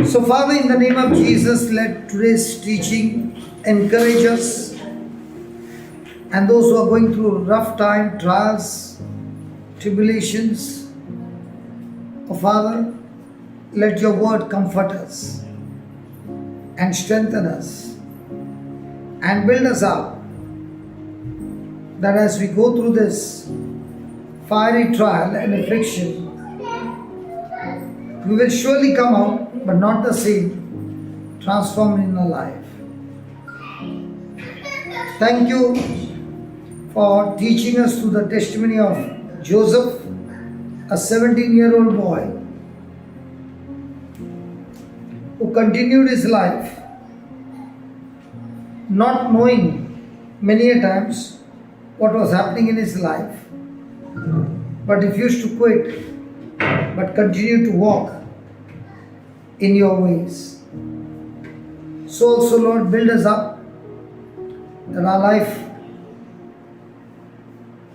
So, Father, in the name of Jesus, let today's teaching encourage us and those who are going through rough time, trials, tribulations. Oh, Father, let your word comfort us and strengthen us and build us up, that as we go through this fiery trial and affliction, we will surely come out, but not the same, transformed in our life. Thank you for teaching us through the testimony of Joseph, a 17-year-old boy who continued his life not knowing many a times what was happening in his life, but refused to quit, but continue to walk in your ways. So also, Lord, build us up that our life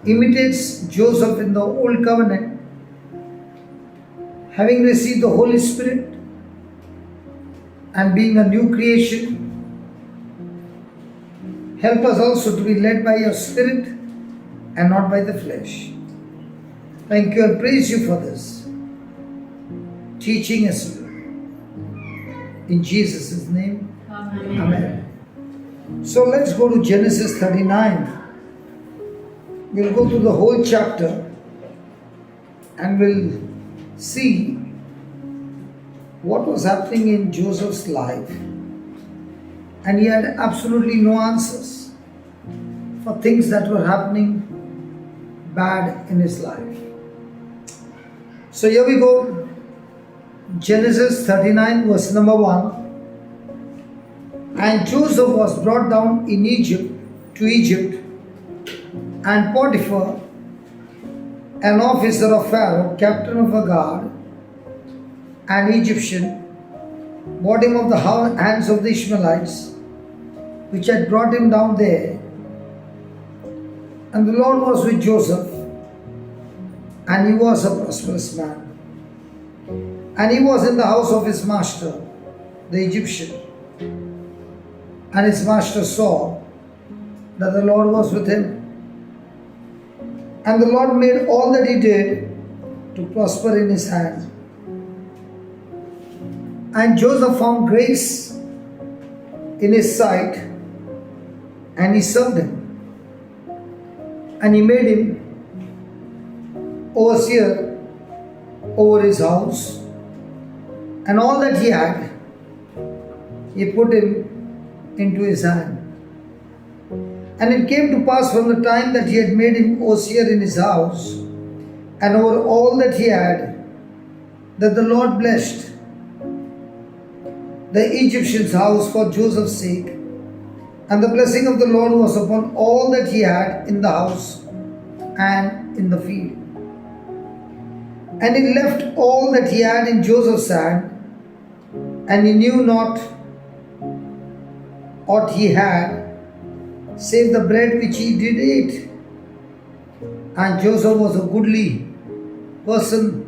imitates Joseph in the Old Covenant, having received the Holy Spirit and being a new creation. Help us also to be led by your Spirit and not by the flesh. Thank you and praise you for this teaching us. In Jesus' name, Amen. Amen. So let's go to Genesis 39. We'll go through the whole chapter and we'll see what was happening in Joseph's life. And he had absolutely no answers for things that were happening bad in his life. So here we go. Genesis 39 verse number 1. And Joseph was brought down in Egypt to Egypt, and Potiphar, an officer of Pharaoh, captain of a guard, an Egyptian, bought him of the hands of the Ishmaelites, which had brought him down there. And the Lord was with Joseph, and he was a prosperous man. And he was in the house of his master, the Egyptian. And his master saw that the Lord was with him. And the Lord made all that he did to prosper in his hand. And Joseph found grace in his sight, and he served him. And he made him overseer over his house, and all that he had, he put him into his hand. And it came to pass from the time that he had made him overseer in his house, and over all that he had, that the Lord blessed the Egyptian's house for Joseph's sake. And the blessing of the Lord was upon all that he had in the house and in the field. And he left all that he had in Joseph's hand, and he knew not what he had, save the bread which he did eat. And Joseph was a goodly person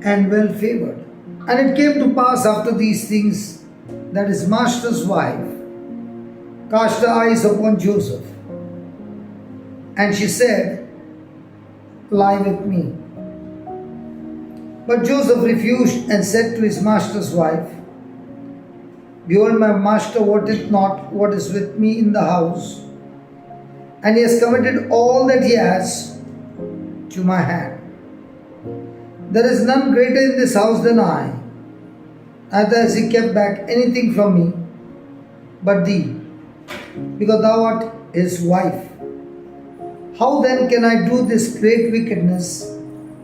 and well favored. And it came to pass after these things that his master's wife cast her eyes upon Joseph, and she said, "Lie with me." But Joseph refused and said to his master's wife, "Behold, my master wotteth not what is with me in the house, and he has committed all that he has to my hand. There is none greater in this house than I, neither has he kept back anything from me but thee, because thou art his wife. How then can I do this great wickedness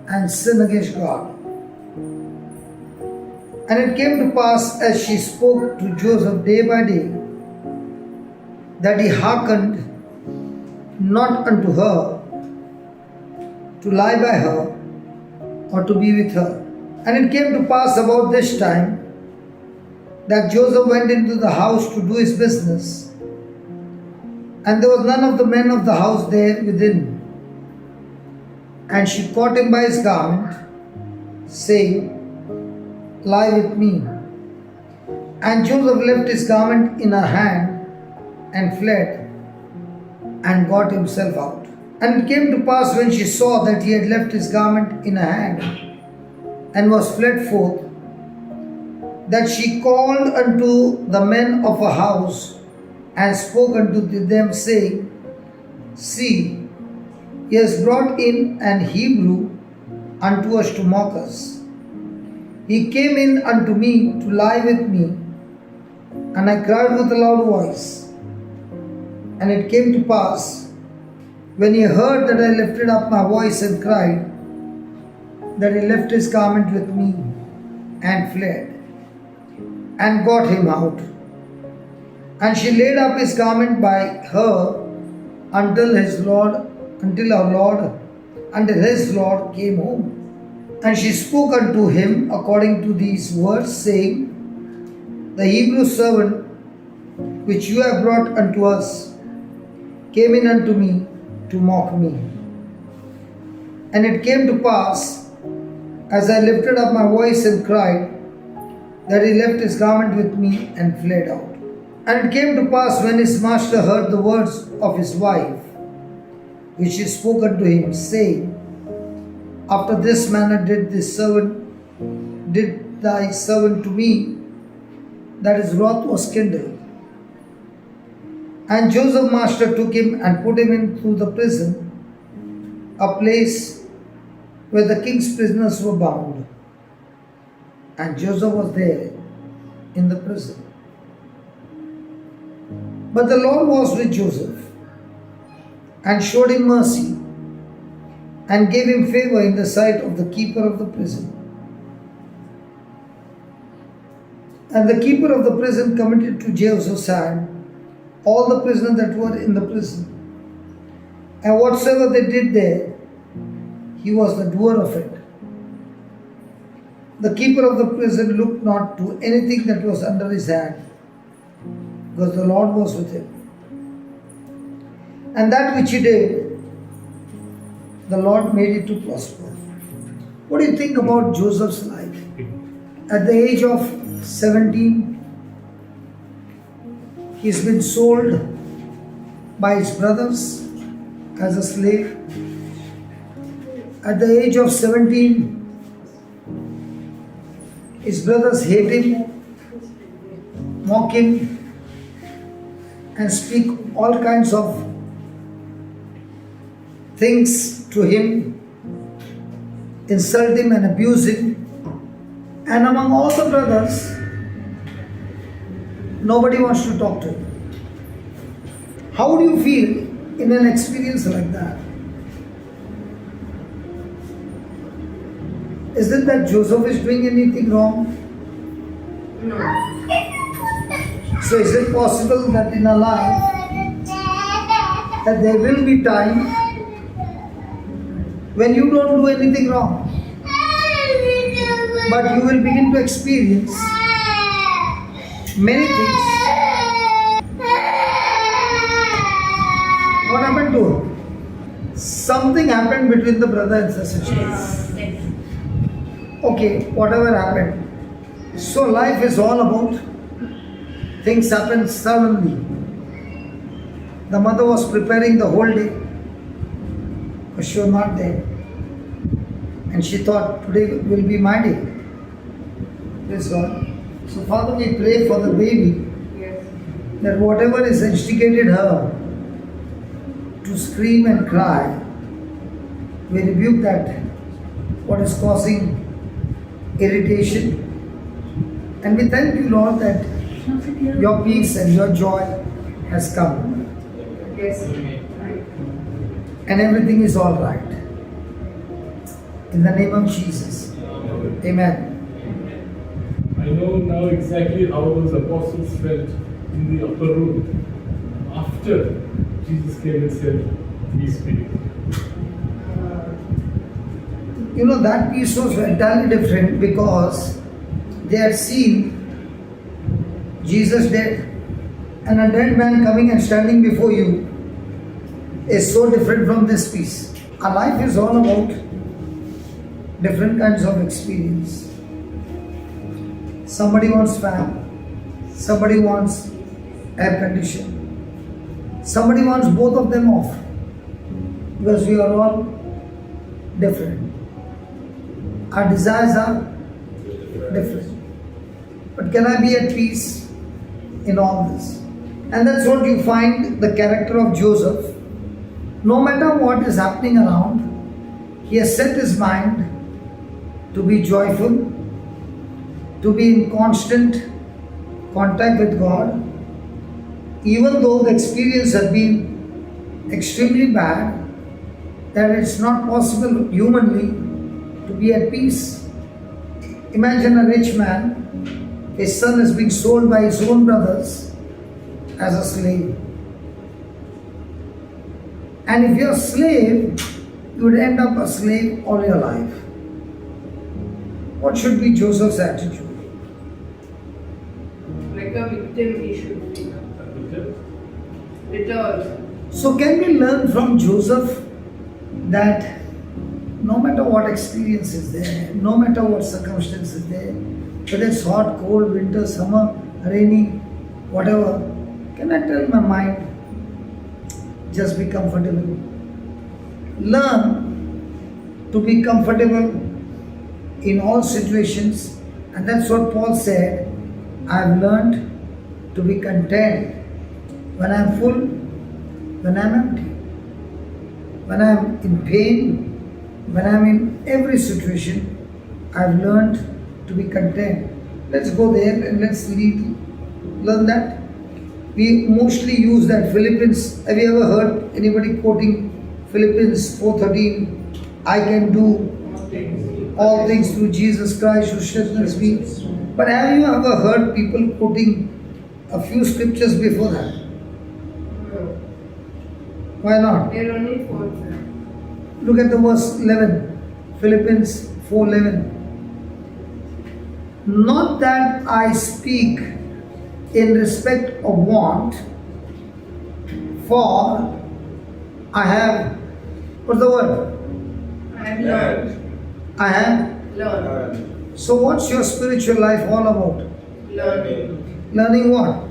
and sin against God?" And it came to pass, as she spoke to Joseph day by day, that he hearkened not unto her to lie by her or to be with her. And it came to pass about this time that Joseph went into the house to do his business, and there was none of the men of the house there within. And she caught him by his garment, saying, "Lie with me." And Joseph left his garment in her hand and fled and got himself out. And it came to pass when she saw that he had left his garment in her hand and was fled forth, that she called unto the men of her house and spoke unto them, saying, See, he has brought in an Hebrew unto us to mock us. He came in unto me to lie with me, and I cried with a loud voice. And it came to pass, when he heard that I lifted up my voice and cried, that he left his garment with me and fled, and got him out. And she laid up his garment by her until his Lord came home. And she spoke unto him according to these words, saying, The Hebrew servant which you have brought unto us came in unto me to mock me. And it came to pass, as I lifted up my voice and cried, that he left his garment with me and fled out. And it came to pass, when his master heard the words of his wife, which she spoke unto him, saying, After this manner did thy servant to me, that his wrath was kindled. And Joseph's master took him and put him into the prison, a place where the king's prisoners were bound. And Joseph was there in the prison. But the Lord was with Joseph and showed him mercy and gave him favor in the sight of the keeper of the prison. And the keeper of the prison committed to Joseph's hand all the prisoners that were in the prison. And whatsoever they did there, he was the doer of it. The keeper of the prison looked not to anything that was under his hand, because the Lord was with him. And that which he did, the Lord made it to prosper. What do you think about Joseph's life? At the age of 17, he's been sold by his brothers as a slave. At the age of 17, his brothers hate him, mock him, and speak all kinds of things to him, insult him and abuse him. And among all the brothers, nobody wants to talk to him. How do you feel in an experience like that? Isn't that Joseph is doing anything wrong? No. So is it possible that in our life that there will be time when you don't do anything wrong, but you will begin to experience many things? What happened to her? Something happened between the brother and sister. Okay, whatever happened. So life is all about things happen suddenly. The mother was preparing the whole day, but she was not there. And she thought today will be my day. Praise God. So Father, we pray for the baby, that whatever has instigated her to scream and cry, we rebuke that, what is causing irritation. And we thank you, Lord, that your peace and your joy has come. Yes. And everything is all right. In the name of Jesus. Amen. I know now exactly how those apostles felt in the upper room after Jesus came and said, "Peace be with you." You know, that piece was entirely different because they had seen Jesus dead, and a dead man coming and standing before you is so different from this piece. Our life is all about different kinds of experience. Somebody wants fan, Somebody wants air condition. Somebody wants both of them off. Because we are all different. Our desires are different. But can I be at peace in all this? And that's what you find the character of Joseph. No matter what is happening around, he has set his mind to be joyful, to be in constant contact with God, even though the experience has been extremely bad, that it's not possible humanly to be at peace. Imagine a rich man, his son is being sold by his own brothers as a slave. And if you're a slave, you would end up a slave all your life. What should be Joseph's attitude? Like a victim, he should be. Bitter. So can we learn from Joseph that no matter what experience is there, no matter what circumstance is there, whether it's hot, cold, winter, summer, rainy, whatever, can I tell my mind, just be comfortable. Learn to be comfortable in all situations, and that's what Paul said. I've learned to be content when I'm full, when I'm empty, when I'm in pain, when I'm in every situation. I've learned to be content. Let's go there and let's learn that. We mostly use that Philippians. Have you ever heard anybody quoting Philippians 4:13? I can do all things through Jesus Christ who strengthens me. But have you ever heard people quoting a few scriptures before that? No. Why not? They're only four. Look at the verse 11. Philippians 4:11. Not that I speak in respect of want, for I have, what's the word? I have learned. I have. Learn. So what's your spiritual life all about? Learning. Learning what?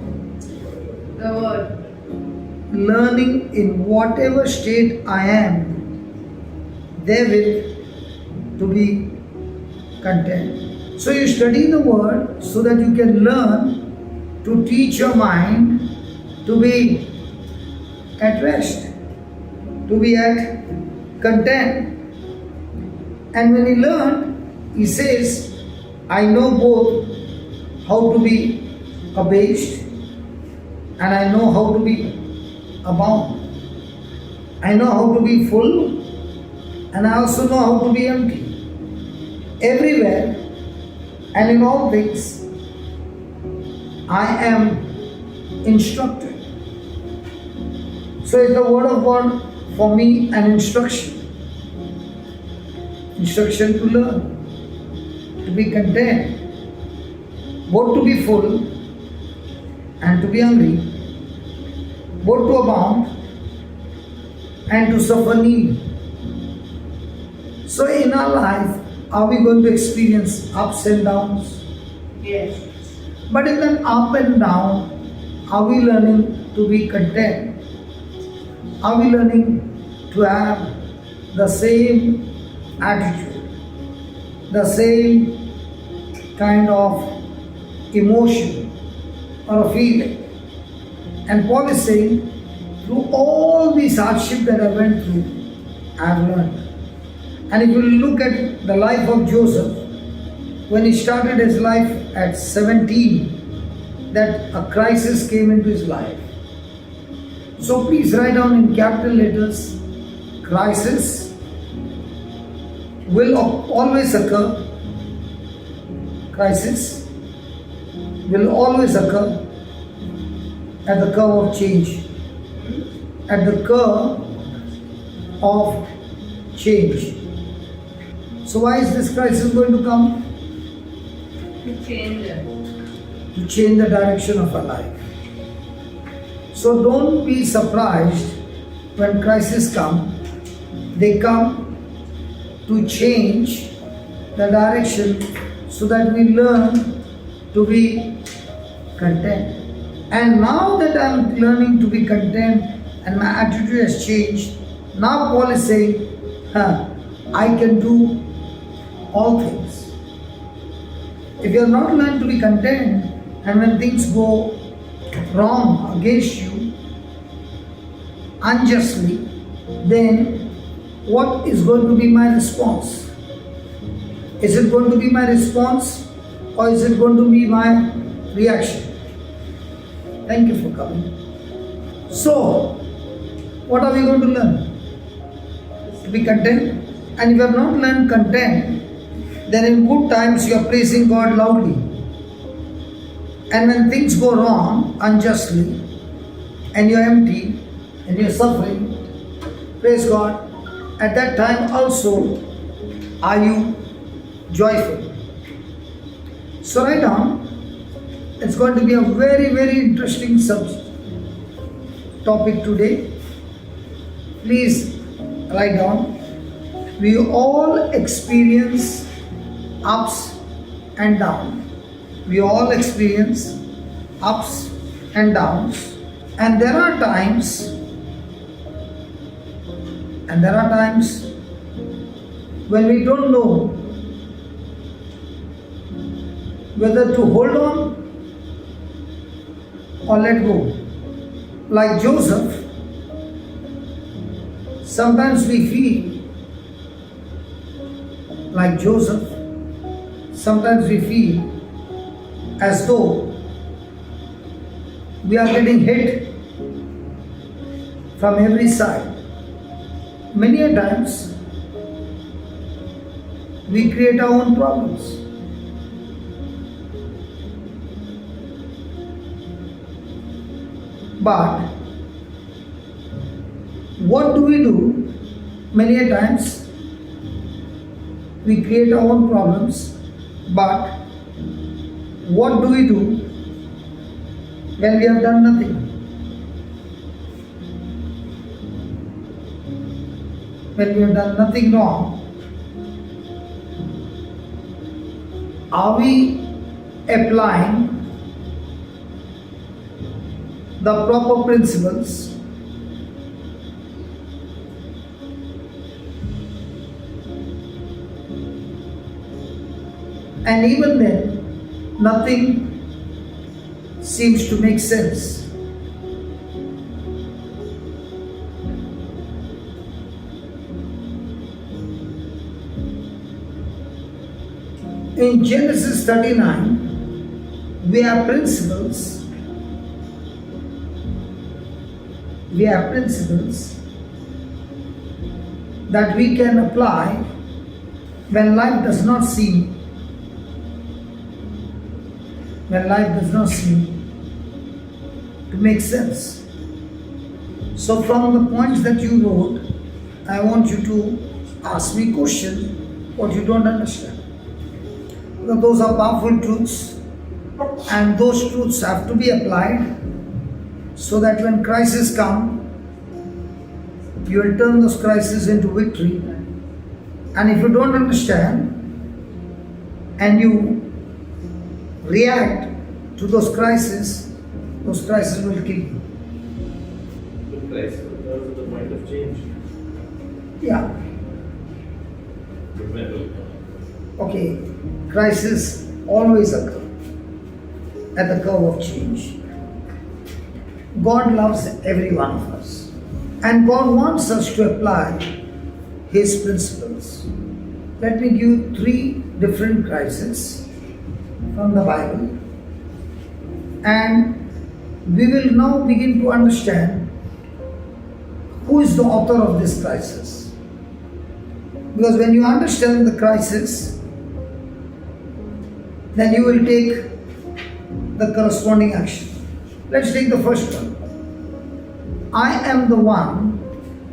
The word. Learning in whatever state I am, therewith to be content. So you study the word so that you can learn to teach your mind to be at rest, to be at content. And when he learned, he says, I know both how to be abased and I know how to be abound. I know how to be full and I also know how to be empty. Everywhere and in all things, I am instructed. So is the word of God for me an instruction. Instruction to learn, to be content, both to be full and to be hungry, both to abound and to suffer need. So in our life, are we going to experience ups and downs? Yes. But in that up and down, are we learning to be content? Are we learning to have the same attitude, the same kind of emotion or a feeling? And Paul is saying, through all these hardship that I went through, I have learned. And if you look at the life of Joseph, when he started his life at 17, that a crisis came into his life. So please write down in capital letters, crisis will always occur. Crisis will always occur at the curve of change. At the curve of change. So why is this crisis going to come? To change it. To change the direction of our life. So don't be surprised when crises come. They come to change the direction so that we learn to be content. And now that I'm learning to be content and my attitude has changed, now Paul is saying, I can do all things. If you are not learned to be content, and when things go wrong against you, unjustly, then what is going to be my response? Is it going to be my response or is it going to be my reaction? Thank you for coming. So, what are we going to learn? To be content. And if you have not learned content, then in good times you are praising God loudly. And when things go wrong unjustly, and you are empty, and you are suffering, praise God, at that time also are you joyful. So write down, it's going to be a very, very interesting topic today. Please write down. We all experience ups and downs. We all experience ups and downs. And there are times when we don't know whether to hold on or let go. Like Joseph, sometimes we feel as though we are getting hit from every side. Many a times we create our own problems. But what do we do? Many a times we create our own problems, but what do we do when we have done nothing? When we have done nothing wrong, are we applying the proper principles? And even then, nothing seems to make sense. In Genesis 39, we have principles. That we can apply when life does not seem to make sense. So from the points that you wrote, I want you to ask me questions what you don't understand. Because those are powerful truths, and those truths have to be applied so that when crises come, you will turn those crises into victory. And if you don't understand and you react to those crises will kill you. The crisis occurs at the point of change. Yeah. The mental. Okay. Crisis always occur at the curve of change. God loves every one of us. And God wants us to apply His principles. Let me give you 3 different crises from the Bible. And we will now begin to understand who is the author of this crisis. Because when you understand the crisis, then you will take the corresponding action. Let's take the first one. I am the one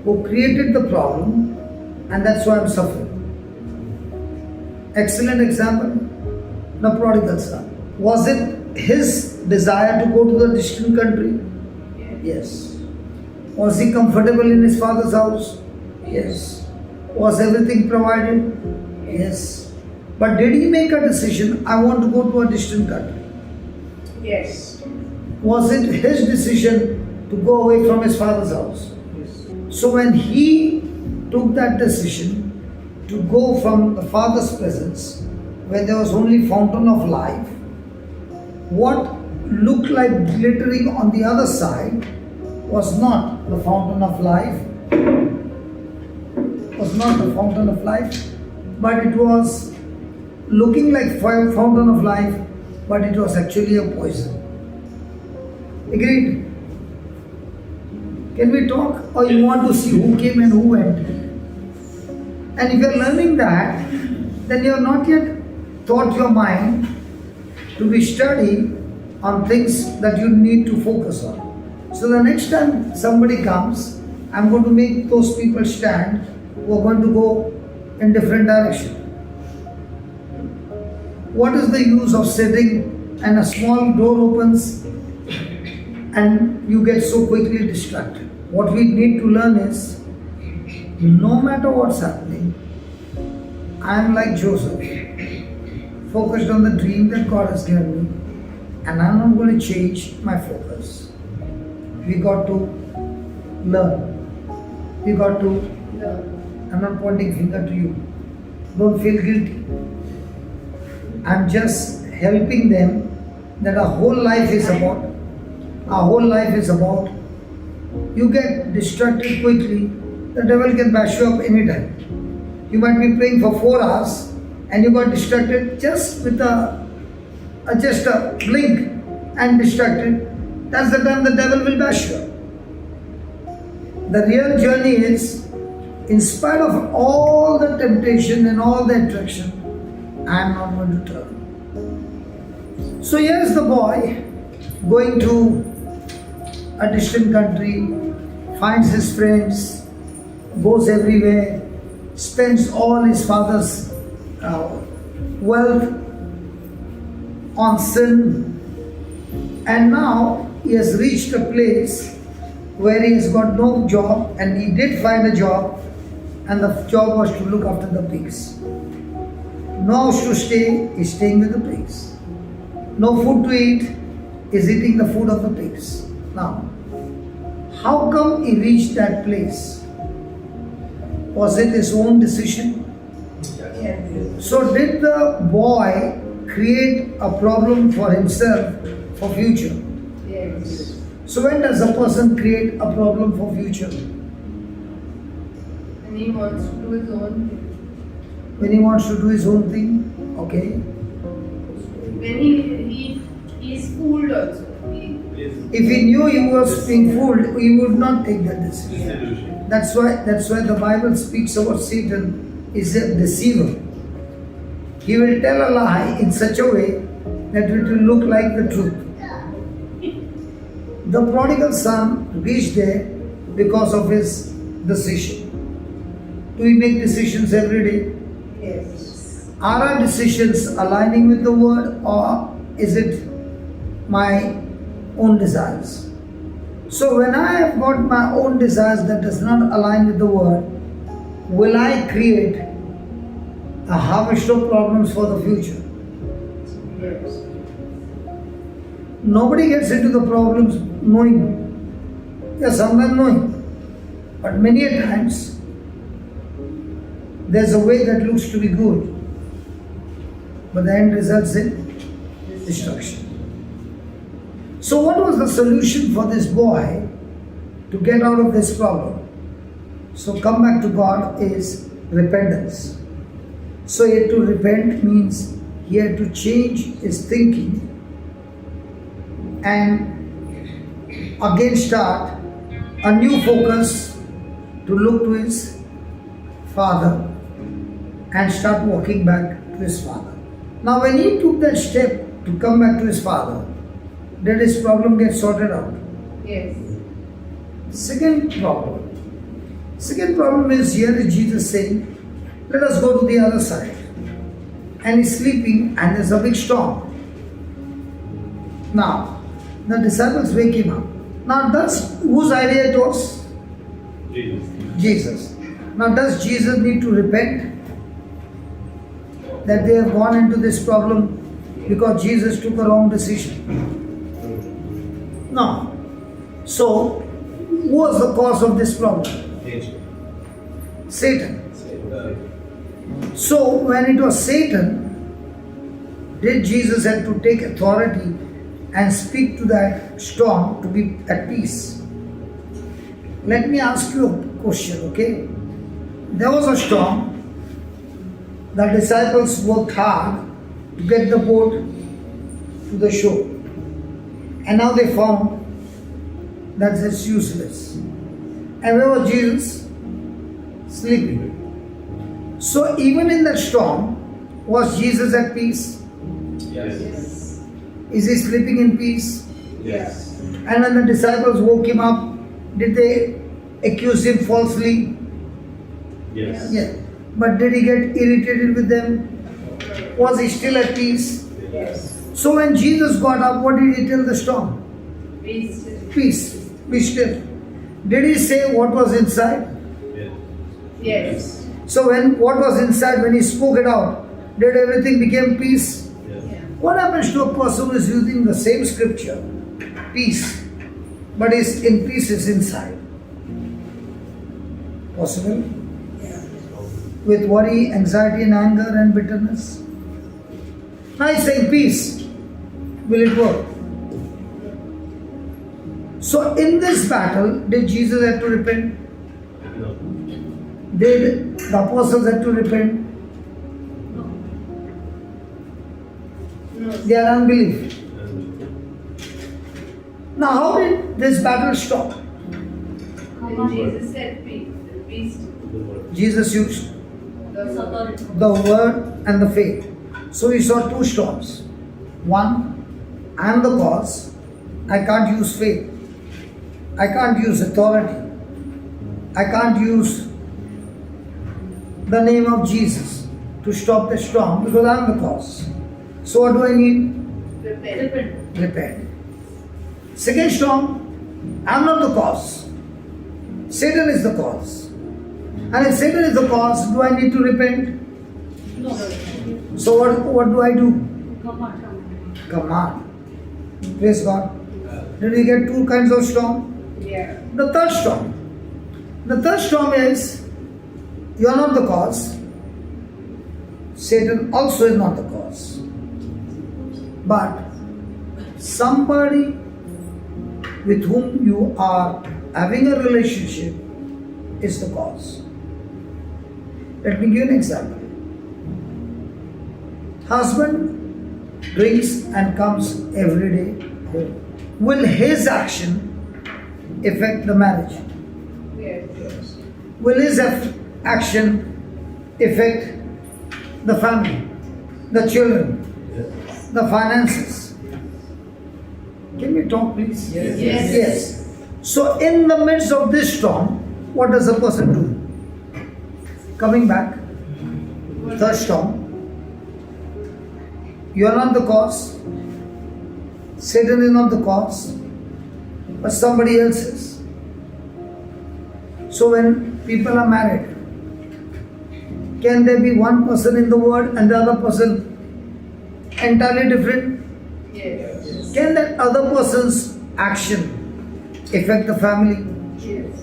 who created the problem, and that's why I'm suffering. Excellent example. The prodigal son. Was it his desire to go to the distant country? Yes. Was he comfortable in his father's house? Yes. Was everything provided? Yes. But did he make a decision, I want to go to a distant country? Yes. Was it his decision to go away from his father's house? Yes. So when he took that decision to go from the father's presence, where there was only fountain of life, what looked like glittering on the other side was not the fountain of life, but it was looking like fountain of life, but it was actually a poison. Agreed? Can we talk, or you want to see who came and who went? And if you are learning that, then you have not yet taught your mind to be study on things that you need to focus on. So the next time somebody comes, I'm going to make those people stand who are going to go in different direction. What is the use of sitting and a small door opens and you get so quickly distracted? What we need to learn is, no matter what's happening, I am like Joseph, focused on the dream that God has given me, and I'm not going to change my focus. We got to learn. We got to, I'm not pointing finger to you. Don't feel guilty. I'm just helping them that our whole life is about. You get distracted quickly, the devil can bash you up anytime. You might be praying for 4 hours and you got distracted just with a blink and distracted. That's the time the devil will bash you up. The real journey is, in spite of all the temptation and all the attraction, I am not going to turn. So here's the boy going to a distant country, finds his friends, goes everywhere, spends all his father's wealth on sin, and now he has reached a place where he has got no job, and he did find a job, and the job was to look after the pigs. No house to stay, he's staying with the pigs. No food to eat, is eating the food of the pigs. Now, how come he reached that place? Was it his own decision? Yes. So did the boy create a problem for himself for future? Yes. So when does a person create a problem for future? And he wants to do his own thing. When he wants to do his own thing, okay? When he is fooled also. If he knew he was being fooled, he would not take that decision. That's why the Bible speaks about Satan is a deceiver. He will tell a lie in such a way that it will look like the truth. The prodigal son reached there because of his decision. Do we make decisions every day? Yes. Are our decisions aligning with the word, or is it my own desires? So when I have got my own desires that does not align with the word, will I create a harvest of problems for the future? Yes. Nobody gets into the problems knowing. Yes, sometimes knowing. But many a times, there's a way that looks to be good, but the end results in destruction. So what was the solution for this boy to get out of this problem? So come back to God is repentance. So he had to repent means he had to change his thinking and again start a new focus to look to his father and start walking back to his father. Now when he took that step to come back to his father, did his problem get sorted out? Yes. Second problem is, here is Jesus saying, let us go to the other side. And he's sleeping and there's a big storm. Now, the disciples wake him up. Now that's whose idea it was? Jesus. Now does Jesus need to repent that they have gone into this problem because Jesus took a wrong decision? No. So, who was the cause of this problem? Satan. So, when it was Satan, did Jesus have to take authority and speak to that storm to be at peace? Let me ask you a question, okay? There was a storm. The disciples worked hard to get the boat to the shore. And now they found that it's useless. And where was Jesus? Sleeping. So even in that storm, was Jesus at peace? Yes. Is he sleeping in peace? Yes. And when the disciples woke him up, did they accuse him falsely? Yes. Yeah. But did he get irritated with them? Was he still at peace? Yes. So when Jesus got up, what did he tell the storm? Peace. Peace, be still. Did he say what was inside? Yes. So when what was inside, when he spoke it out, did everything become peace? Yes. Yeah. What happens to a person who is using the same scripture, peace, but is in pieces inside? Possible? Yeah. With worry, anxiety and anger and bitterness? Now he's saying peace. Will it work? So in this battle, did Jesus have to repent? No. Did the apostles have to repent? No. Their unbelief. Now how did this battle stop? When Jesus said peace, peace. The word. Jesus used The the word and the faith. So we saw two storms. One, I am the cause. I can't use faith. I can't use authority. I can't use the name of Jesus to stop the storm because I am the cause. So what do I need? repent. Repent. Second storm, I am not the cause. Satan is the cause. And if Satan is the cause, do I need to repent? No. So what do I do? Command. Praise God. Did we get two kinds of storm? Yeah. The third storm. The third storm is you are not the cause. Satan also is not the cause. But somebody with whom you are having a relationship is the cause. Let me give you an example. Husband drinks and comes every day home. Will his action affect the marriage? Yes. Will his action affect the family, the children, the finances? Can you talk, please? Yes. Yes. So, in the midst of this storm, what does a person do? Coming back, third storm. You are not the cause. Satan is not the cause, but somebody else is. So when people are married, can there be one person in the word and the other person entirely different? Yes. Can that other person's action affect the family? Yes.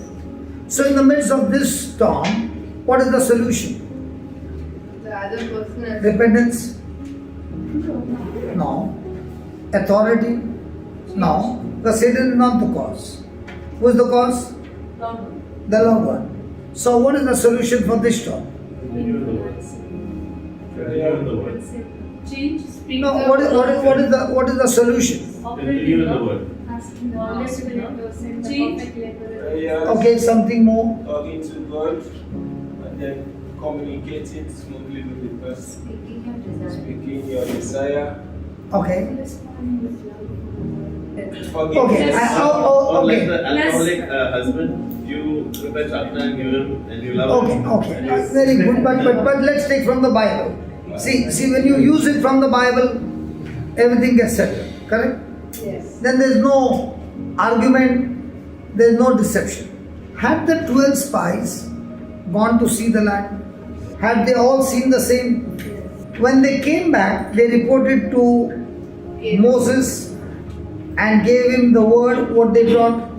So in the midst of this storm, what is the solution? The other person has Repentance? No. Authority? No. Because Satan is not the cause. Who is the cause? The loved one. So what is the solution for this storm? Continue in the word. Continue in the word. change. Speak No, the what is the solution? Continue in the word. change. Prayers, Okay, something more. talking to God, and then communicating smoothly with the person, speaking your desire, Okay. forgiving. Okay. Or like Okay. the alcoholic husband, you prepare chapter and give him and you love Okay, him. okay. And you- Very good. But let's take from the Bible. See, when you use it from the Bible, everything gets settled. Correct? Yes. Then there's no argument, there's no deception. Had the 12 spies gone to see the land? Had they all seen the same? When they came back, they reported to Yes. Moses and gave him the word what they brought.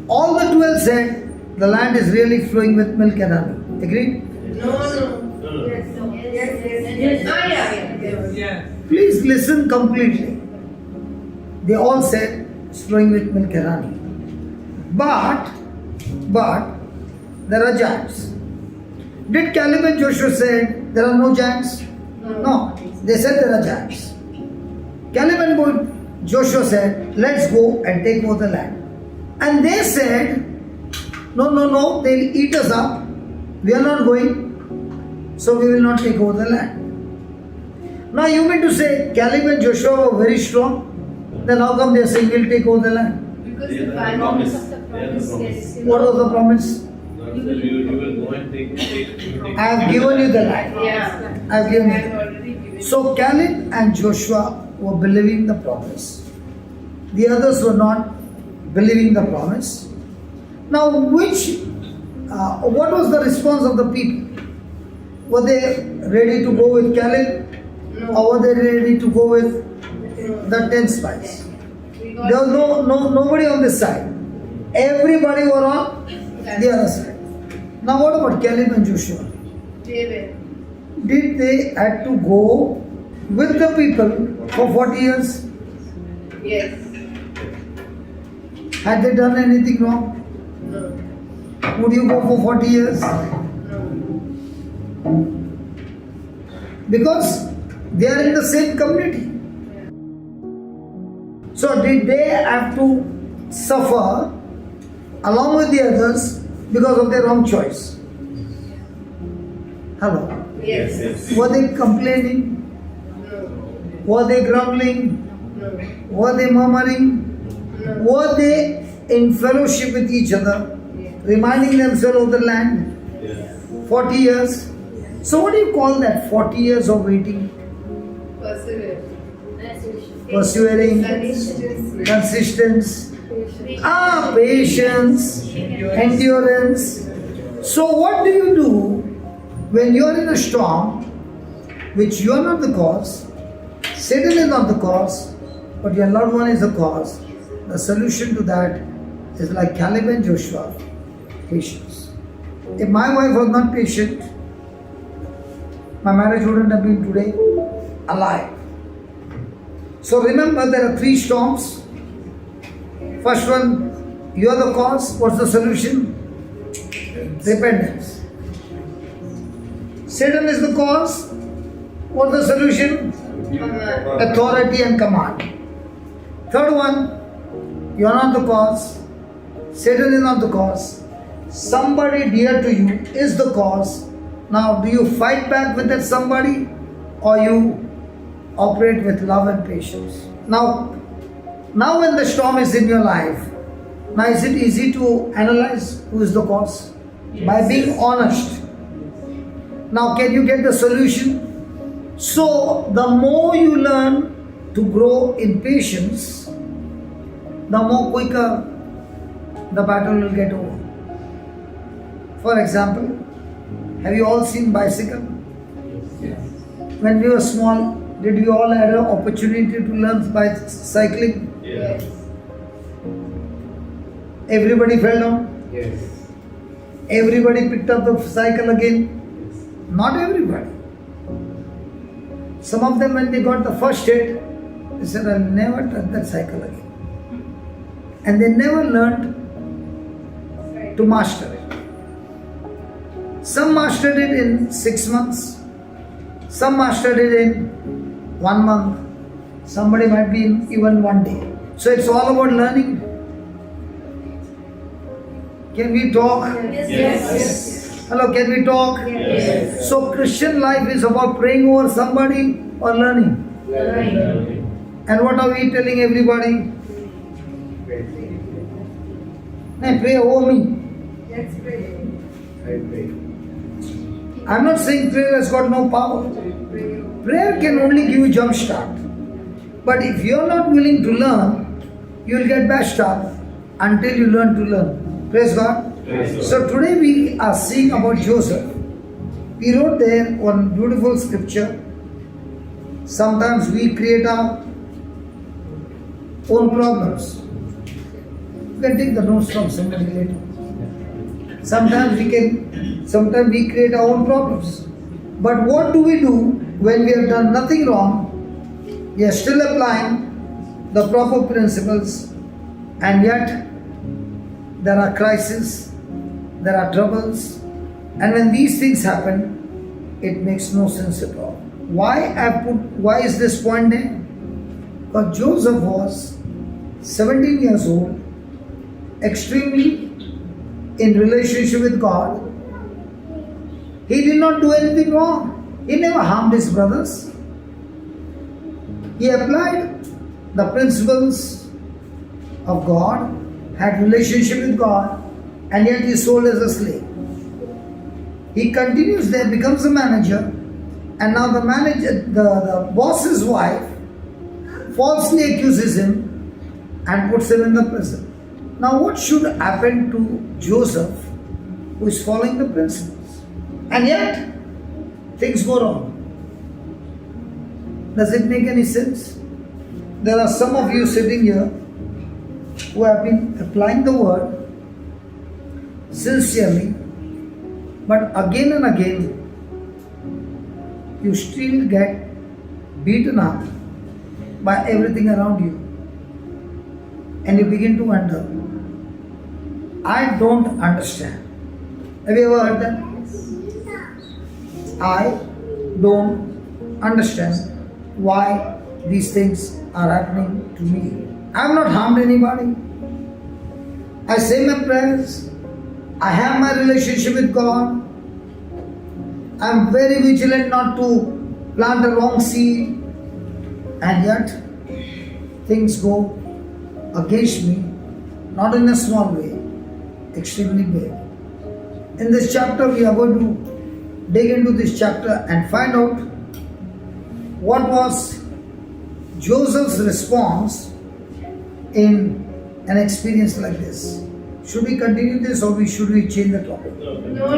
All the 12 said, the land is really flowing with milk and honey. Agreed? No. Yes. Yeah. Please listen completely. They all said it's flowing with milk and honey. But there are giants. Did Caleb and Joshua say there are no giants? No. They said there are giants. Caleb and Joshua said, let's go and take over the land. And they said, no, they'll eat us up. We are not going. So we will not take over the land. Now you mean to say Caleb and Joshua were very strong? Then how come they are saying we'll take over the land? Because They the are the promise promise. of the They are the promise. promise. What was the promise? You will go and take. I have given you the land. Yeah. I have given you. I've already given. So Caleb and Joshua were believing the promise. The others were not believing the promise. Now, what was the response of the people? Were they ready to go with Caleb, or were they ready to go with the 10 spies? There was nobody on this side. Everybody were on the other side. Now, what about Caleb and Joshua? Did they had to go with the people for 40 years? Yes. Had they done anything wrong? No. Would you go for 40 years? No. Because they are in the same community. So did they have to suffer along with the others because of their wrong choice? Hello? Yes. Were they complaining? No. Were they grumbling? No. Were they murmuring? No. Were they in fellowship with each other, reminding themselves of the land? 40 years. So what do you call that? 40 years of waiting, persevering, consistence, patience, endurance. So what do you do when you are in a storm, which you are not the cause, Satan is not the cause, but your loved one is the cause? The solution to that is like Caleb and Joshua, patience. If my wife was not patient, my marriage wouldn't have been today alive. So remember, there are 3 storms. First one, you are the cause. What's the solution? Repentance. Satan is the cause. What's the solution? Authority and command. Third one, you are not the cause. Satan is not the cause. Somebody dear to you is the cause. Now, do you fight back with that somebody, or you operate with love and patience? Now when the storm is in your life, now is it easy to analyze who is the cause? Yes. By being honest. Now, can you get the solution? So, the more you learn to grow in patience, the more quicker the battle will get over. For example, have you all seen bicycle? Yes. When we were small, did we all have an opportunity to learn by cycling? Yes. Everybody fell down. Yes. Everybody picked up the cycle again. Not everybody. Some of them, when they got the first hit, they said, I'll never touch that cycle again. And they never learned to master it. Some mastered it in 6 months. Some mastered it in 1 month. Somebody might be in even 1 day. So it's all about learning. Can we talk? Yes. Hello, can we talk? Yes. So Christian life is about praying over somebody or learning. And what are we telling everybody? Hey, pray over me. Let's pray. I'm not saying prayer has got no power. Prayer can only give you jump start. But if you're not willing to learn, you'll get bashed up until you learn to learn. Praise God. So today we are seeing about Joseph. We wrote there one beautiful scripture. Sometimes we create our own problems. You can take the notes from somebody later. Sometimes we create our own problems. But what do we do when we have done nothing wrong? We are still applying the proper principles, and yet there are crises, there are troubles, and when these things happen, it makes no sense at all. Why is this point there? Because Joseph was 17 years old, extremely in relationship with God. He did not do anything wrong. He never harmed his brothers. He applied the principles of God, had relationship with God, and yet he sold as a slave. He continues there, becomes a manager, and now the boss's wife falsely accuses him and puts him in the prison. Now what should happen to Joseph, who is following the principles? And yet, things go wrong. Does it make any sense? There are some of you sitting here who have been applying the word sincerely, but again and again, you still get beaten up by everything around you. And you begin to wonder, I don't understand. Have you ever heard that? I don't understand why these things are happening to me. I have not harmed anybody. I say my prayers. I have my relationship with God. I am very vigilant not to plant a wrong seed. And yet, things go against me, not in a small way, extremely big. In this chapter, we are going to dig into this chapter and find out what was Joseph's response in an experience like this. Should we continue this or should we change the topic? No,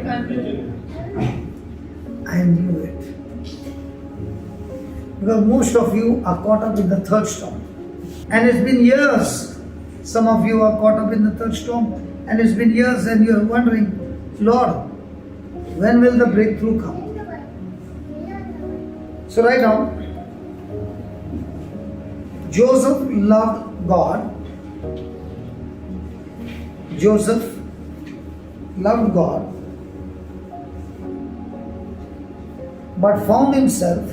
continue. I knew it. Because most of you are caught up in the third storm. And it's been years. Some of you are caught up in the third storm. And it's been years and you're wondering, Lord, when will the breakthrough come? So right now, Joseph loved God. Joseph loved God, but found himself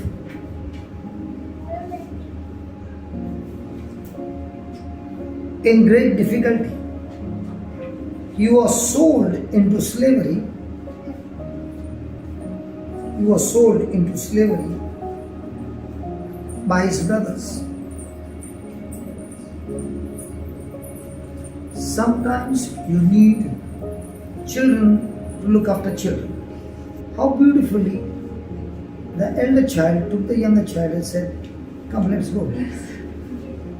in great difficulty. He was sold into slavery. He was sold into slavery by his brothers. Sometimes you need children to look after children. How beautifully the elder child took the younger child and said, "Come, let's go."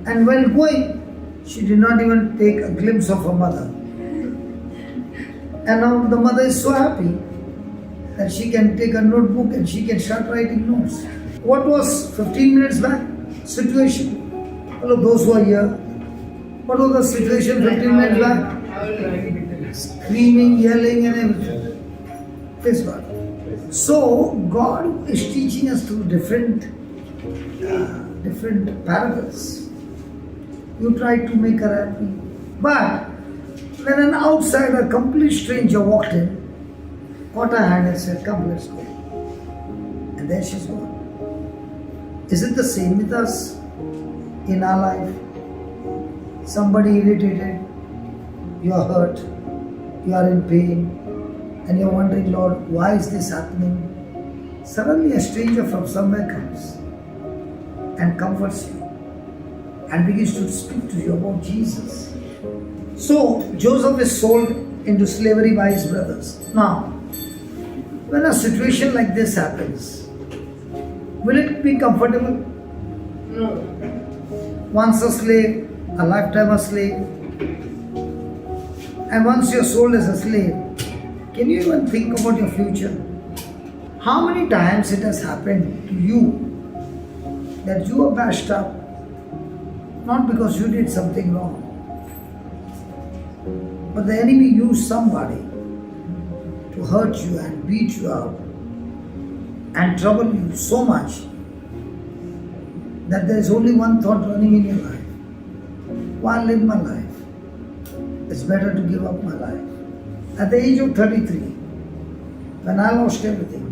And while going, she did not even take a glimpse of her mother. And now the mother is so happy that she can take a notebook and she can start writing notes. What was 15 minutes back situation? Hello, those who are here. What was the situation 15 minutes back? Screaming, yelling and everything. Praise God. So God is teaching us through different parables. You try to make her happy. But when an outsider, complete stranger walked in, caught her hand and said, "Come, let's go." And there she's gone. Is it the same with us in our life? Somebody irritated, you are hurt, you are in pain, and you're wondering, Lord, why is this happening? Suddenly a stranger from somewhere comes and comforts you and begins to speak to you about Jesus. So Joseph is sold into slavery by his brothers. Now, when a situation like this happens, will it be comfortable? No. Once a slave, a lifetime a slave. And once you're sold as a slave, can you even think about your future? How many times it has happened to you that you are bashed up, Not because you did something wrong, but the enemy used somebody to hurt you and beat you up and trouble you so much that there is only one thought running in your life. Why live my life? It's better to give up my life. At the age of 33, when I lost everything,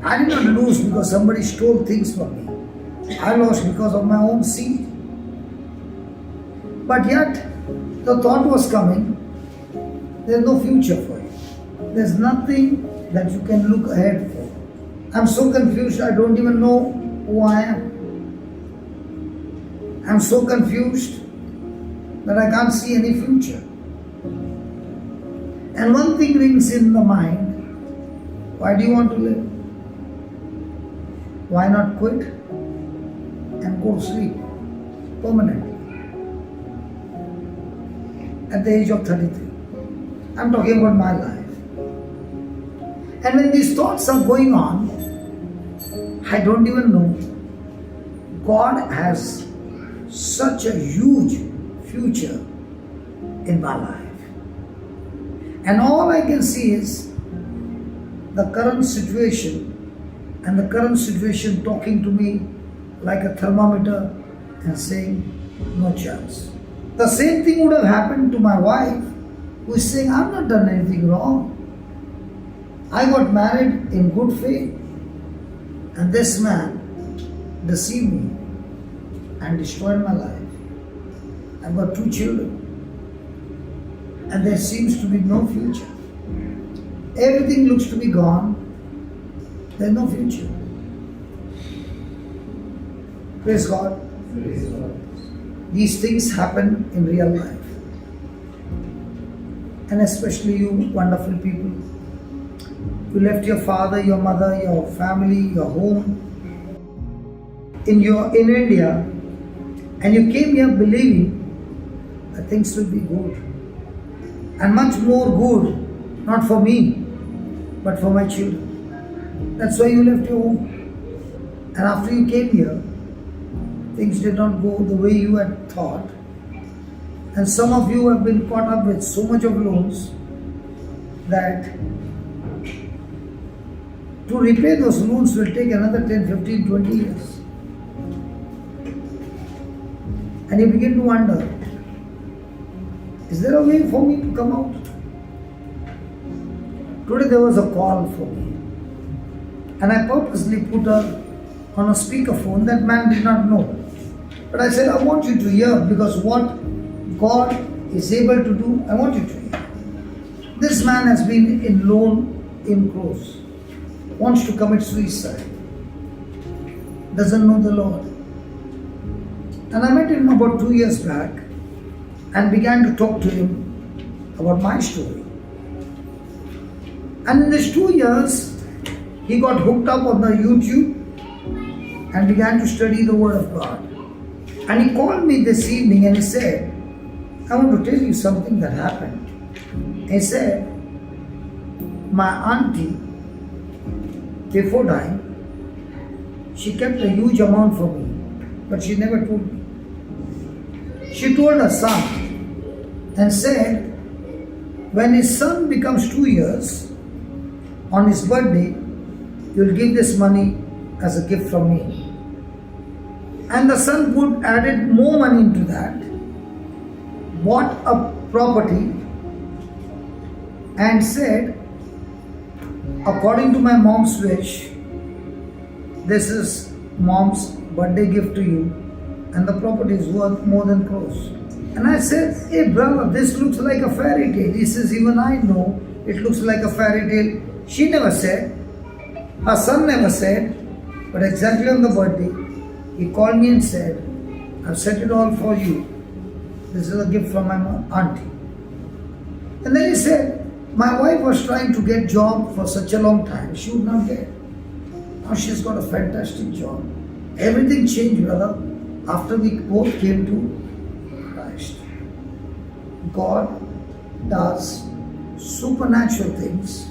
I did not lose because somebody stole things from me. I lost because of my own seed. But yet, the thought was coming, there's no future for you. There's nothing that you can look ahead for. I'm so confused, I don't even know who I am. I'm so confused that I can't see any future. And one thing rings in the mind, why do you want to live? Why not quit and go to sleep permanently? At the age of 33. I'm talking about my life. And when these thoughts are going on, I don't even know. God has such a huge future in my life. And all I can see is the current situation, and the current situation talking to me like a thermometer and saying, no chance. The same thing would have happened to my wife, who is saying, I've not done anything wrong. I got married in good faith, and this man deceived me and destroyed my life. I've got 2 children, and there seems to be no future. Everything looks to be gone. There's no future. Praise God. Praise God. These things happen in real life. And especially you wonderful people. You left your father, your mother, your family, your home in India, and you came here believing that things will be good. And much more good, not for me, but for my children. That's why you left your home. And after you came here, things did not go the way you had thought. And some of you have been caught up with so much of loans that to repay those loans will take another 10, 15, 20 years. And you begin to wonder, is there a way for me to come out? Today there was a call for me. And I purposely put her on a speakerphone. That man did not know. But I said, I want you to hear, because what God is able to do, I want you to hear. This man has been in loan in crores, wants to commit suicide, doesn't know the Lord. And I met him about 2 years back and began to talk to him about my story. And in these 2 years, he got hooked up on the YouTube and began to study the Word of God. And he called me this evening and he said, I want to tell you something that happened. He said, my auntie, before dying, she kept a huge amount for me, but she never told me. She told her son and said, when his son becomes 2 years, on his birthday, you'll give this money as a gift from me. And the son added more money into that, bought a property and said, according to my mom's wish, this is mom's birthday gift to you, and the property is worth more than crores. And I said, hey brother, this looks like a fairy tale. He says, even I know it looks like a fairy tale. She never said, her son never said, but exactly on the birthday, he called me and said, I've set it all for you. This is a gift from my auntie. And then he said, my wife was trying to get a job for such a long time. She would not get. Now she's got a fantastic job. Everything changed, brother, after we both came to Christ. God does supernatural things.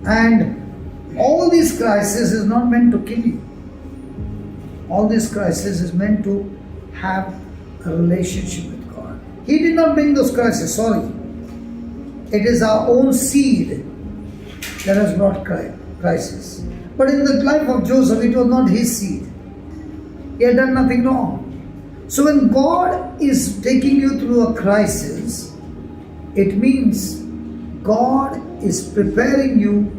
And all these crises is not meant to kill you. All this crisis is meant to have a relationship with God. He did not bring those crises, sorry. It is our own seed that has brought crisis. But in the life of Joseph, it was not his seed. He had done nothing wrong. So when God is taking you through a crisis, it means God is preparing you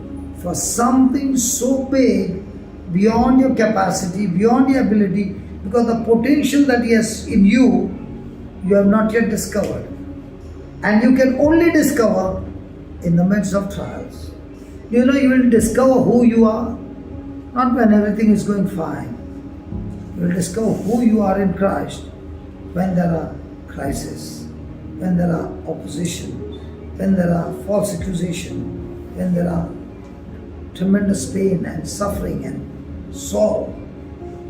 for something so big beyond your capacity, beyond your ability, because the potential that He has in you, you have not yet discovered. And you can only discover in the midst of trials. You know, you will discover who you are, not when everything is going fine. You will discover who you are in Christ when there are crises, when there are opposition, when there are false accusation, when there are tremendous pain and suffering and sorrow.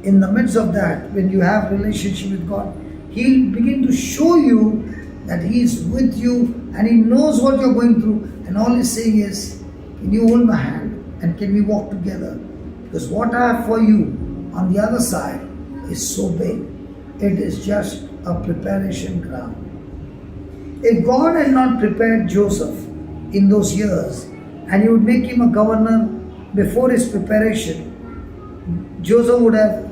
In the midst of that, when you have relationship with God, He'll begin to show you that He is with you and He knows what you're going through, and all He's saying is, can you hold my hand and can we walk together? Because what I have for you on the other side is so big. It is just a preparation ground. If God had not prepared Joseph in those years and He would make him a governor before his preparation, Joseph would have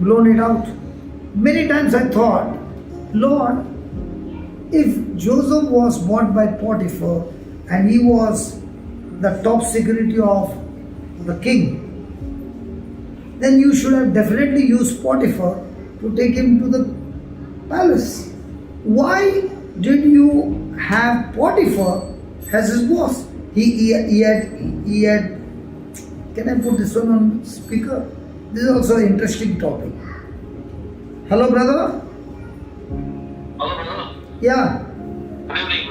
blown it out. Many times I thought, Lord, if Joseph was bought by Potiphar and he was the top security of the king, then you should have definitely used Potiphar to take him to the palace. Why did you have Potiphar as his boss? He had. Can I put this one on speaker? This is also an interesting topic. Hello, brother. Hello, brother. Yeah. Good evening.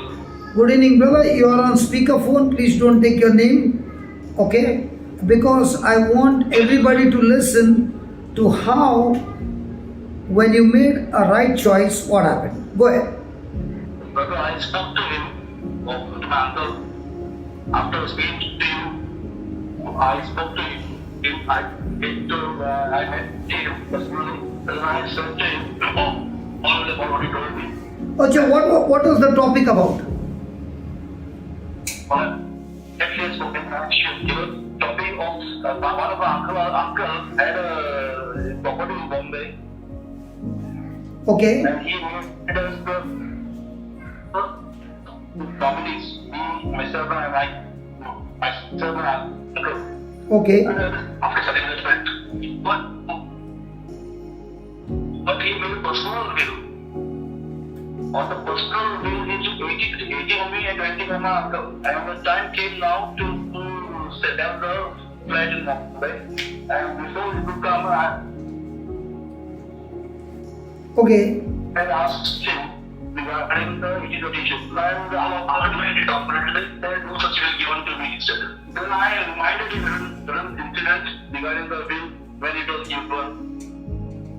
Good evening, brother. You are on speakerphone. Please don't take your name. Okay? Because I want everybody to listen to how, when you made a right choice, what happened. Go ahead. Brother, I spoke to him, to my uncle. After speaking to you, I spoke to him. I met him personally, and I said to him all about what he told me. Okay, what was the topic about? Actually, spoken action. The topic of one of our uncle had a property in Bombay. Okay. And he made us the nominees, me, myself, and myself and uncle. Okay. After studying judgment. But he made a personal will. On the personal will, he took 80 on me and 20 on my uncle. And when the time came now to set down the flat in Mumbai, and before he could come, Okay. I asked him regarding the 80 issue. And I made it up, but there no such will given to me instead. Then I reminded him the incident regarding the bill, when it was given,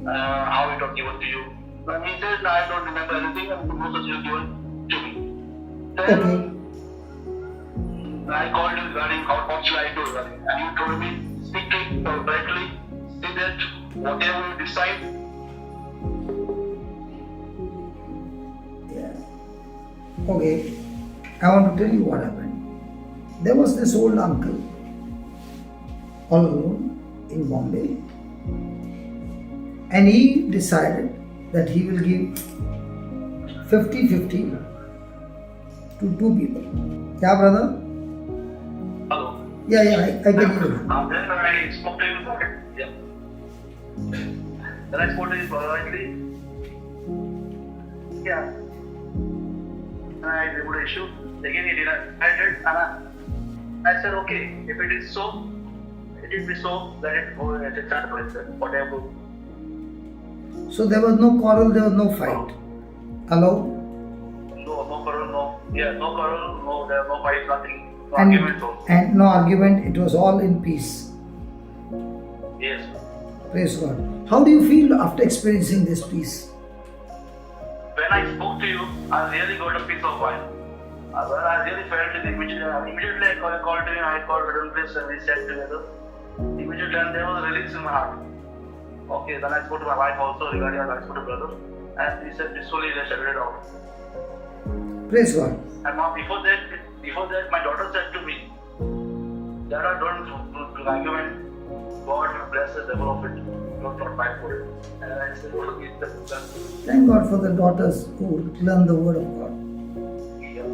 how it was given to you. And he said, I don't remember anything, and no such will given to me. Then I called him regarding what should I do regarding, and he told me, speak to him directly, say that whatever you decide. Okay, I want to tell you what happened. There was this old uncle, all alone in Bombay, and he decided that he will give 50-50 to two people. Yeah, brother? Hello. Yeah, I can hear you. Then I spoke to him about it. Yeah. Then I spoke to him politely. Yeah. And I removed the issue. Again, he denied it, and I said, okay, if it is so, it will be so, let it go at a start with whatever. So there was no quarrel, there was no fight. Hello? No quarrel, no. Yeah, no quarrel, no, there was no fight, nothing. No argument also. And no argument, it was all in peace. Yes. Praise God. How do you feel after experiencing this peace? When I spoke to you, I really got a piece of wine. I really felt it immediately. I called to him, I called Redemption, and we sat together. Immediately, and there was a release in my heart. Okay, then I spoke to my wife also regarding I spoke to brother, and he said peacefully they settled it out. Praise God. And now before that, my daughter said to me, Dada, don't argument. God will bless the devil of it. Don't fight for it. And I said, oh, it's the Thank God for the daughters who learn the word of God. yeah.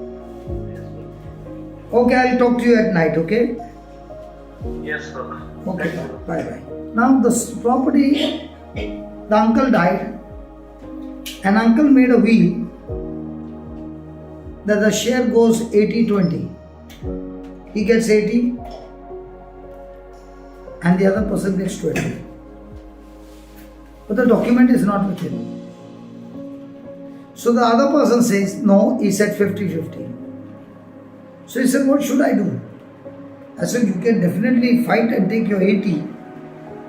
Yes, sir. Okay, I'll talk to you at night, okay? Yes, sir. Okay, Thank you. bye bye. Now the property, the uncle died, and uncle made a will that the share goes 80-20. He gets 80 and the other person gets 20. But the document is not with him. So the other person says, no, he said 50-50. So he said, what should I do? I said, you can definitely fight and take your 80,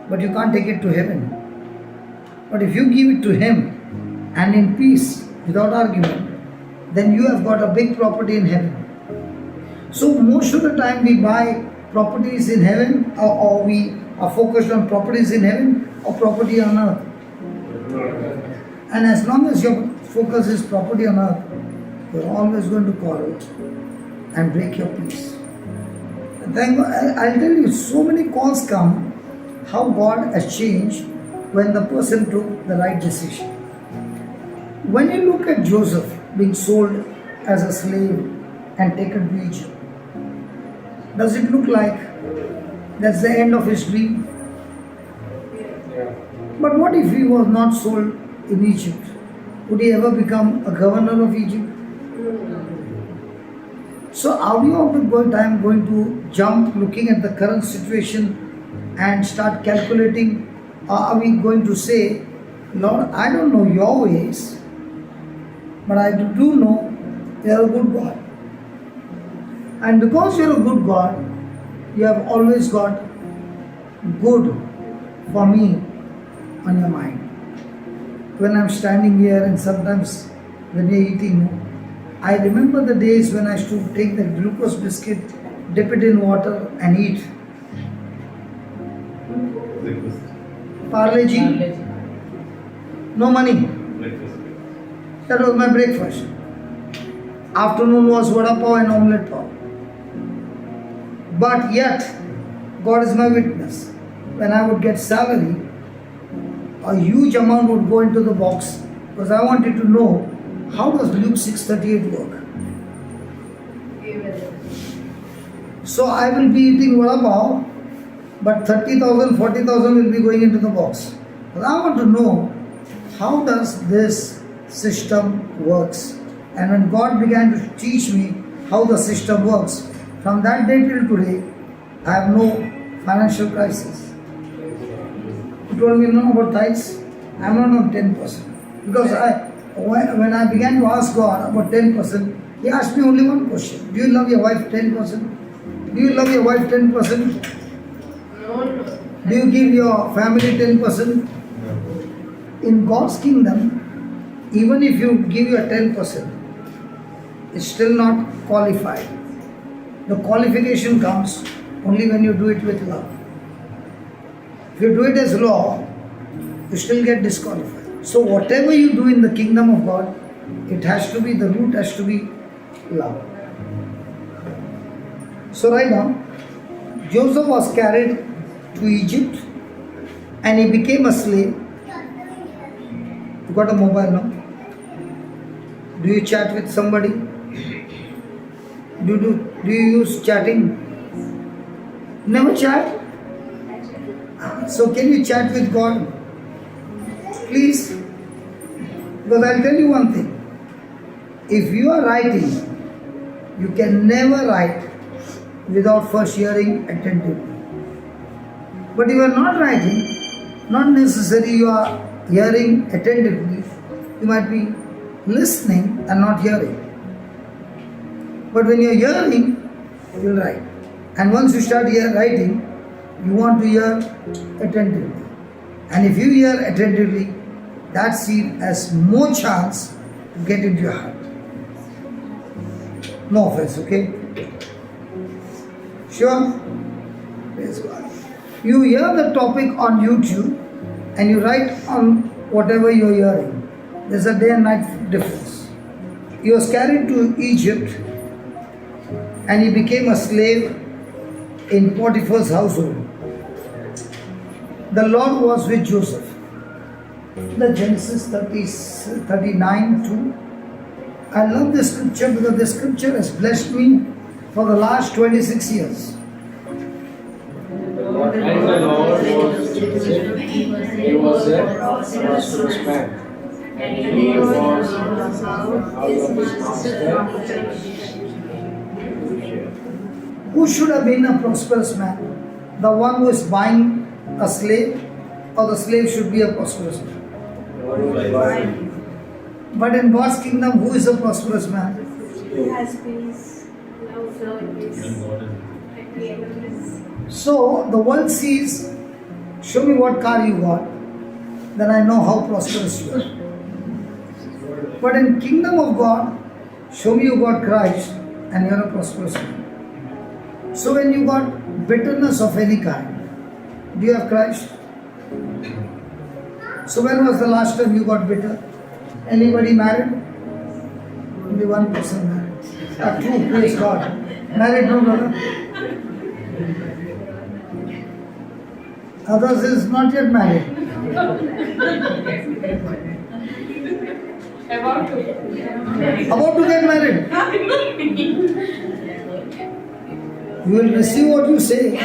but you can't take it to heaven. But if you give it to him and in peace, without argument, then you have got a big property in heaven. So most of the time we buy properties in heaven, or we are focused on properties in heaven or property on earth. And as long as your focus is property on earth, you're always going to quarrel and break your peace. And thank God, I'll tell you, so many calls come how God has changed when the person took the right decision. When you look at Joseph being sold as a slave and taken to Egypt, does it look like that's the end of his dream? But what if he was not sold in Egypt? Would he ever become a governor of Egypt? So are we all the time going to jump looking at the current situation and start calculating? Or are we going to say, Lord, I don't know your ways, but I do know you're a good God. And because you're a good God, you have always got good for me on your mind. When I'm standing here and sometimes when we're eating, I remember the days when I used to take the glucose biscuit, dip it in water and eat. Breakfast. Parle G, no money. Breakfast. That was my breakfast. Afternoon was vada pav and omelette pav. But yet, God is my witness. When I would get salary, a huge amount would go into the box because I wanted to know how does Luke 6:38 work. So I will be eating vada pav, but 30,000, 40,000 will be going into the box. But I want to know how does this system works. And when God began to teach me how the system works, from that day till today, I have no financial crisis. You told me no about tithes. I am not on 10%. Because when I began to ask God about 10%, He asked me only one question. Do you love your wife 10%? Do you love your wife 10%? No. Do you give your family 10%? In God's kingdom, even if you give your 10%, it's still not qualified. The qualification comes only when you do it with love. If you do it as law, you still get disqualified. So whatever you do in the kingdom of God, it has to be, the root has to be love. So right now, Joseph was carried to Egypt and he became a slave. You got a mobile now? Do you chat with somebody? Do you use chatting? Never chat? So can you chat with God? Please? Because I'll tell you one thing. If you are writing, you can never write without first hearing attentively. But if you are not writing, not necessarily you are hearing attentively, you might be listening and not hearing. But when you are hearing, you will write. And once you start writing, you want to hear attentively. And if you hear attentively, that seed has more chance to get into your heart. No offense, okay? Sure? Praise God. You hear the topic on YouTube and you write on whatever you're hearing. There's a day and night difference. He was carried to Egypt and he became a slave in Potiphar's household. The Lord was with Joseph. The Genesis 39 2. I love this scripture because this scripture has blessed me for the last 26 years. And the Lord was Joseph. He was a prosperous man. And he was out of his master. Who should have been a prosperous man? The one who is buying a slave, or the slave should be a prosperous man? But in God's kingdom, who is a prosperous man? He has peace, love, service, at the end of this. So the world sees, show me what car you got, then I know how prosperous you are. But in kingdom of God, show me you got Christ and you're a prosperous man. So when you got bitterness of any kind, do you have Christ? So when was the last time you got bitter? Anybody married? Only one person married. Two, praise God. Married, no brother? Others is not yet married. About to. About to get married. You will receive what you say.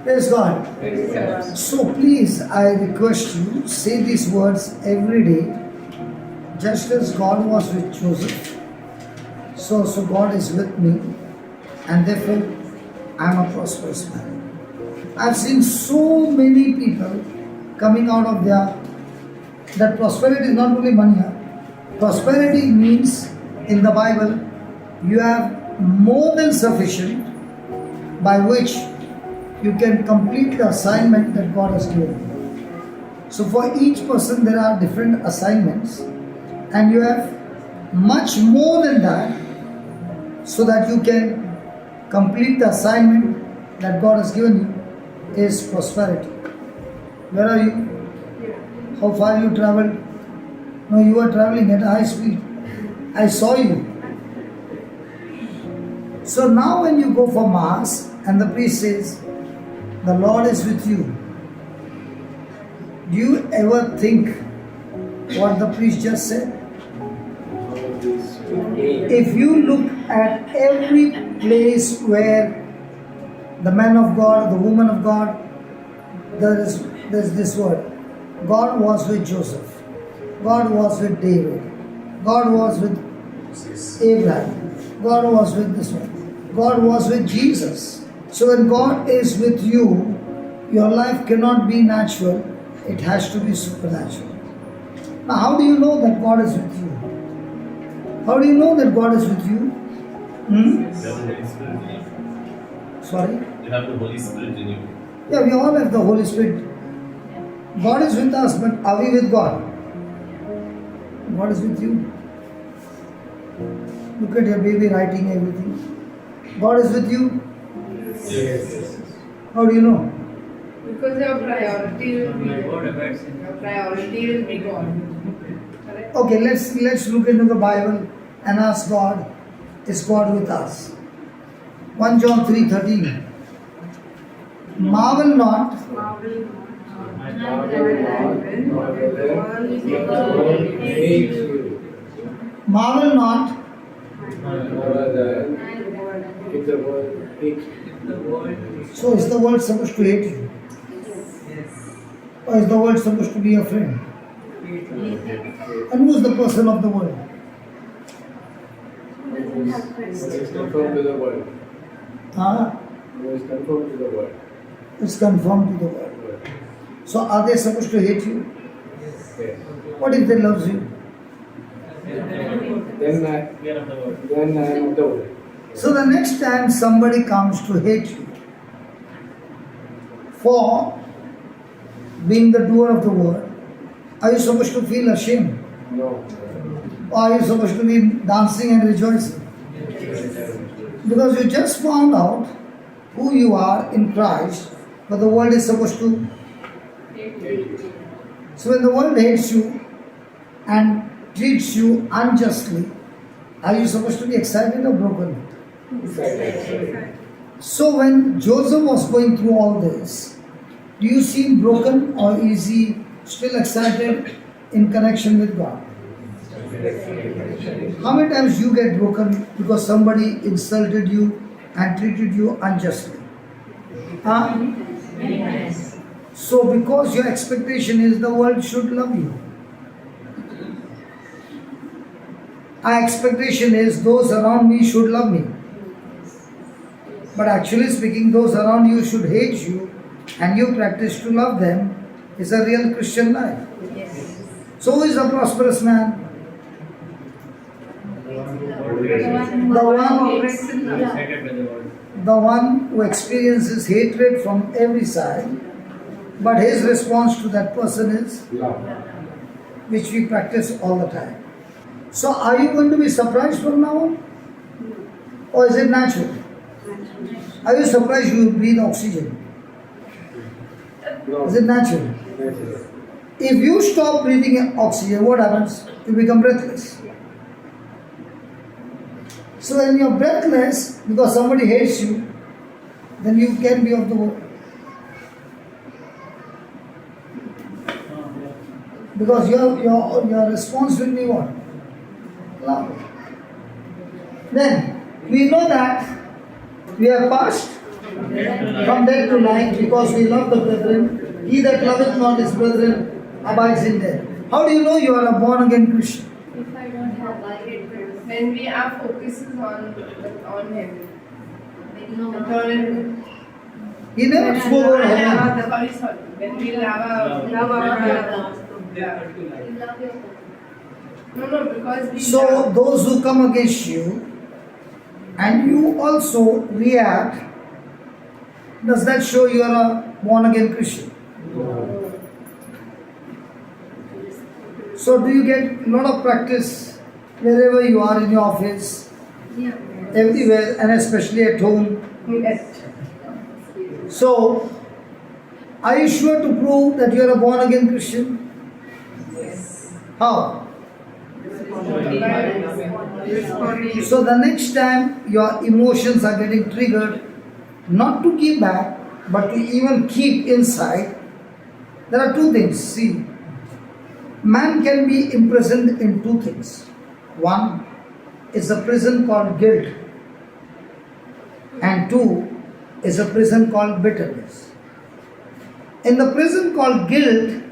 Praise God. So please, I request you, say these words every day. Just as God was with Joseph, so God is with me, and therefore I am a prosperous man. I've seen so many people coming out of that prosperity is not only money. Prosperity means in the Bible you have more than sufficient by which you can complete the assignment that God has given you. So for each person there are different assignments, and you have much more than that, so that you can complete the assignment that God has given you is prosperity. Where are you? How far you traveled? No, you are traveling at high speed. I saw you. So now when you go for Mass and the priest says, the Lord is with you, do you ever think what the priest just said? If you look at every place where the man of God, the woman of God, there's this word. God was with Joseph. God was with David. God was with Abraham. God was with this one. God was with Jesus. So when God is with you, your life cannot be natural. It has to be supernatural. Now, how do you know that God is with you? How do you know that God is with you? You have the Holy Spirit in you. Sorry? You have the Holy Spirit in you. Yeah, we all have the Holy Spirit. God is with us, but are we with God? God is with you. Look at your baby writing everything. God is with you. Yes. How do you know? Because your priority will be God. Your priority will be God. Correct? Okay, let's look into the Bible and ask God, is God with us? 1 John 3:13. Marvel not Marvel not If the world hates So is the world supposed to hate you? Or is the world supposed to be your friend? And who is the person of the world? who is conformed to the world. Who is conformed to the world. It's conformed to the world. So are they supposed to hate you? Yes. What if they love you? Then I am of the world. So the next time somebody comes to hate you for being the doer of the word, are you supposed to feel ashamed? No. Or are you supposed to be dancing and rejoicing? Because you just found out who you are in Christ, but the world is supposed to. So when the world hates you and treats you unjustly, are you supposed to be excited or broken? So when Joseph was going through all this, do you seem broken or is he still excited in connection with God? How many times you get broken because somebody insulted you and treated you unjustly? Huh? So because your expectation is the world should love you. Our expectation is those around me should love me. But actually speaking, those around you should hate you and you practice to love them is a real Christian life. So who is a prosperous man? The one who experiences hatred from every side, but his response to that person is love, which we practice all the time. So are you going to be surprised from now on? Or is it natural? Are you surprised you breathe oxygen? Is it natural? If you stop breathing oxygen, what happens? You become breathless. So when you're breathless, because somebody hates you, then you can be of the world. Because your response will be what? Love. Then, we know that we are passed from death to life because we love the brethren. He that loveth not his brethren abides in death. How do you know you are a born again Christian? If I don't have when we are focuses on him. He never spoke about heaven. Sorry. When we love our No, because we So those who come against you and you also react, does that show you are a born again Christian? So do you get a lot of practice wherever you are in your office, everywhere, and especially at home? Yes. So, are you sure to prove that you are a born again Christian? Yes. How? So the next time your emotions are getting triggered, not to give back, but to even keep inside, there are two things. See, man can be imprisoned in two things. One is a prison called guilt, and two is a prison called bitterness. In the prison called guilt,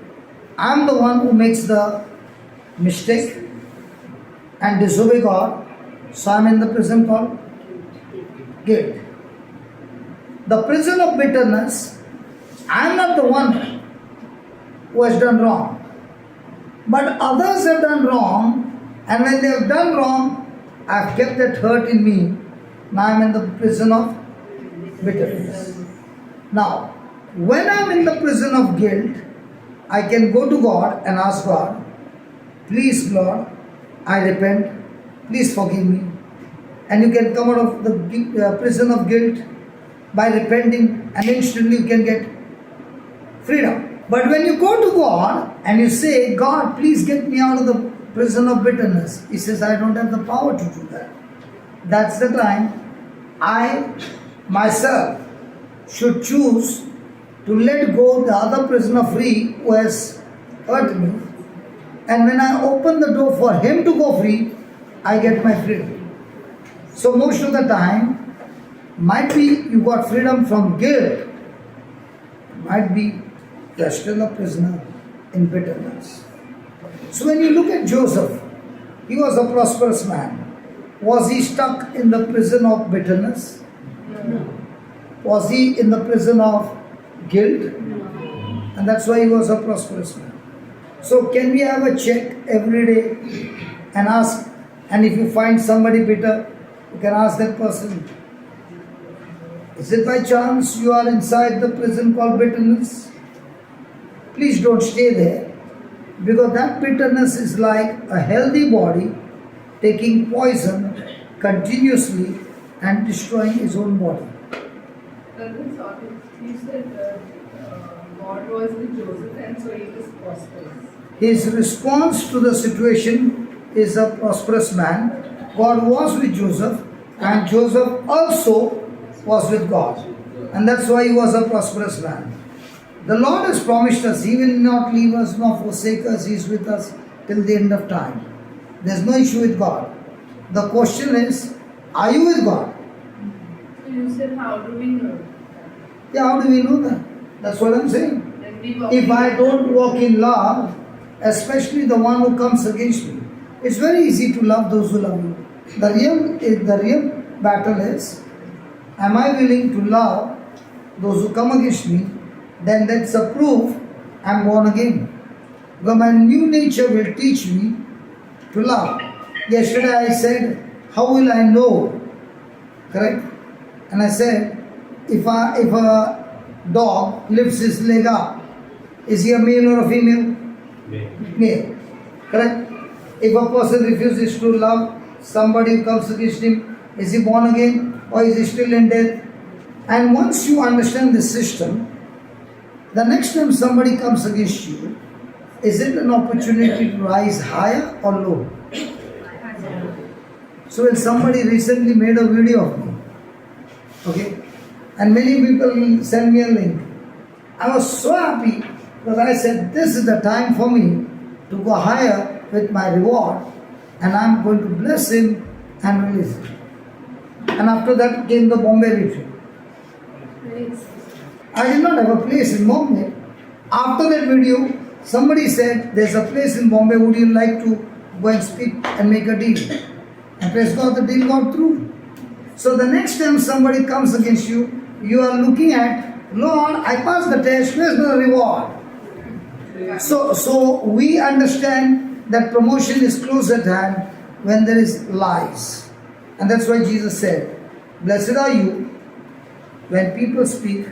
I am the one who makes the mistake and disobey God, so I am in the prison called guilt. The prison of bitterness, I am not the one who has done wrong, but others have done wrong, and when they have done wrong, I have kept that hurt in me. Now I am in the prison of bitterness. Now, when I am in the prison of guilt, I can go to God and ask God, please Lord, I repent, please forgive me. And you can come out of the prison of guilt by repenting, and instantly you can get freedom. But when you go to God and you say, God, please get me out of the prison of bitterness, He says, I don't have the power to do that. That's the time I myself should choose to let go the other prisoner free who has hurt me. And when I open the door for him to go free, I get my freedom. So most of the time, might be you got freedom from guilt, might be you're still a prisoner in bitterness. So when you look at Joseph, he was a prosperous man. Was he stuck in the prison of bitterness? No. Was he in the prison of guilt? No. And that's why he was a prosperous man. So can we have a check every day and ask, and if you find somebody bitter, you can ask that person, is it by chance you are inside the prison called bitterness? Please don't stay there, because that bitterness is like a healthy body taking poison continuously and destroying his own body. Brother, sorry, you said God was with Joseph and so he was prosperous. His response to the situation is a prosperous man. God was with Joseph, and Joseph also was with God. And that's why he was a prosperous man. The Lord has promised us, He will not leave us nor forsake us. He is with us till the end of time. There's no issue with God. The question is, are you with God? So you said, how do we know? Yeah, how do we know that? That's what I'm saying. When we walk If in I love. don't walk in love, especially the one who comes against me, it's very easy to love those who love you. The real battle is, am I willing to love those who come against me? Then that's a proof I'm born again. Because my new nature will teach me to love. Yesterday I said, how will I know? Correct? And I said, if a dog lifts his leg up, is he a male or a female? Male. Correct? If a person refuses to love somebody who comes against him, is he born again or is he still in death? And once you understand this system, the next time somebody comes against you, is it an opportunity to rise higher or low? So when somebody recently made a video of me, okay, and many people send me a link, I was so happy because I said, this is the time for me to go higher with my reward, and I'm going to bless him and release him. And after that came the Bombay retreat. I did not have a place in Bombay. After that video, somebody said, there's a place in Bombay, would you like to go and speak and make a deal? And praise God, the deal got through. So the next time somebody comes against you, you are looking at, Lord, I passed the test, where's the reward? So we understand that promotion is close at hand when there is lies. And that's why Jesus said, blessed are you when people speak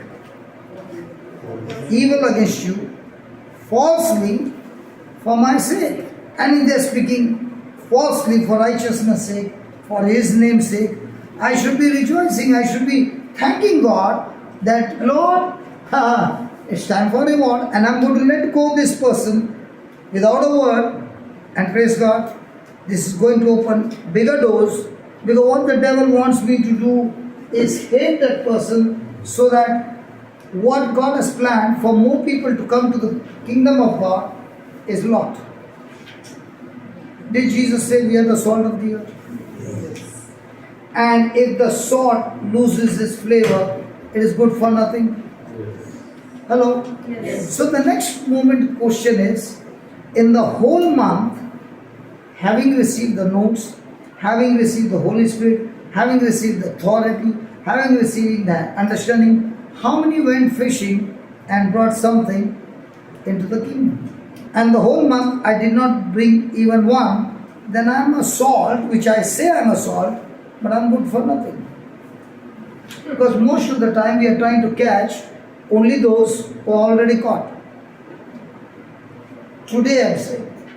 evil against you falsely for my sake. And if they are speaking falsely for righteousness' sake, for His name's sake, I should be rejoicing. I should be thanking God that, Lord, it's time for reward, and I'm going to let go this person without a word. And praise God, this is going to open bigger doors, because what the devil wants me to do is hate that person so that what God has planned for more people to come to the kingdom of God is lost. Did Jesus say we are the salt of the earth? Yes. And if the salt loses its flavor, it is good for nothing. Yes. Hello? Yes. So the next moment question is, in the whole month, having received the notes, having received the Holy Spirit, having received the authority, having received the understanding, how many went fishing and brought something into the kingdom? And the whole month I did not bring even one, then I am a salt, which I say I am a salt, but I am good for nothing. Because most of the time we are trying to catch only those who are already caught. Today I am saying,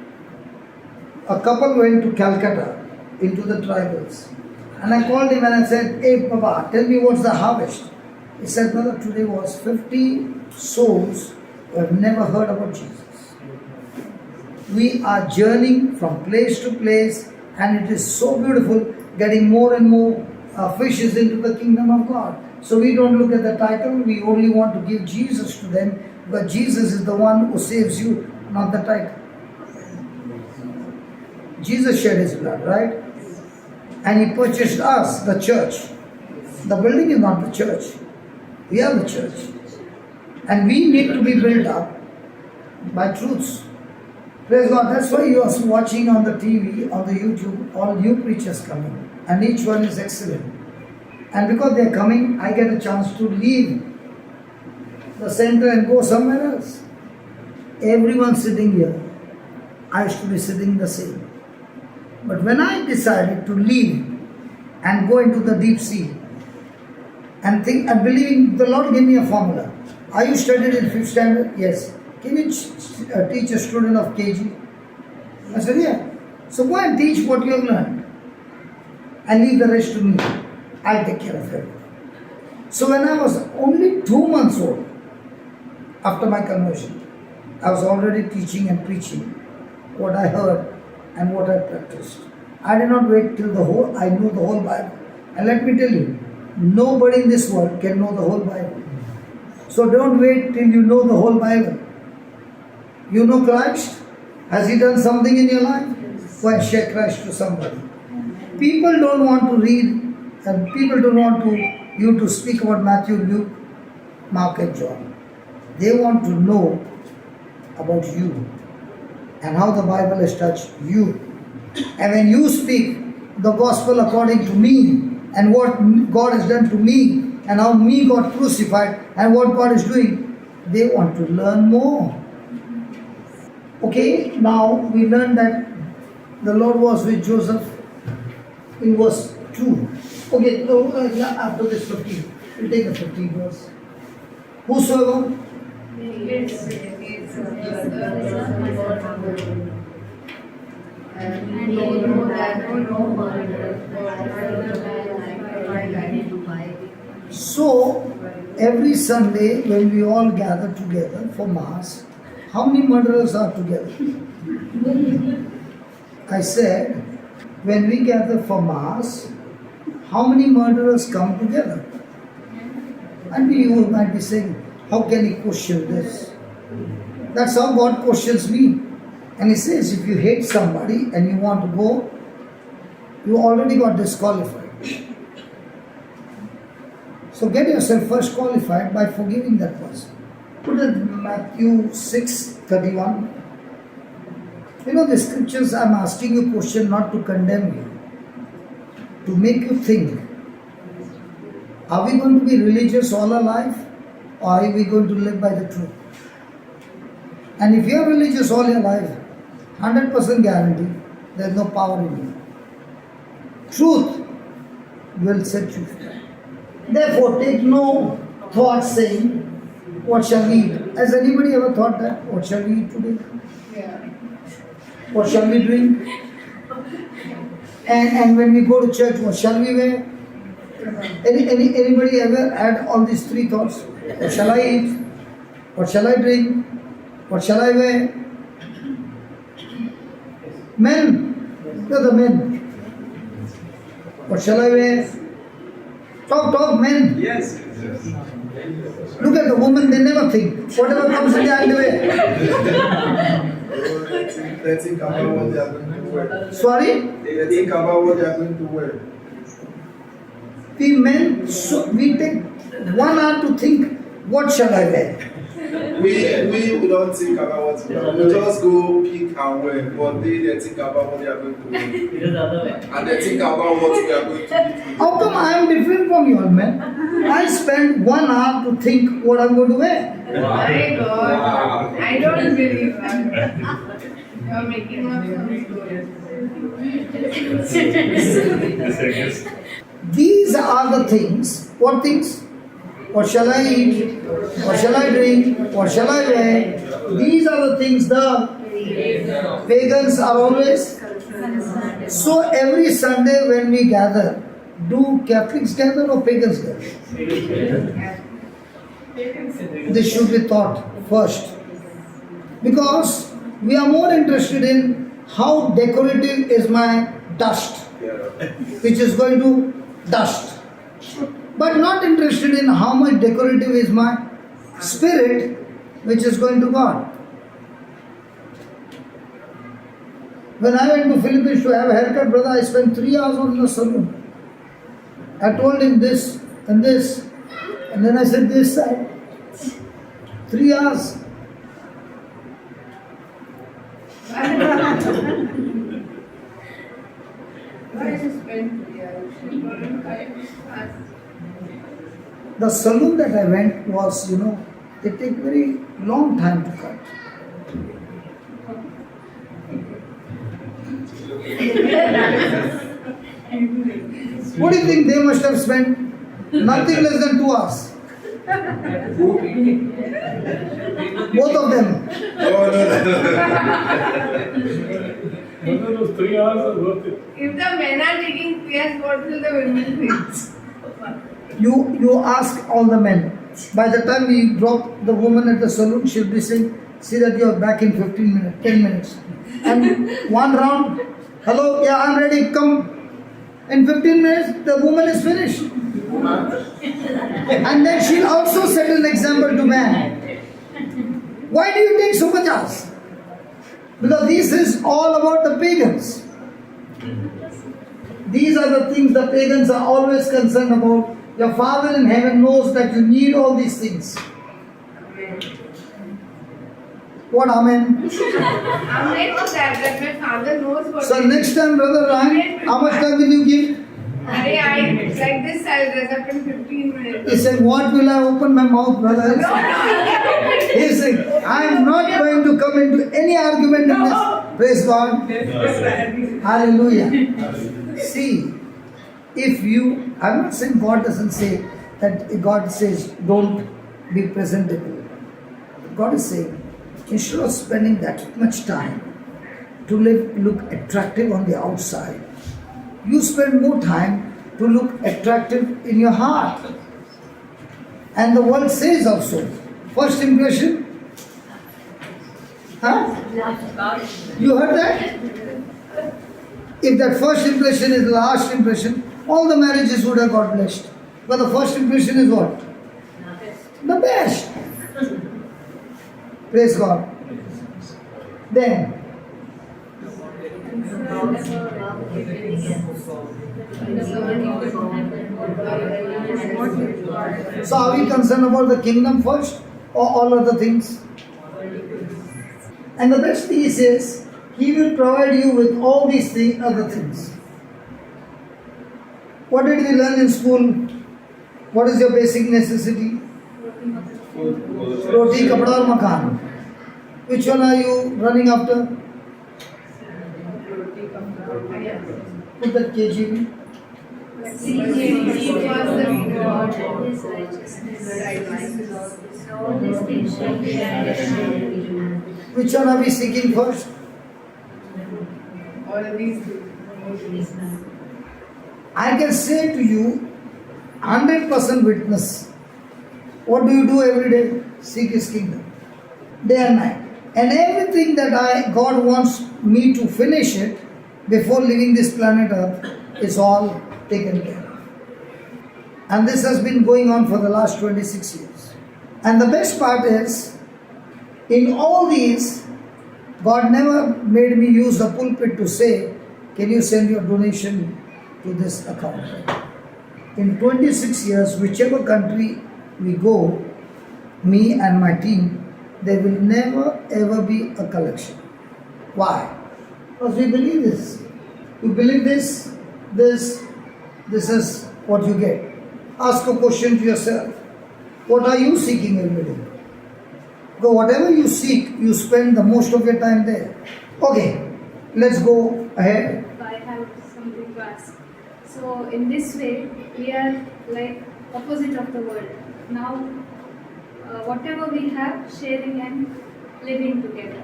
a couple went to Calcutta into the tribals, and I called him and I said, hey Baba, tell me what's the harvest. He said, brother, today was 50 souls who have never heard about Jesus. We are journeying from place to place, and it is so beautiful, getting more and more fishes into the kingdom of God. So we don't look at the title, we only want to give Jesus to them, because Jesus is the one who saves you, not the title. Jesus shed His blood, right? And He purchased us, the church. The building is not the church. We are the church. And we need to be built up by truths. Praise God. That's why you are watching on the TV, on the YouTube, all new preachers coming. And each one is excellent. And because they are coming, I get a chance to leave the center and go somewhere else. Everyone sitting here, I used to be sitting the same. But when I decided to leave and go into the deep sea and think and believing, the Lord gave me a formula. Are you studied in 5th standard? Yes. Can you teach a student of KG? I said, yeah. So go and teach what you have learned and leave the rest to me. I'll take care of everything. So when I was only 2 months old, after my conversion, I was already teaching and preaching what I heard and what I practiced. I did not wait till I knew the whole Bible. And let me tell you, nobody in this world can know the whole Bible. So don't wait till you know the whole Bible. You know Christ? Has He done something in your life? Go and share Christ to somebody. People don't want to read, and people don't want you to speak about Matthew, Luke, Mark and John. They want to know about you and how the Bible has touched you. And when you speak the gospel according to me and what God has done to me and how me got crucified and what God is doing, they want to learn more. Okay, now we learn that the Lord was with Joseph in verse 2. Okay, so after this 15, we'll take the 15 verse. Whosoever So, every Sunday when we all gather together for Mass, how many murderers are together? I said, when we gather for Mass, how many murderers come together? And you might be saying, how can he question this? That's how God questions me. And He says, if you hate somebody and you want to go, you already got disqualified. So get yourself first qualified by forgiving that person. Put it in Matthew 6:31. You know the scriptures, I'm asking you a question not to condemn you, to make you think. Are we going to be religious all our life, or are we going to live by the truth? And if you are religious all your life, 100% guarantee, there is no power in you. Truth will set you free. Therefore, take no thought saying, what shall we eat? Has anybody ever thought that? What shall we eat today? Yeah. What shall we drink? And when we go to church, what shall we wear? Anybody ever had all these three thoughts? What shall I eat? What shall I drink? What shall I wear? Men, you're the men. What shall I wear? Talk, men. Yes. Look at the women, they never think. Whatever comes in the underwear. They think about what they are going to wear. Sorry? They think about what they are going to wear. We men, we take 1 hour to think, what shall I wear? We don't think about what we are. We just go pick and wear. But they think about what they are going to wear. And they think about what we are going to eat. How come I am different from you all men? I spend 1 hour to think what I'm going to wear. My God, I don't believe that. You're making up some stories. These are the things. What things? What shall I eat? What shall I drink? What shall I wear? These are the things the pagans are always. So every Sunday when we gather, do Catholics gather or pagans gather? This should be taught first. Because we are more interested in how decorative is my dust, which is going to dust. But not interested in how much decorative is my spirit, which is going to God. When I went to Philippines to have a haircut, brother, I spent 3 hours on the salon. I told him this and this, and then I said this side. 3 hours. Why did you spend 3 hours? The salon that I went was, they take very long time to cut. What do you think they must have spent? Nothing less than 2 hours. Both of them. Whether those 3 hours are worth it. If the men are taking 3 hours, what will the women think? You ask all the men. By the time we drop the woman at the saloon, she'll be saying, see that you're back in 15 minutes, 10 minutes. And one round, hello, yeah, I'm ready, come. In 15 minutes, the woman is finished. And then she'll also set an example to man. Why do you take so much hours? Because this is all about the pagans. These are the things the pagans are always concerned about. Your Father in heaven knows that you need all these things. What, amen? Amen for that my Father knows what. So next time, Brother Ryan, how much time will you give? Like this, I'll dress up in 15 minutes. He said, what will I open my mouth, brother? No. He said, I am not going to come into any argument in this. Praise God. Hallelujah. See, if you, I'm not saying God doesn't say that God says don't be presentable. God is saying, instead of spending that much time to look attractive on the outside, you spend more time to look attractive in your heart. And the world says also, first impression. Huh? You heard that? If that first impression is the last impression, all the marriages would have got blessed. But the first impression is what? The best. Praise God. Then, so are we concerned about the kingdom first or all other things? And the best thing is, says, He will provide you with all these other things. What did we learn in school? What is your basic necessity? Roti, kapda or makan. Which one are you running after? Put that KGB. Which one are we seeking first? All of these. I can say to you, 100% witness. What do you do every day? Seek His kingdom. Day and night. And everything that God wants me to finish it before leaving this planet Earth is all taken care of. And this has been going on for the last 26 years. And the best part is, in all these, God never made me use the pulpit to say, can you send your donation to this account? In 26 years, whichever country we go, me and my team, there will never ever be a collection. Why? Because we believe this. You believe this is what you get. Ask a question to yourself. What are you seeking every day? Because whatever you seek, you spend the most of your time there. Okay, let's go ahead. I have something to ask. So in this way, we are like opposite of the world. Now, whatever we have, sharing and living together.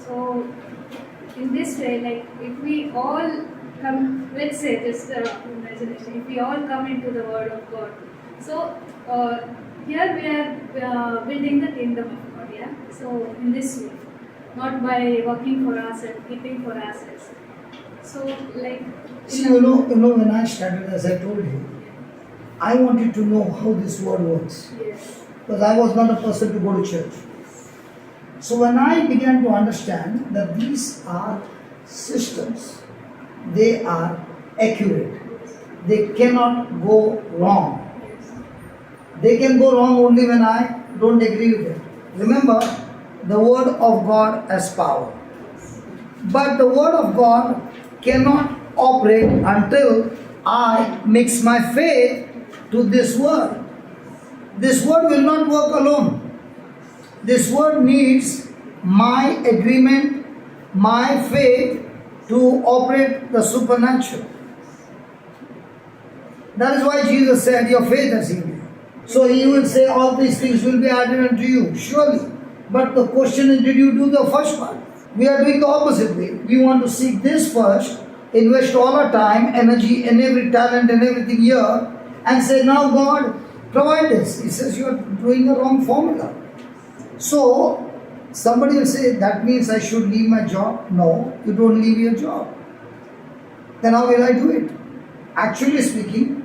So in this way, like if we all come, let's say just imagination, if we all come into the Word of God. So here we are building the kingdom of God. Yeah. So in this way, not by working for ourselves, keeping for ourselves. So like. See, you know, when I started, as I told you, I wanted to know how this world works. Yes. Because I was not a person to go to church. So when I began to understand that these are systems, they are accurate. They cannot go wrong. They can go wrong only when I don't agree with it. Remember, the word of God has power. But the word of God cannot operate until I mix my faith to this word. This word will not work alone. This word needs my agreement, my faith to operate the supernatural. That is why Jesus said, your faith has healed you. So He will say all these things will be added unto you, surely. But the question is, did you do the first part? We are doing the opposite way. We want to seek this first, invest all our time, energy, and every talent and everything here, and say, now God, provide this. He says, you are doing a wrong formula. So, somebody will say, that means I should leave my job. No, you don't leave your job. Then how will I do it? Actually speaking,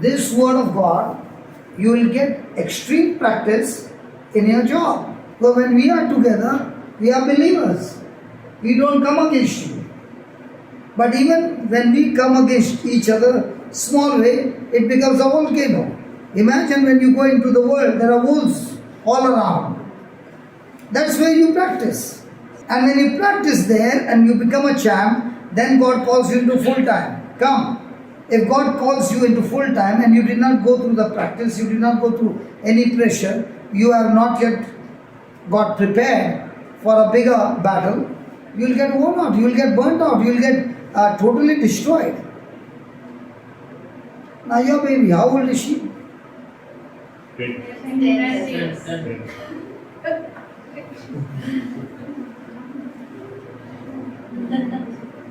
this word of God, you will get extreme practice in your job. So when we are together, we are believers. We don't come against you. But even when we come against each other, small way, it becomes a volcano. Imagine when you go into the world, there are wolves all around. That's where you practice. And when you practice there and you become a champ, then God calls you into full time. Come. If God calls you into full time and you did not go through the practice, you did not go through any pressure, you have not yet got prepared for a bigger battle, you will get worn out, you will get burnt out, you will get totally destroyed. Now your baby, how old is she?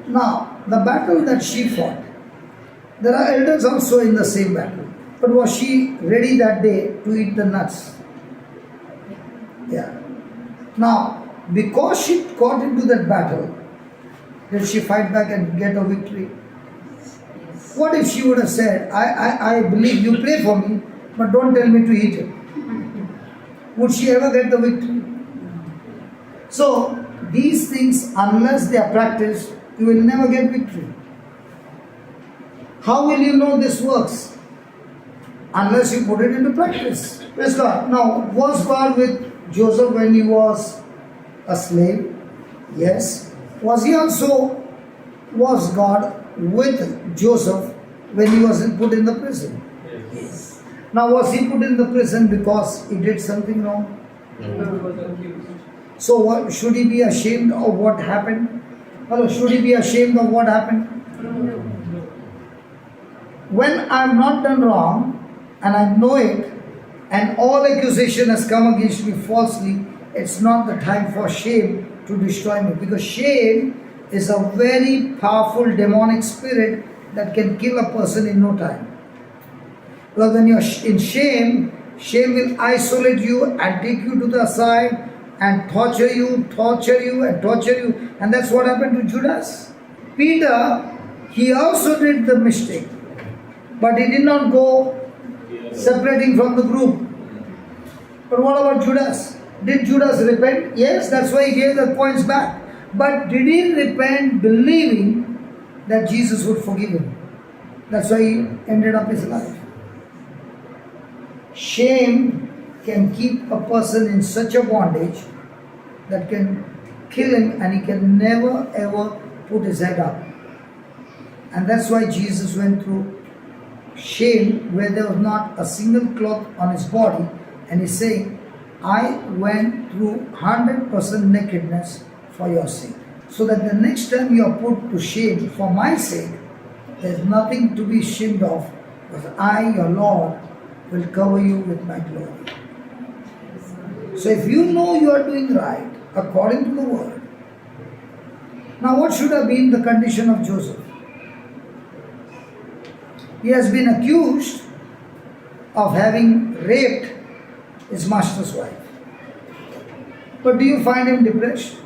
Now, the battle that she fought, there are elders also in the same battle. But was she ready that day to eat the nuts? Yeah. Now, because she got into that battle, did she fight back and get a victory? What if she would have said, I believe you, pray for me, but don't tell me to eat it? Would she ever get the victory? So, these things, unless they are practiced, you will never get victory. How will you know this works? Unless you put it into practice. Praise God. Now, was God with Joseph when he was a slave? Yes. Was God with Joseph when he was put in the prison? Yes. Now, was he put in the prison because he did something wrong? So, should he be ashamed of what happened? Hello, should he be ashamed of what happened? When I have not done wrong and I know it, and all accusation has come against me falsely, it's not the time for shame to destroy me, because shame is a very powerful demonic spirit that can kill a person in no time. Because when you're in shame, shame will isolate you and take you to the side and torture you, and that's what happened to Judas. Peter, he also did the mistake, but he did not go separating from the group. But what about Judas? Did Judas repent? Yes, that's why he gave the coins back. But did he repent believing that Jesus would forgive him? That's why he ended up his life. Shame can keep a person in such a bondage that can kill him, and he can never ever put his head up. And that's why Jesus went through shame where there was not a single cloth on his body, and he's saying, I went through 100% nakedness for your sake. So that the next time you are put to shame for my sake, there's nothing to be ashamed of, because I, your Lord, will cover you with my glory. So if you know you are doing right according to the word, now what should have been the condition of Joseph? He has been accused of having raped his master's wife. But do you find him depressed?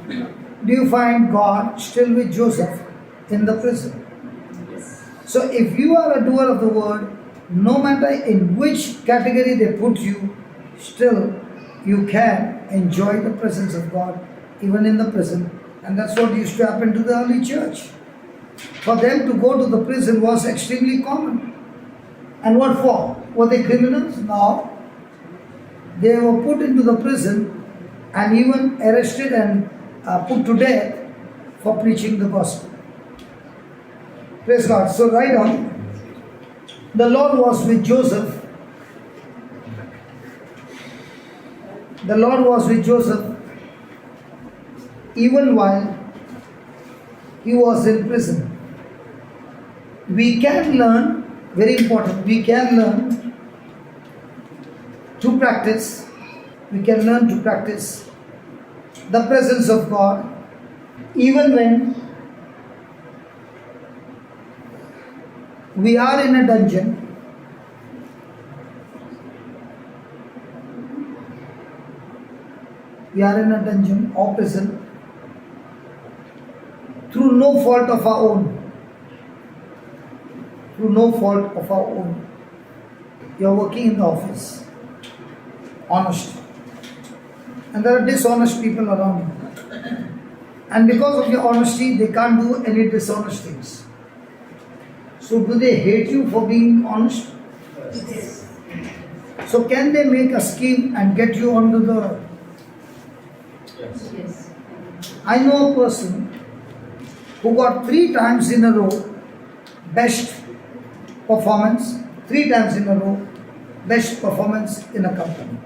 Do you find God still with Joseph in the prison? So if you are a doer of the word, no matter in which category they put you, still you can enjoy the presence of God even in the prison. And that's what used to happen to the early church. For them to go to the prison was extremely common. And what for? Were they criminals? No. They were put into the prison and even arrested and put to death for preaching the gospel. Praise God. So write on. The Lord was with Joseph. The Lord was with Joseph even while he was in prison. We can learn, very important, we can learn to practice, the presence of God even when We are in a dungeon. We are in a dungeon or prison through no fault of our own. Through no fault of our own. You are working in the office, honest, and there are dishonest people around you. And because of your honesty, they can't do any dishonest things. So do they hate you for being honest? Yes. So can they make a scheme and get you onto the... Yes. I know a person who got 3 times in a row best performance, 3 times in a row best performance in a company.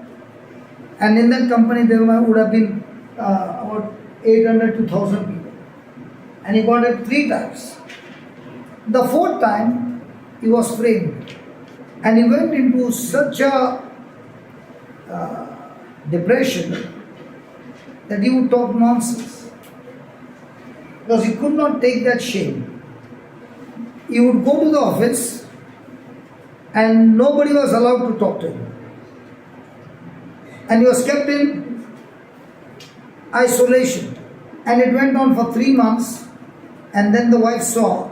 And in that company there would have been about 800 to 1,000 people. And he got it 3 times. The 4th time he was framed. And he went into such a depression that he would talk nonsense. Because he could not take that shame. He would go to the office and nobody was allowed to talk to him. And he was kept in isolation. And it went on for 3 months. And then the wife saw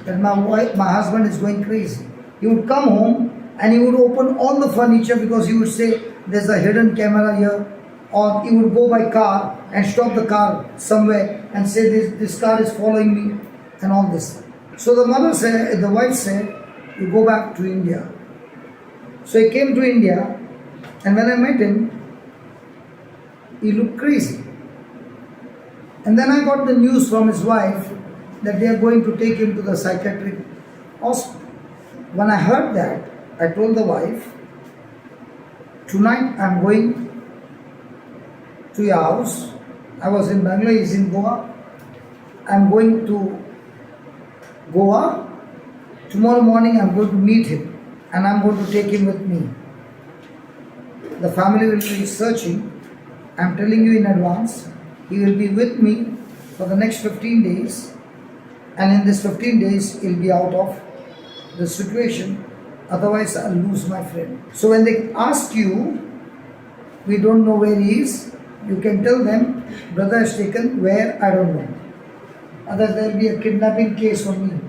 that my husband is going crazy. He would come home and he would open all the furniture because he would say, there's a hidden camera here. Or he would go by car and stop the car somewhere and say, this car is following me and all this. So the wife said, you go back to India. So he came to India, and when I met him, he looked crazy. And then I got the news from his wife that they are going to take him to the psychiatric hospital. When I heard that, I told the wife, tonight I'm going to your house. I was in Bangalore, he's in Goa. I'm going to Goa. Tomorrow morning I'm going to meet him and I'm going to take him with me. The family will be searching. I'm telling you in advance, he will be with me for the next 15 days, and in this 15 days he'll be out of the situation, otherwise I'll lose my friend. So when they ask you, we don't know where he is, you can tell them, brother has taken where, I don't know. Otherwise there will be a kidnapping case on me.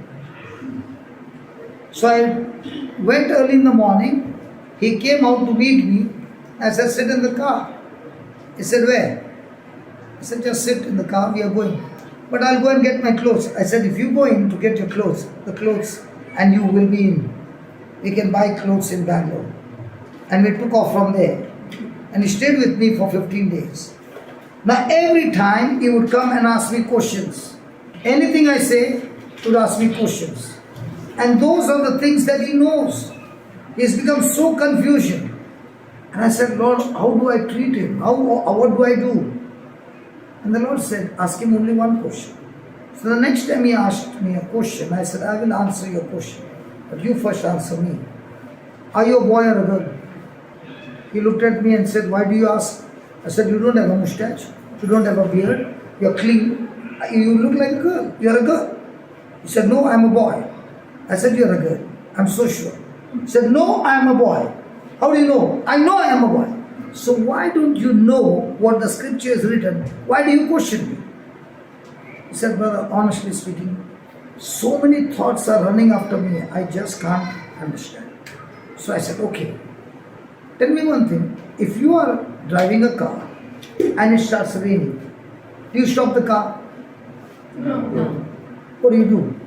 So I went early in the morning, he came out to meet me. I said, sit in the car. He said, where? I said, just sit in the car, we are going. But I'll go and get my clothes. I said, if you go in to get your clothes, the clothes, and you will be in. We can buy clothes in Bangalore. And we took off from there. And he stayed with me for 15 days. Now every time he would come and ask me questions. Anything I say, he would ask me questions. And those are the things that he knows. He has become so confusion. And I said, Lord, how do I treat him? What do I do? And the Lord said, ask him only one question. So the next time he asked me a question, I said, I will answer your question. But you first answer me. Are you a boy or a girl? He looked at me and said, why do you ask? I said, you don't have a mustache. You don't have a beard. You're clean. You look like a girl. You're a girl. He said, no, I'm a boy. I said, you're a girl. I'm so sure. He said, no, I'm a boy. How do you know? I know I am a boy. So why don't you know what the scripture has written? Why do you question me? He said, brother, honestly speaking, so many thoughts are running after me. I just can't understand. So I said, okay. Tell me one thing. If you are driving a car and it starts raining, do you stop the car? No. What do you do?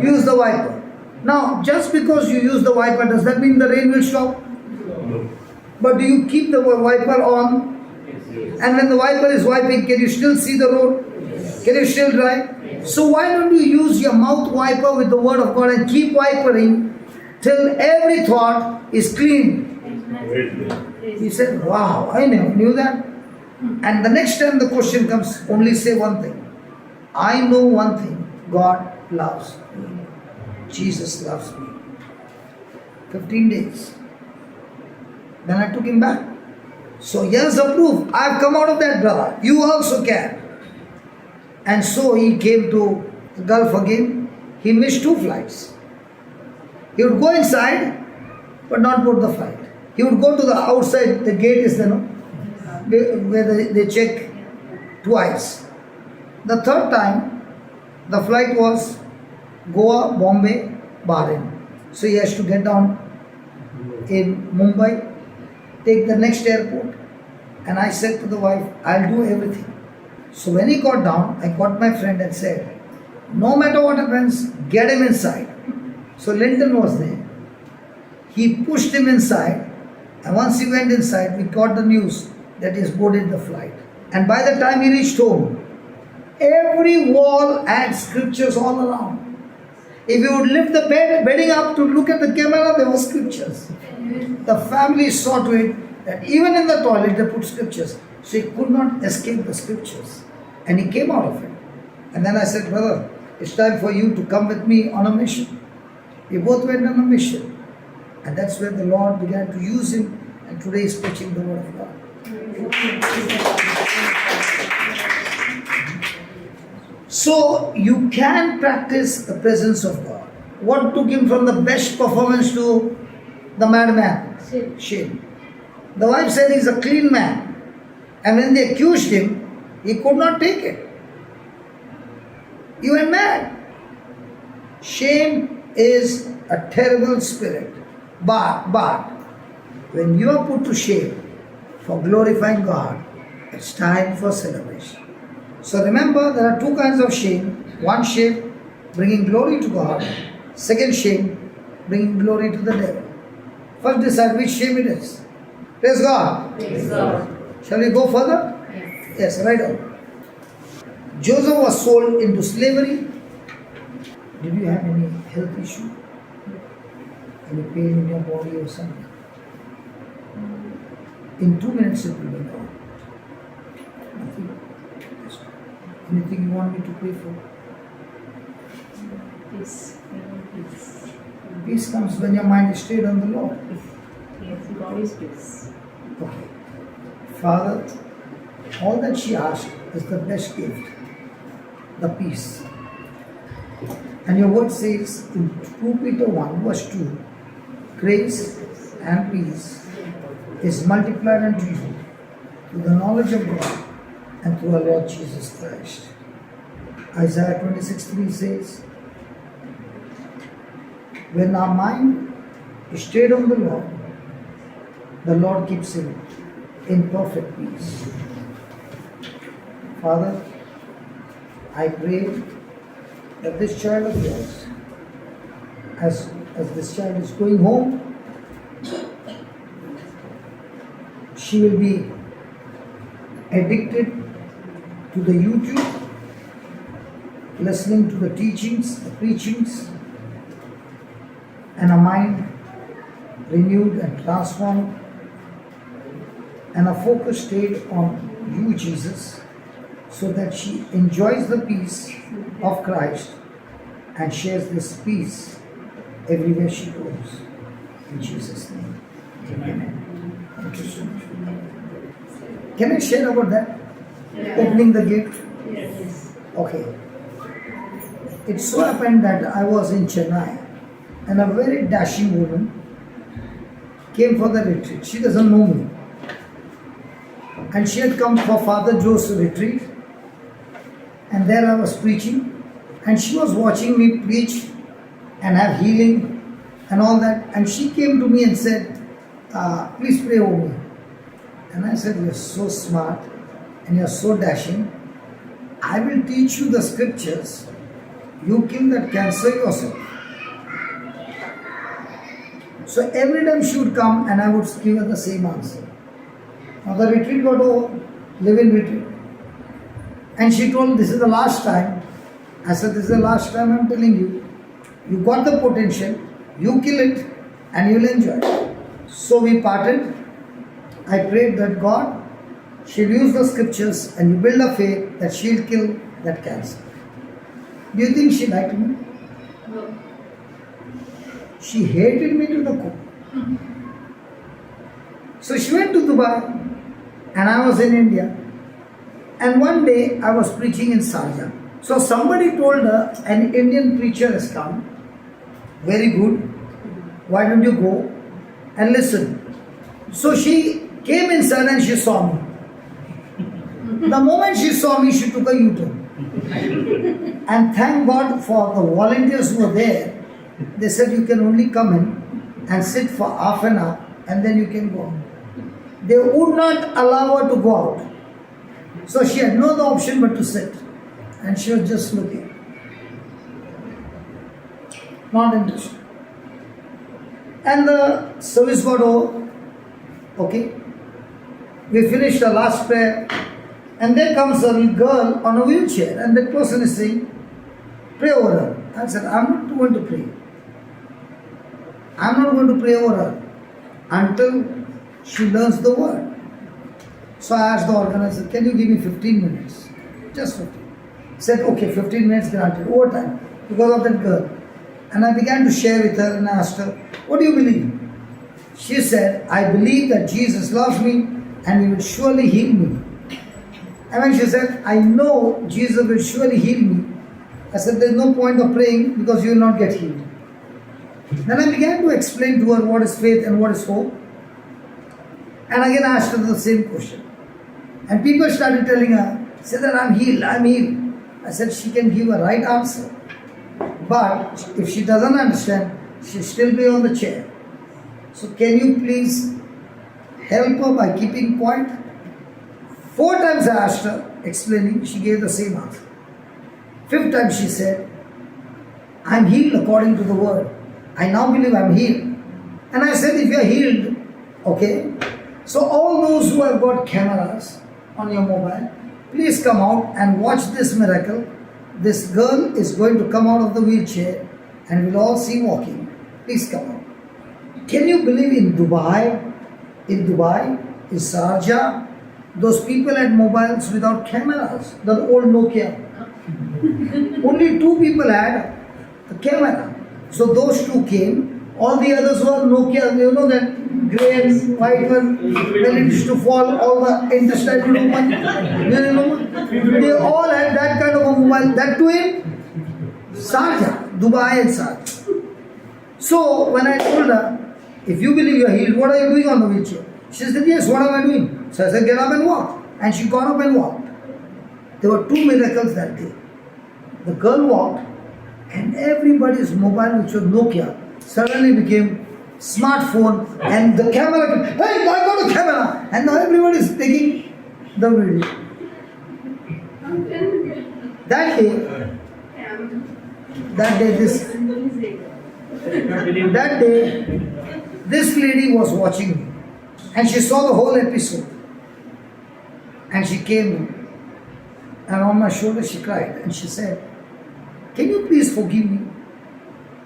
Use the wiper. Now, just because you use the wiper, does that mean the rain will stop? No. But do you keep the wiper on? Yes. And when the wiper is wiping, can you still see the road? Yes. Can you still drive? Yes. So why don't you use your mouth wiper with the word of God and keep wipering till every thought is clean? He said, wow, I never knew that. And the next time the question comes, only say one thing. I know one thing. God loves me. Jesus loves me. 15 days. Then I took him back. So here's the proof. I've come out of that, brother. You also can. And so he came to the Gulf again. He missed 2 flights. He would go inside, but not board the flight. He would go to the outside, the gate is there, no? Where they check twice. The third time, the flight was Goa, Bombay, Bahrain. So he has to get down in Mumbai, take the next airport. And I said to the wife, I'll do everything. So when he got down, I got my friend and said, no matter what happens, get him inside. So Linton was there. He pushed him inside, and once he went inside, we got the news that he has boarded the flight. And by the time he reached home, every wall had scriptures all around. If you would lift the bedding up to look at the camera, there were scriptures. The family saw to it that even in the toilet they put scriptures. So he could not escape the scriptures. And he came out of it. And then I said, brother, it's time for you to come with me on a mission. We both went on a mission. And that's where the Lord began to use him. And today he's preaching the word of God. So you can practice the presence of God. What took him from the best performance to the madman? Shame. The wife said he's a clean man. And when they accused him, he could not take it. He went mad. Shame is a terrible spirit. But when you are put to shame for glorifying God, it's time for celebration. So remember, there are two kinds of shame. One shame bringing glory to God. Second shame bringing glory to the devil. First decide which shame it is. Praise God. Praise God. Shall we go further? Yes, right on. Joseph was sold into slavery. Did you have any health issue? Any pain in your body or something? In 2 minutes it will be gone. Nothing. Anything you want me to pray for? Peace. Peace. Peace comes when your mind is stayed on the Lord. Yes, God is peace. Okay. Father, all that she asked is the best gift, the peace. And your word says in 2 Peter 1 verse 2, grace and peace is multiplied unto you through the knowledge of God and through our Lord Jesus Christ. Isaiah 26:3 says, when our mind is stayed on the Lord keeps him in perfect peace. Father, I pray that this child of yours, as this child is going home, she will be addicted to the YouTube, listening to the teachings, the preachings, and a mind renewed and transformed, and a focus stayed on you, Jesus, so that she enjoys the peace of Christ and shares this peace everywhere she goes. In Jesus' name. Amen. Thank you so much. Can I share about that? Opening the gate? Yes. Okay. It so happened that I was in Chennai and a very dashing woman came for the retreat. She doesn't know me. And she had come for Father Joe's retreat. And there I was preaching. And she was watching me preach and have healing and all that. And she came to me and said, please pray over me. And I said, you're so smart and you're so dashing. I will teach you the scriptures. You kill that cancer yourself. So every time she would come and I would give her the same answer. Now the retreat got over, live-in retreat. And she told, this is the last time. I said, this is the last time I'm telling you. You got the potential, you kill it and you'll enjoy it. So we parted. I prayed that God, she'll use the scriptures and you build a faith that she'll kill that cancer. Do you think she liked me? No. She hated me to the core. So she went to Dubai and I was in India. And one day I was preaching in Sharjah. So somebody told her an Indian preacher has come, very good, Why don't you go and listen? So she came inside and she saw me. The moment she saw me, she took a U-turn. And thank God for the volunteers who were there. They said you can only come in and sit for half an hour and then you can go. They would not allow her to go out. So she had no other option but to sit. And she was just looking. Not interested. And the service got over. Okay. We finished the last prayer. And there comes a little girl on a wheelchair. And that person is saying, pray over her. I said, I'm not going to pray. I'm not going to pray over her until she learns the word. So I asked the organizer, can you give me 15 minutes? Just 15. He said, okay, 15 minutes granted. Overtime. Because of that girl. And I began to share with her and I asked her, what do you believe? She said, I believe that Jesus loves me and He will surely heal me. And when she said, I know Jesus will surely heal me, I said, there's no point of praying because you will not get healed. Then I began to explain to her what is faith and what is hope. And again I asked her the same question. And people started telling her, say that I'm healed, I'm healed. I said, she can give a right answer. But if she doesn't understand, she'll still be on the chair. So can you please help her by keeping quiet? 4 times I asked her, explaining, she gave the same answer. 5th time she said, I'm healed according to the word. I now believe I'm healed. And I said, if you're healed, okay. So all those who have got cameras on your mobile, please come out and watch this miracle. This girl is going to come out of the wheelchair and we'll all see walking. Please come out. Can you believe in Dubai, in Sharjah, those people had mobiles without cameras, the old Nokia. Only 2 people had a camera. So those 2 came, all the others were Nokia, you know that grey and white one, when it used to fall, all the intestine woman, they all had that kind of a mobile, that too in Sharjah, Dubai and Sharjah. So when I told her, if you believe you are healed, what are you doing on the wheelchair? She said, yes, what am I doing? So I said, get up and walk. And she got up and walked. There were 2 miracles that day. The girl walked and everybody's mobile, which was Nokia, suddenly became smartphone and the camera, hey, I got a camera. And now everybody is taking the video. That day, this lady was watching me and she saw the whole episode. And she came and on my shoulder she cried and she said, can you please forgive me?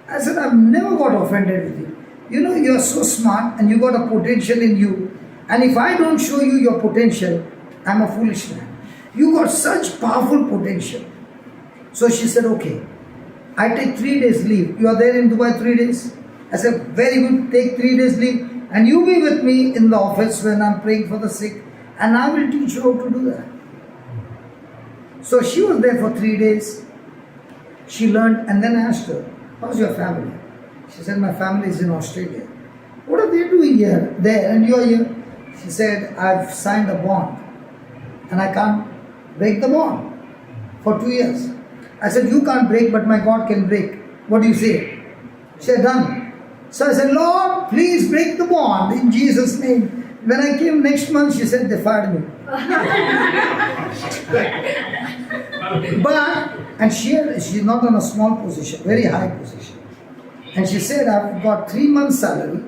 I said, I've never got offended with you. You know, you're so smart and you got a potential in you. And if I don't show you your potential, I'm a foolish man. You got such powerful potential. So she said, okay, I take 3 days leave. You are there in Dubai 3 days? I said, very good, take 3 days leave. And you be with me in the office when I'm praying for the sick. And I will teach you how to do that. So she was there for 3 days. She learned and then I asked her, how's your family? She said, my family is in Australia. What are they doing here, there, and you are here? She said, I've signed a bond and I can't break the bond for 2 years. I said, you can't break, but my God can break. What do you say? She said, done. So I said, Lord, please break the bond in Jesus' name. When I came next month, she said, they fired me. But, and she's not on a small position, very high position. And she said, I've got 3 months salary,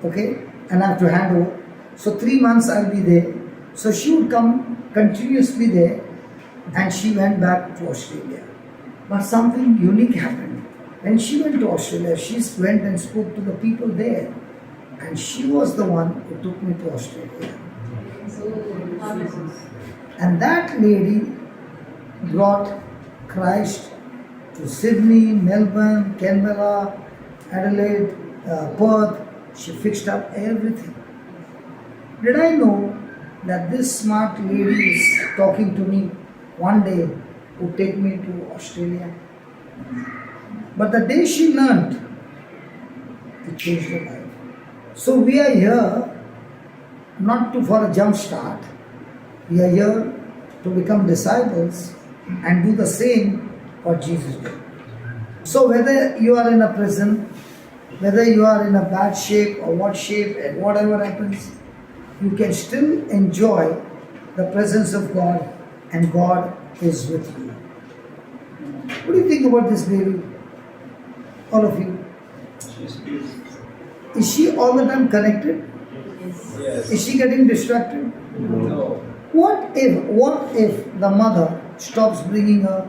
okay, and I have to hand over. So 3 months I'll be there. So she would come continuously there and she went back to Australia. But something unique happened. When she went to Australia, she went and spoke to the people there. And she was the one who took me to Australia. And that lady brought Christ to Sydney, Melbourne, Canberra, Adelaide, Perth. She fixed up everything. Did I know that this smart lady is talking to me one day would take me to Australia? But the day she learned to change their life. So we are here not for a jump start. We are here to become disciples and do the same what Jesus did. So whether you are in a prison, whether you are in a bad shape or what shape and whatever happens, you can still enjoy the presence of God and God is with you. What do you think about this baby? All of you. Is she all the time connected? Yes. Is she getting distracted? No. What if the mother stops bringing her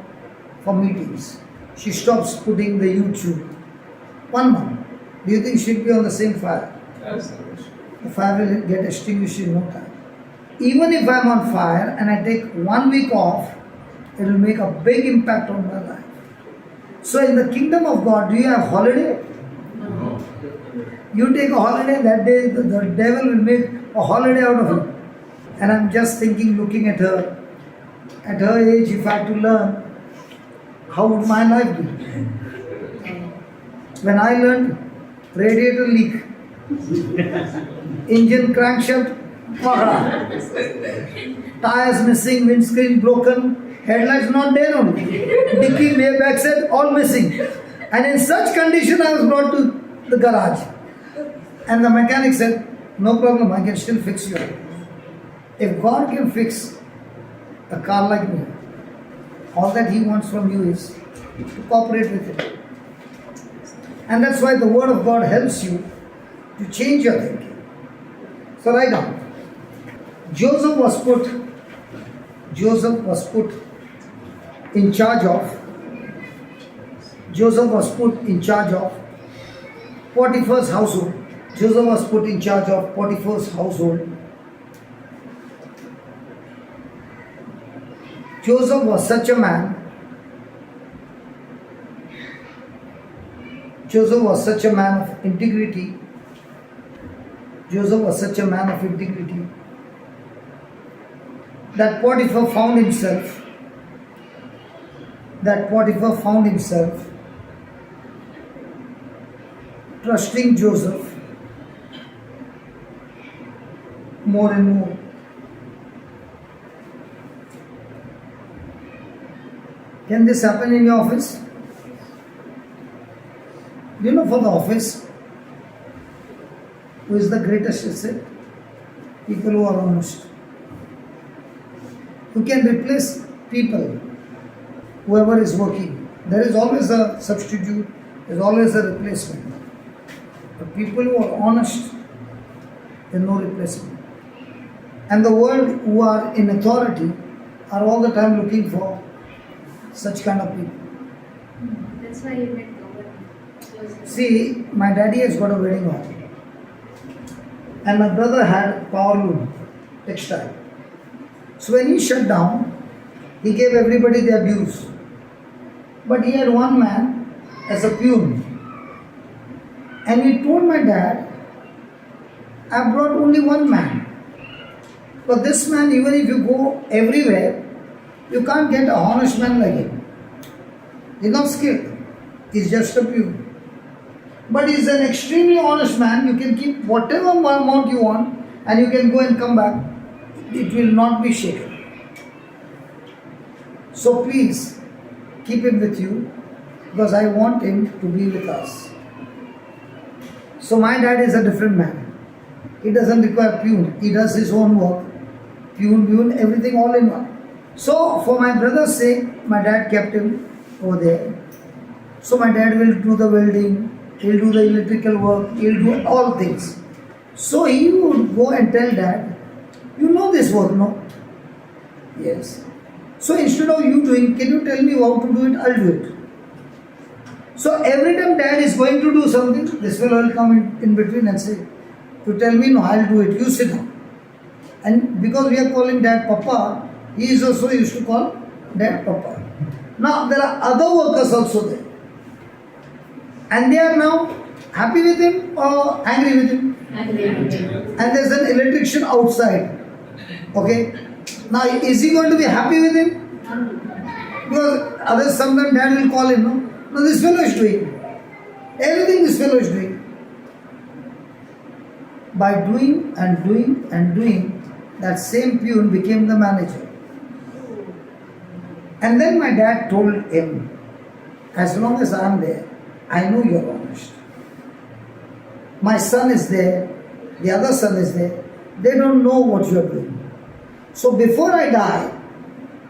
for meetings? She stops putting the YouTube. 1 month. Do you think she'll be on the same fire? Absolutely. The fire will get extinguished in no time. Even if I'm on fire and I take 1 week off, it will make a big impact on my life. So in the kingdom of God, do you have holiday? No. You take a holiday, that day the devil will make a holiday out of it. And I'm just thinking, looking at her age, if I had to learn, how would my life be? When I learned radiator leak, engine crankshaft, tires missing, windscreen broken, headlights not there only, dicky, rear backside, all missing. And in such condition, I was brought to the garage. And the mechanic said, no problem, I can still fix you. If God can fix a car like me, all that He wants from you is to cooperate with Him. And that's why the Word of God helps you to change your thinking. So write down. Joseph was put in charge of Potiphar's household. Joseph was put in charge of Potiphar's household. Joseph was such a man. Joseph was such a man of integrity. Joseph was such a man of integrity that Potiphar found himself trusting Joseph more and more. Can this happen in your office? You know, for the office, who is the greatest asset? People who are honest. Who can replace people, whoever is working. There is always a substitute, there is always a replacement. But people who are honest, there is no replacement. And the world who are in authority are all the time looking for such kind of people. That's why you met government. See, my daddy has got a wedding hall. And my brother had power loom, textile. So when he shut down, he gave everybody their dues. But he had one man as a peon. And he told my dad, I brought only one man. But this man, even if you go everywhere, you can't get a honest man like him. He's not skilled. He's just a peon. But he's an extremely honest man. You can keep whatever amount you want and you can go and come back. It will not be shaken. So please, keep him with you because I want him to be with us. So my dad is a different man. He doesn't require peon. He does his own work. Peon, everything all in one. So for my brother's sake, my dad kept him over there. So my dad will do the welding, he'll do the electrical work, he'll do all things. So he would go and tell dad, you know this work, no? Yes. So instead of you doing, can you tell me how to do it? I'll do it. So every time dad is going to do something, this fellow will come in between and say, you tell me, no, I'll do it, you sit down. And because we are calling dad Papa, he is also used to call dad Papa. Now there are other workers also there. And they are now happy with him or angry with him? Angry with him. And there's an electrician outside. Okay? Now is he going to be happy with him? Because others sometimes dad will call him, no, this fellow is doing. Everything this fellow is doing. by doing and doing and doing, that same peon became the manager. And then my dad told him, as long as I am there, I know you are honest. My son is there, the other son is there, they don't know what you are doing. So before I die,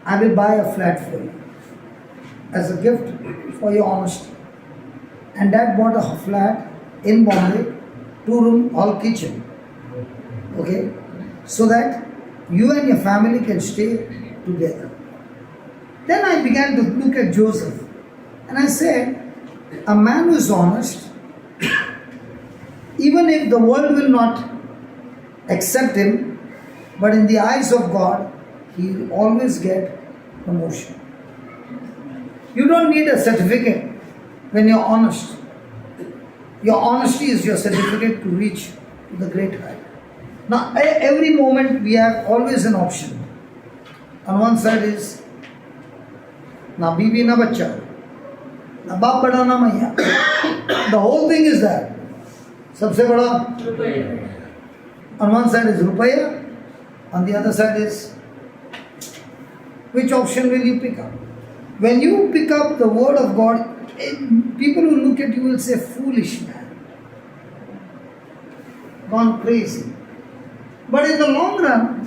I will buy a flat for you as a gift for your honesty. And dad bought a flat in Bombay, 2-room, all kitchen. Okay? So that you and your family can stay together. Then I began to look at Joseph and I said, a man who is honest, even if the world will not accept him, but in the eyes of God, he will always get promotion. You don't need a certificate when you're honest. Your honesty is your certificate to reach to the great height. Now, every moment we have always an option. On one side is na bibi na bachcha, na baap bada na maiya. The whole thing is that. Sabse bada. On one side is rupaya, on the other side is which option will you pick up? When you pick up the word of God, people who look at you will say, foolish man, gone crazy. But in the long run,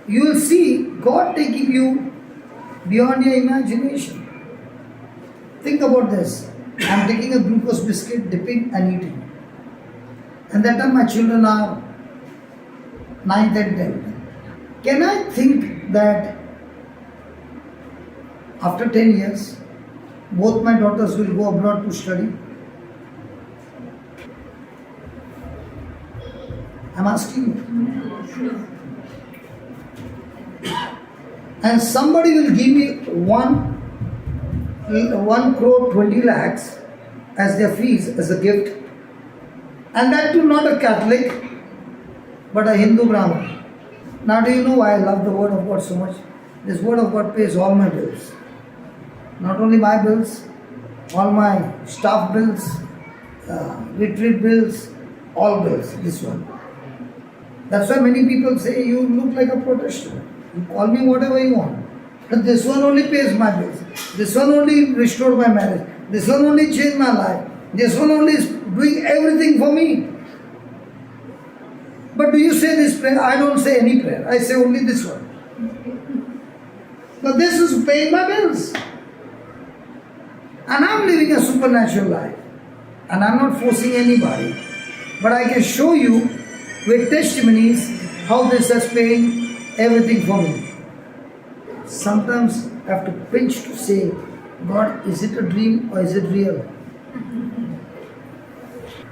you will see God taking you beyond your imagination. Think about this. I am taking a glucose biscuit, dipping and eating. And that time my children are 9th and 10th. Can I think that after 10 years, both my daughters will go abroad to study? I'm asking you. And somebody will give me 1 crore 20 lakhs as their fees, as a gift. And that too not a Catholic, but a Hindu Brahmin. Now do you know why I love the word of God so much? This word of God pays all my bills. Not only my bills, all my staff bills, retreat bills, all bills, this one. That's why many people say, you look like a Protestant. You call me whatever you want. But this one only pays my bills. This one only restored my marriage. This one only changed my life. This one only is doing everything for me. But do you say this prayer? I don't say any prayer. I say only this one. Now this is paying my bills. And I'm living a supernatural life. And I'm not forcing anybody. But I can show you with testimonies how this is paying everything for me. Sometimes I have to pinch to say, God, is it a dream or is it real?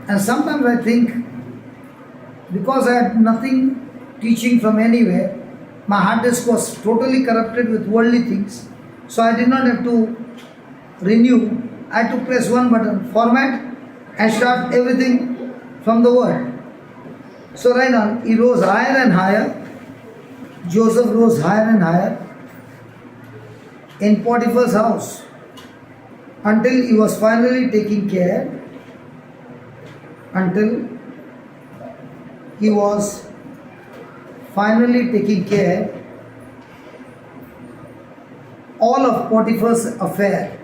And sometimes I think, because I had nothing teaching from anywhere, my hard disk was totally corrupted with worldly things. So I did not have to renew. I had to press one button, format, and start everything from the word. So right on, he rose higher and higher. Joseph rose higher and higher in Potiphar's house until he was finally taking care. Until he was finally taking care all of Potiphar's affair.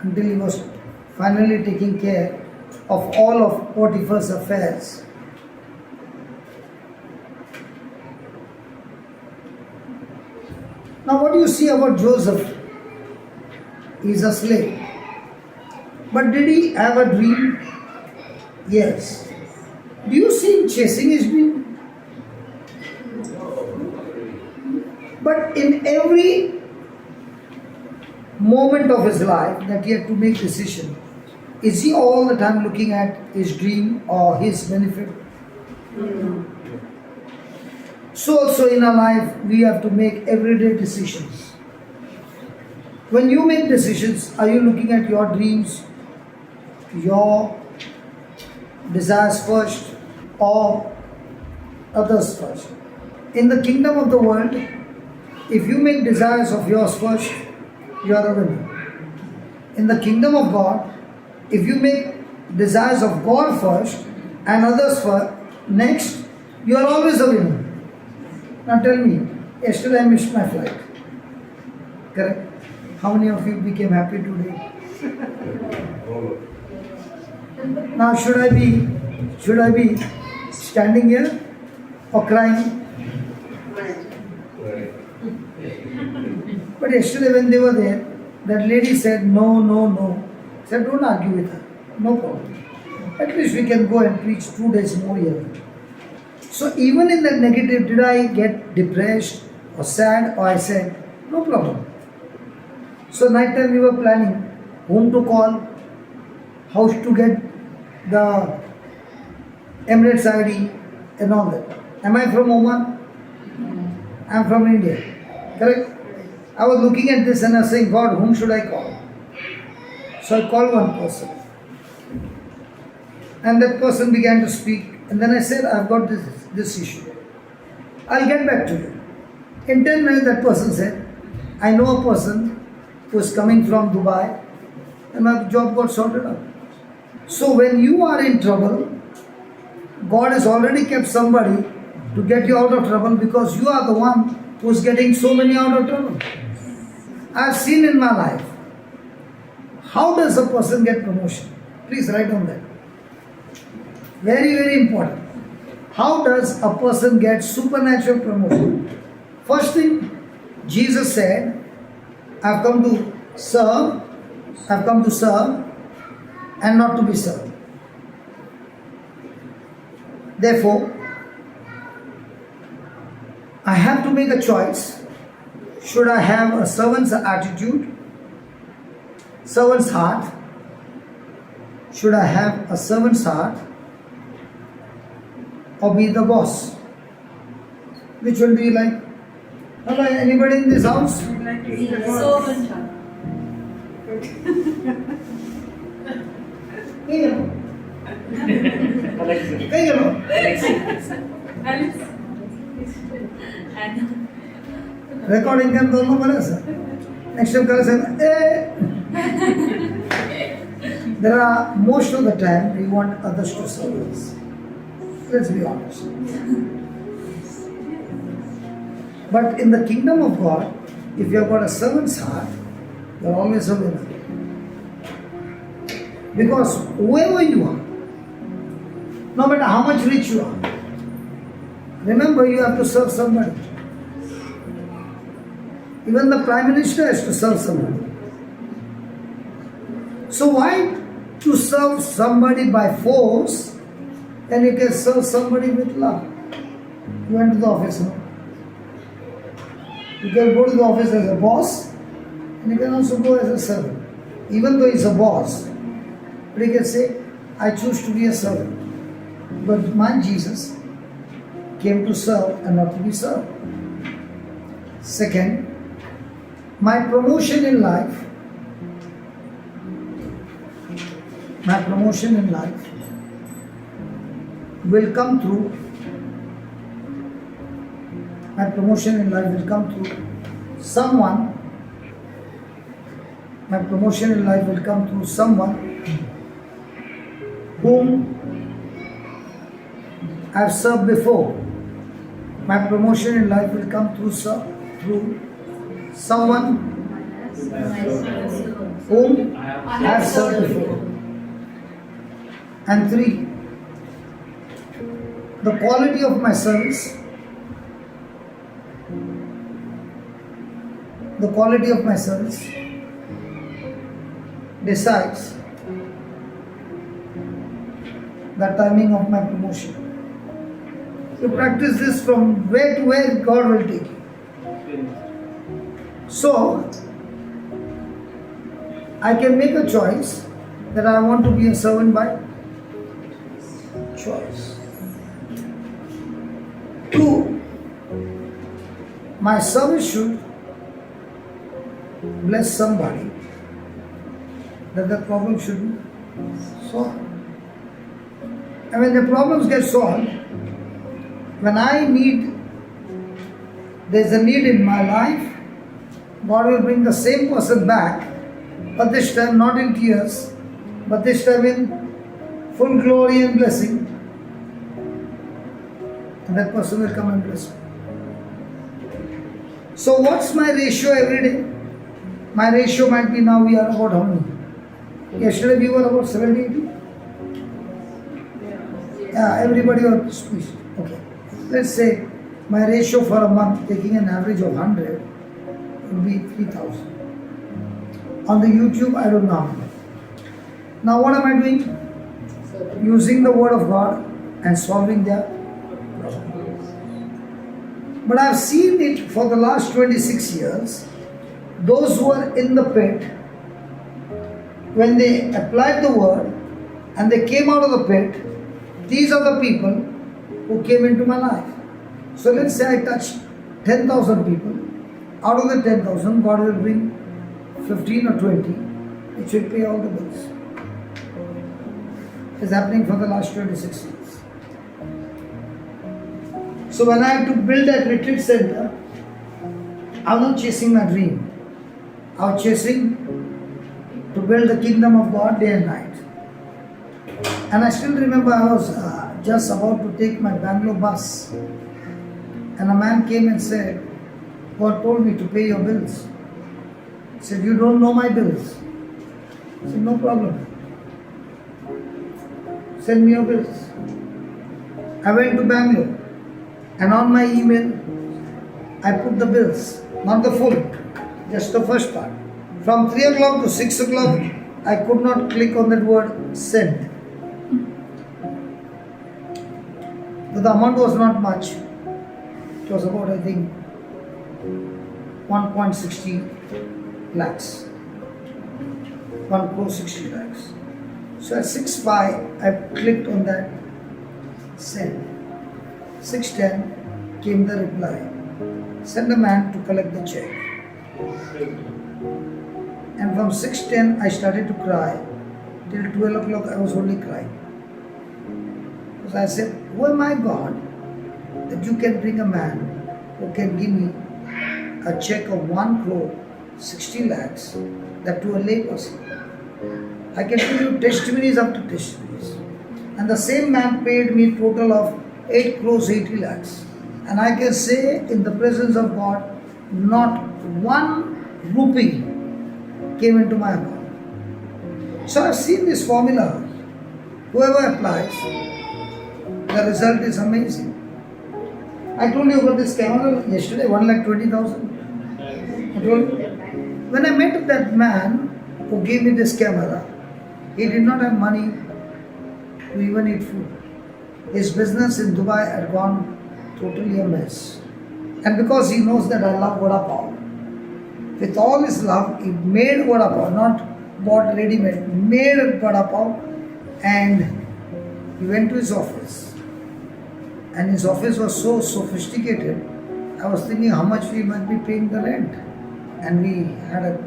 Until he was finally taking care of all of Potiphar's affairs. Now what do you see about Joseph? He's a slave. But did he have a dream? Yes. Do you see him chasing his dream? But in every moment of his life that he had to make decision, is he all the time looking at his dream or his benefit? So also in our life, we have to make everyday decisions. When you make decisions, are you looking at your dreams, your desires first, or others first? In the kingdom of the world, if you make desires of yours first, you are a winner. In the kingdom of God, if you make desires of God first and others first, Next, you are always a winner. Now tell me, yesterday I missed my flight. Correct? How many of you became happy today? Now should I be standing here or crying? But yesterday when they were there, that lady said no, no, no. I said don't argue with her. No problem. At least we can go and preach 2 days more here. So even in that negative, did I get depressed or sad, or I said, no problem. So night time we were planning whom to call, how to get the Emirates ID and all that. Am I from Oman? I am from India. Correct? I was looking at this and I was saying, God, whom should I call? So I called one person. And that person began to speak. And then I said, I've got this issue. I'll get back to you. In 10 minutes, that person said, I know a person who is coming from Dubai and my job got sorted out. So when you are in trouble, God has already kept somebody to get you out of trouble because you are the one who is getting so many out of trouble. I've seen in my life, how does a person get promotion? Please write on that. Very, very important. How does a person get supernatural promotion? First thing, Jesus said, I've come to serve and not to be served. Therefore, I have to make a choice. Should I have a servant's attitude, servant's heart? Should I have a servant's heart or be the boss? Which one do you like? Hello, anybody in this house? Recording can दोनों बने sir. Next time करें sir. There are most of the time we want others to serve us. Let's be honest. But in the kingdom of God, if you have got a servant's heart, you are always a winner. Because whoever you are, no matter how much rich you are, remember you have to serve somebody. Even the Prime Minister has to serve somebody. So why to serve somebody by force, then you can serve somebody with love? You went to the office, no? You can go to the office as a boss, and you can also go as a servant. Even though he's a boss, but you can say, I choose to be a servant. But my Jesus came to serve and not to be served. Second, my promotion in life will come through someone. My promotion in life will come through someone whom I have served before. My promotion in life will come through someone whom I have served before. And 3, the quality of my service, decides the timing of my promotion. You practice this from where to where God will take you. So, I can make a choice that I want to be a servant by choice. 2, my service should bless somebody, that the problem should be solved. And when the problems get solved, when there's a need in my life, God will bring the same person back, but this time not in tears, but this time in full glory and blessing. and that person will come and bless me. So what's my ratio every day? My ratio might be now we are about how many? Yesterday we were about 70, 80? Yeah, everybody was squeezed. Okay. Let's say my ratio for a month, taking an average of 100, would be 3,000. On the YouTube, I don't know how many. Now what am I doing? Using the word of God and solving their problems. But I've seen it for the last 26 years. Those who are in the pit, when they applied the word and they came out of the pit, these are the people who came into my life. So let's say I touch 10,000 people. Out of the 10,000, God will bring 15 or 20, which will pay all the bills. It's happening for the last 26 years. So when I had to build that retreat center, I was not chasing my dream. I was chasing to build the kingdom of God day and night. And I still remember I was just about to take my Bangalore bus, and a man came and said, God told me to pay your bills. He said, you don't know my bills. I said, no problem. Send me your bills. I went to Bangalore, and on my email, I put the bills, not the full, just the first part. From 3 o'clock to 6 o'clock, I could not click on that word send. But the amount was not much. It was about, I think, 1.60 lakhs. 1.60 lakhs. So at 6:05, I clicked on that send. 6:10 came the reply. Send a man to collect the check. And from 6:10 I started to cry. Till 12 o'clock I was only crying. Because I said, who am I, God, that you can bring a man who can give me a check of 1.60 lakhs, that to a lay person. I can give you testimonies after testimonies. And the same man paid me total of 8.80 lakhs. And I can say in the presence of God, not 1 rupee came into my account. So I've seen this formula. Whoever applies, the result is amazing. I told you about this camera yesterday, 1,20,000. I told you. When I met that man who gave me this camera, he did not have money to even eat food. His business in Dubai had gone totally a mess. And because he knows that I love vada pav, with all his love, he made vada pav, not bought ready-made, made vada pav, and he went to his office. And his office was so sophisticated, I was thinking how much we might be paying the rent. And we had a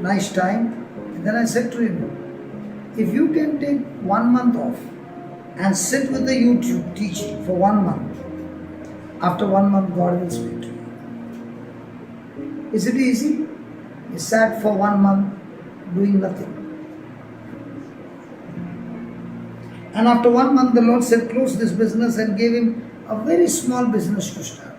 nice time. And then I said to him, if you can take 1 month off and sit with the YouTube teaching for 1 month, after 1 month God will speak to you. Is it easy? He sat for 1 month doing nothing. And after 1 month the Lord said, close this business, and gave him a very small business to start.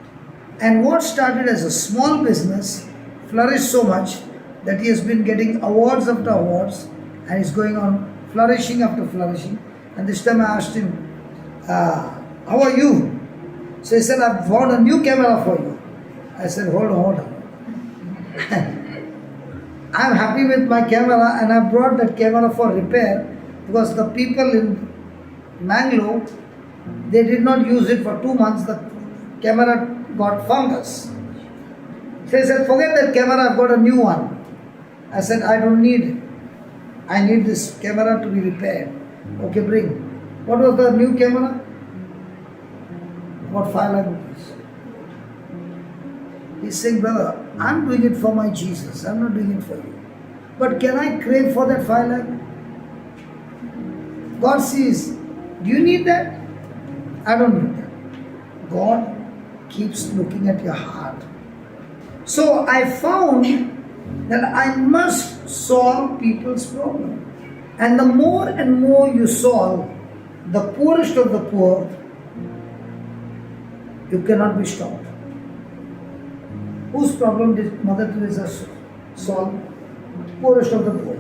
And what started as a small business flourished so much that he has been getting awards after awards, and is going on flourishing after flourishing. And this time I asked him, how are you? So he said, I've found a new camera for you. I said, hold on. I'm happy with my camera, and I brought that camera for repair because the people in Mangalore, they did not use it for 2 months. The camera got fungus. So he said, forget that camera, I've got a new one. I said, I don't need it. I need this camera to be repaired. Okay, bring. What was the new camera? About 5 lakh rupees. He's saying, brother, I'm doing it for my Jesus. I'm not doing it for you. But can I crave for that 5 lakh? God sees, do you need that? I don't need that. God keeps looking at your heart. So I found that I must solve people's problem. And the more and more you solve, the poorest of the poor You cannot be stopped. Whose problem did Mother Teresa solve? Poorest of the poor.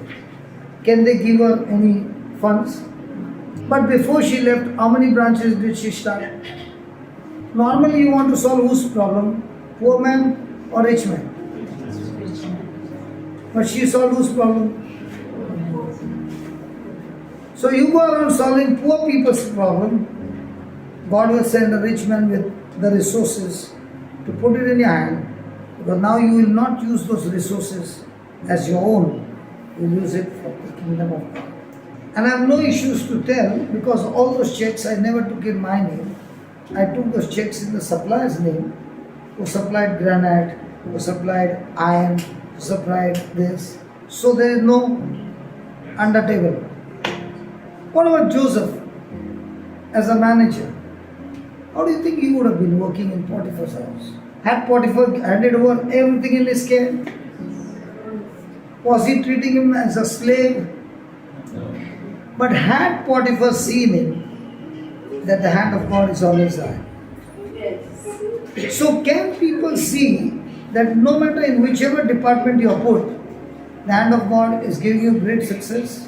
Can they give her any funds? But before she left, how many branches did she start? Normally you want to solve whose problem? Poor man or rich man? But she solved whose problem? So you go around solving poor people's problem, God will send a rich man with the resources to put it in your hand, because now you will not use those resources as your own, you will use it for the kingdom of God. And I have no issues to tell, because all those checks I never took in my name. I took those checks in the supplier's name, who supplied granite, who supplied iron, who supplied this. So there is no under table. What about Joseph as a manager? How do you think he would have been working in Potiphar's house? Had Potiphar handed over everything in his care? Was he treating him as a slave? But had Potiphar seen him, that the hand of God is on his eye. Yes. So can people see that no matter in whichever department you are put, the hand of God is giving you great success?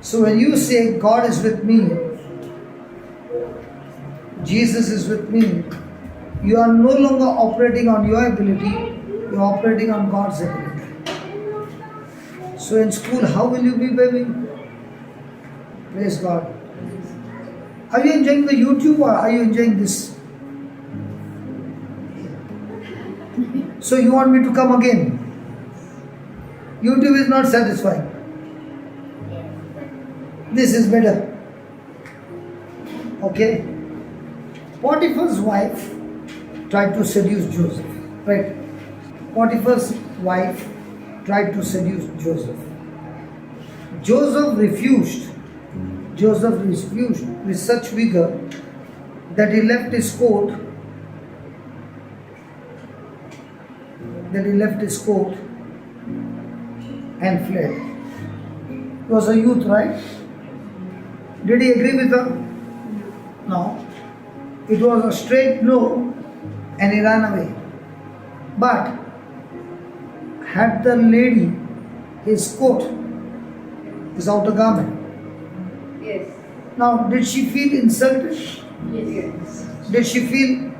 So when you say God is with me, Jesus is with me, you are no longer operating on your ability, you are operating on God's ability. So in school, how will you be, baby? Praise God. Are you enjoying the YouTube or are you enjoying this? So you want me to come again? YouTube is not satisfying. This is better. Okay? Potiphar's wife tried to seduce Joseph. Right? Potiphar's wife tried to seduce Joseph. Joseph refused. Joseph refused with such vigor that he left his coat. And fled. He was a youth, right? Did he agree with her? No. It was a straight no, and he ran away. But had the lady his coat, his outer garment? Yes. Now, did she feel insulted? Yes. Did she feel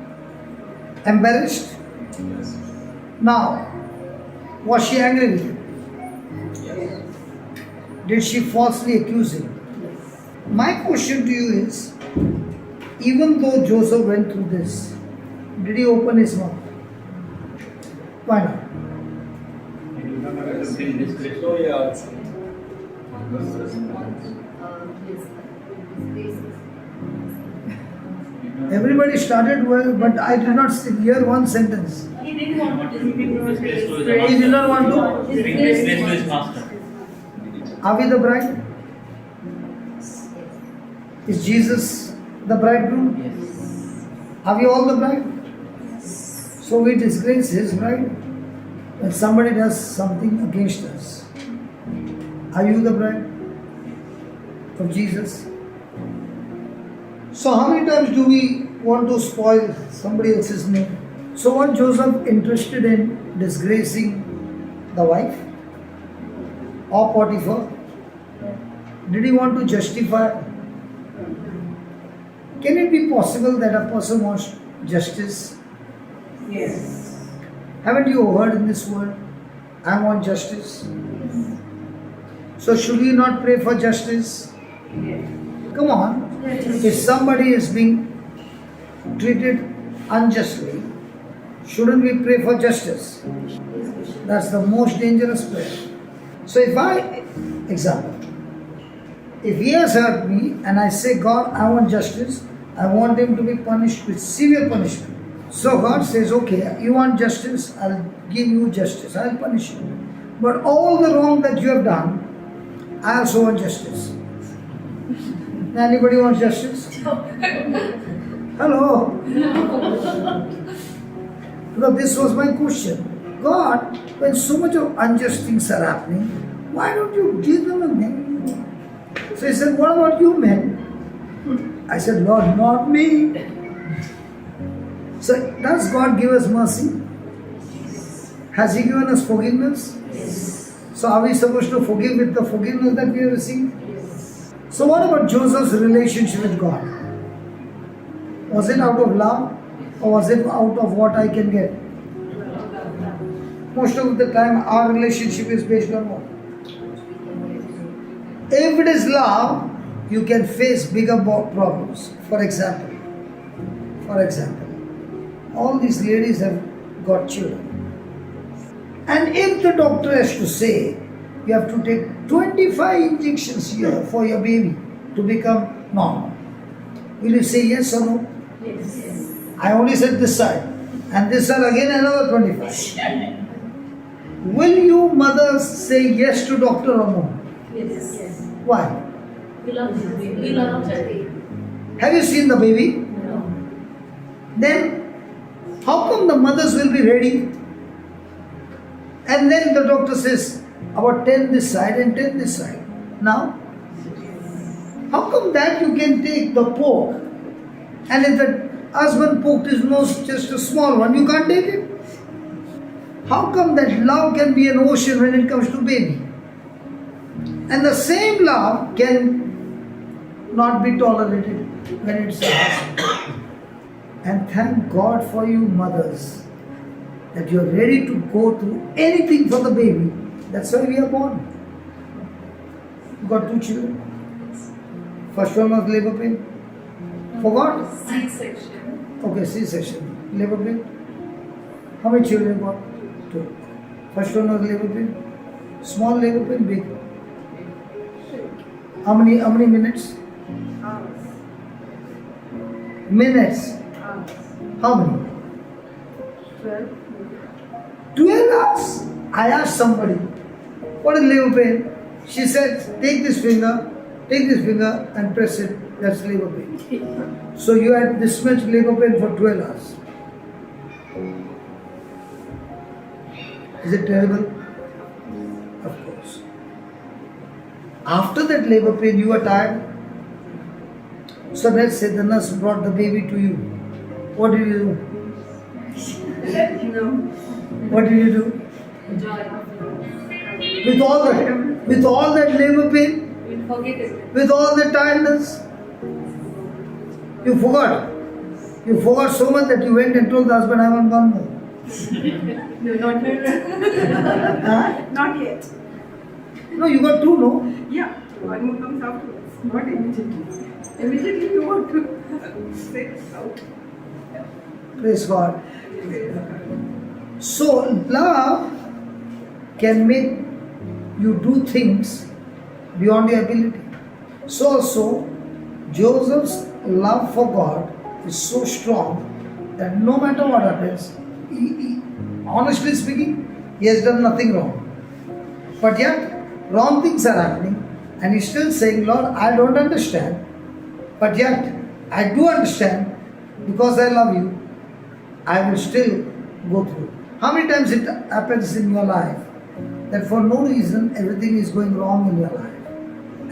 embarrassed? Yes. Now, was she angry with him? Yes. Did she falsely accuse him? My question to you is, even though Joseph went through this, did he open his mouth? Why not? No, he answered. Everybody started well, but I did not hear one sentence. He didn't want to disgrace He did not want to. Disgrace to his master. Are we the bride? Is Jesus the bridegroom? Yes. Are we all the bride? So we disgrace his bride when somebody does something against us. Are you the bride of Jesus? So how many times do we want to spoil somebody else's name? So was Joseph interested in disgracing the wife or Potiphar? Did he want to justify? Can it be possible that a person wants justice? Yes. Haven't you heard in this world, I want justice? So should we not pray for justice? Yes. Come on. If somebody is being treated unjustly, shouldn't we pray for justice? That's the most dangerous prayer. So if he has hurt me and I say, God, I want justice, I want him to be punished with severe punishment. So God says, okay, you want justice, I'll give you justice, I'll punish you. But all the wrong that you have done, I also want justice. Anybody wants justice? Hello? Because this was my question. God, when so much of unjust things are happening, why don't you give them a name? So he said, what about you men? I said, Lord, not me. So, does God give us mercy? Has He given us forgiveness? So, are we supposed to forgive with the forgiveness that we have received? So, what about Joseph's relationship with God? Was it out of love or was it out of what I can get? Most of the time, our relationship is based on what? If it is love, you can face bigger problems. For example, all these ladies have got children. And if the doctor has to say, you have to take 25 injections here for your baby to become normal, will you say yes or no? Yes. I only said this side. And this side again another 25. Will you mothers say yes to doctor or no? Yes. Why? We love the baby. We love the baby. Have you seen the baby? No. Then how come the mothers will be ready? And then the doctor says about 10 this side and 10 this side. Now, how come that you can take the pork and if the husband poked his nose just a small one, you can't take it? How come that love can be an ocean when it comes to baby? And the same love can not be tolerated when it's a husband. And thank God for you mothers that you're ready to go through anything for the baby. That's why we are born. You got 2 children. First one was labor pain. Forgot? C-section. Okay, C-section. Labor pain. How many children you got? 2. First one was labor pain. Small labor pain, big. How many minutes? Hours. Minutes. Hours. How many? 12. 12 hours. I asked somebody, what is labor pain? She said, take this finger and press it. That's labor pain. So you had this much labor pain for 12 hours. Is it terrible? Of course. After that labor pain, you are tired. So let's say the nurse brought the baby to you. What did you do? No. What did you do? Joy. With all that labor pain, We'll forget it. with all the tiredness, you forgot. You forgot so much that you went and told the husband, I want one more. No, not yet. Huh? Not yet. No, you got 2, no? Yeah, one more comes afterwards. Not immediately. Immediately you want to say it out. Praise God. So, love can make you do things beyond your ability. So also, Joseph's love for God is so strong that no matter what happens, honestly speaking, he has done nothing wrong. But yet, wrong things are happening and he's still saying, Lord, I don't understand. But yet, I do understand because I love you. I will still go through. How many times it happens in your life that for no reason everything is going wrong in your life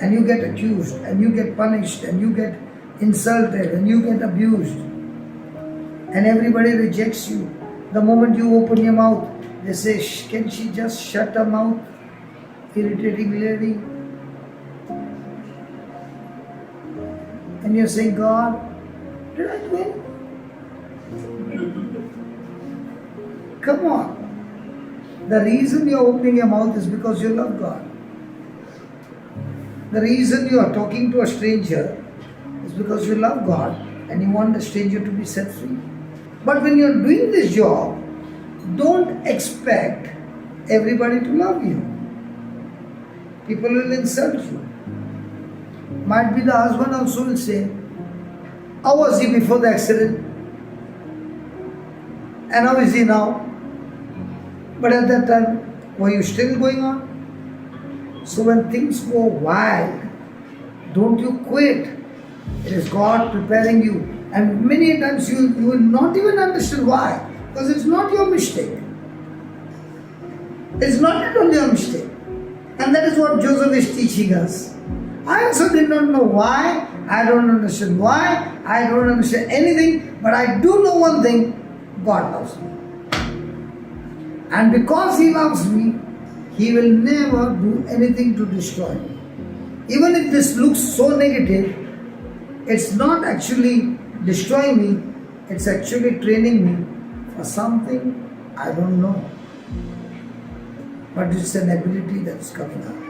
and you get accused and you get punished and you get insulted and you get abused and everybody rejects you. The moment you open your mouth, they say, can she just shut her mouth? Irritating lady. And you're saying, God, did I do it? Come on. The reason you're opening your mouth is because you love God. The reason you are talking to a stranger is because you love God and you want the stranger to be set free. But when you're doing this job, don't expect everybody to love you. People will insult you. Might be the husband also will say, how was he before the accident? And how is he now? But at that time, were you still going on? So when things go wild, don't you quit. It is God preparing you. And many times you will not even understand why. Because it's not your mistake. It's not at all your mistake. And that is what Joseph is teaching us. I also did not know why. I don't understand why. I don't understand anything. But I do know one thing. God loves me. And because He loves me, He will never do anything to destroy me. Even if this looks so negative, it's not actually destroying me, it's actually training me for something I don't know. But it's an ability that's coming out.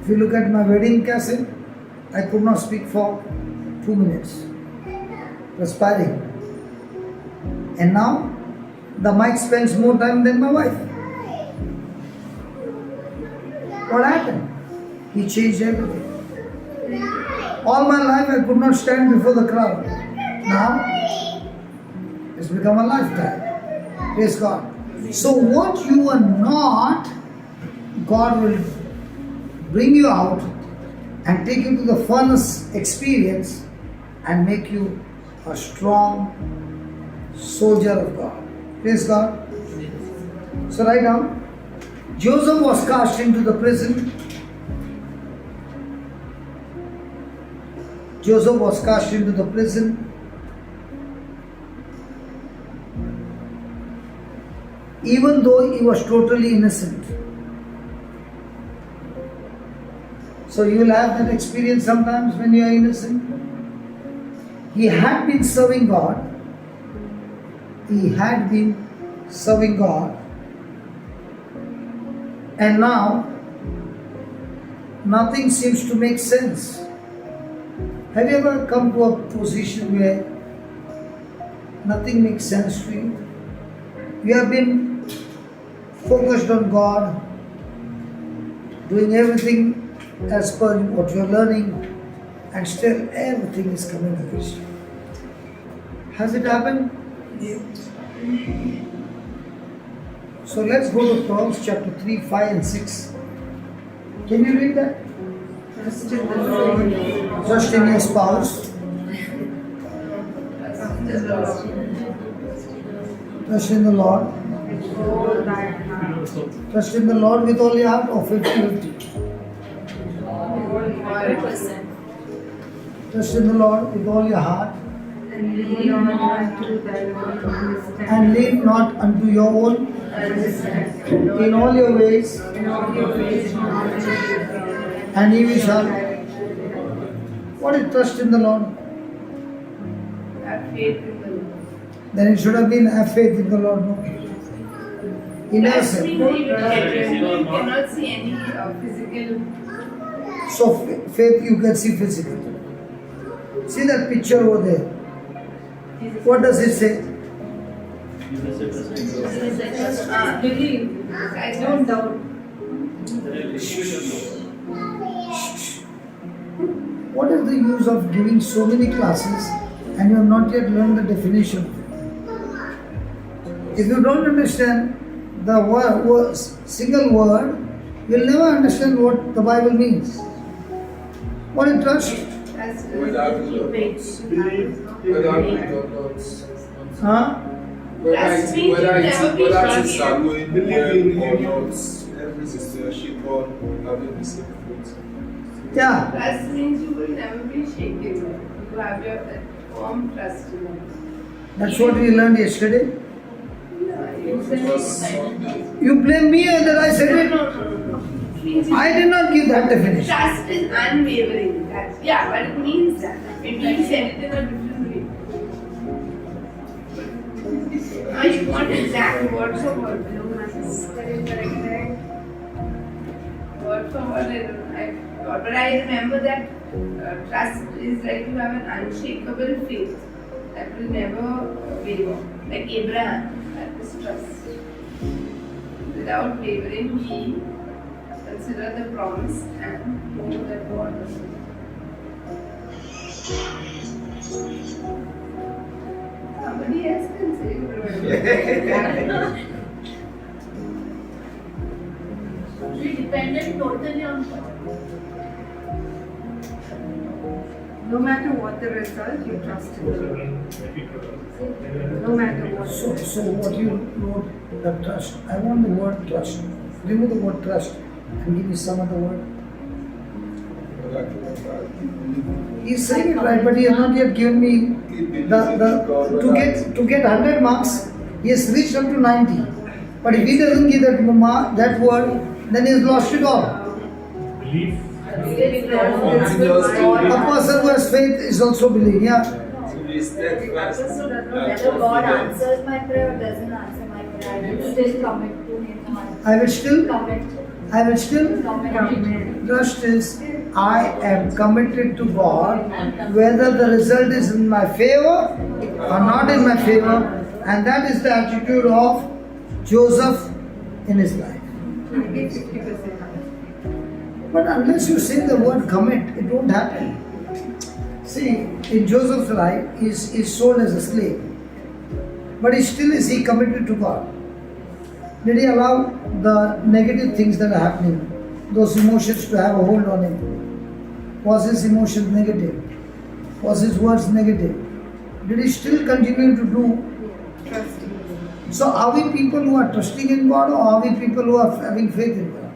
If you look at my wedding cassette, I could not speak for 2 minutes. Perspiring. And now, the mic spends more time than my wife. What happened? He changed everything. All my life I could not stand before the crowd. Now, it's become a lifetime. Praise God. So what you are not, God will bring you out and take you to the furnace experience and make you a strong soldier of God. Praise God. So write down. Joseph was cast into the prison. Joseph was cast into the prison. Even though he was totally innocent. So you will have that experience sometimes when you are innocent. He had been serving God. He had been serving God. And now, nothing seems to make sense. Have you ever come to a position where nothing makes sense to you? You have been focused on God, doing everything as per what you are learning, and still everything is coming against you. Has it happened? Yes. So let's go to Proverbs chapter 3, 5 and 6. Can you read that? Trust in the Lord. Trust in your spouse. Trust in the Lord. All thy heart. Trust in the Lord with all your heart or 50-50. 100%. Trust in the Lord with all your heart And lean not unto thy own understanding. and lean not unto your own in all your ways, In all your ways acknowledge Him. and He will shall. What is trust in the Lord? Have faith in the Lord. Then it should have been have faith in the Lord. No? He never That said. means you cannot see any physical. So faith you can see physically. See that picture over there. What does it say? Believe. I don't doubt. What is the use of giving so many classes and you have not yet learned the definition of it? If you don't understand the single word, you'll never understand what the Bible means. What is trust? That's Without faith. whether we or not. Huh? That's me, Whether never be it is shaken. going well or not, every situation God having the same fruit. Yeah. Trust means you will never be shaken. You have your firm trust in Him. That's what we learned yesterday. It was Sunday. You blame me that I said it. Means I did not give that definition. trust is unwavering. That's, yeah, but it means that. It means said it in a different way. Now you want exact word for word. Word for word, I forgot. But I remember that trust is like you have an unshakable faith that will never waver. Like Abraham, that is trust. Without wavering, he considered the promise and know that God was with him. Somebody else can say We depended totally on God. No matter what the result, you trust in the Lord. No matter what. So what you wrote, the trust. I want the word trust. Remove the word trust and give me some other word. He's saying it right, but he has not yet given me to get 100 marks. He has reached up to 90. But if he doesn't give that word, then he has lost it all. Belief. A person who has faith is also believing. Yeah. To be steadfast. Whether God answers my prayer or doesn't answer my prayer, I will still commit to Him. I will still Commit. trust is I am committed to God, whether the result is in my favor or not in my favor, and that is the attitude of Joseph in his life. But unless you say the word commit, it won't happen. See, in Joseph's life, he's sold as a slave, but he still is he committed to God. Did he allow the negative things that are happening, those emotions to have a hold on him? Was his emotions negative? Was his words negative? Did he still continue to do? So are we people who are trusting in God, or are we people who are having faith in God?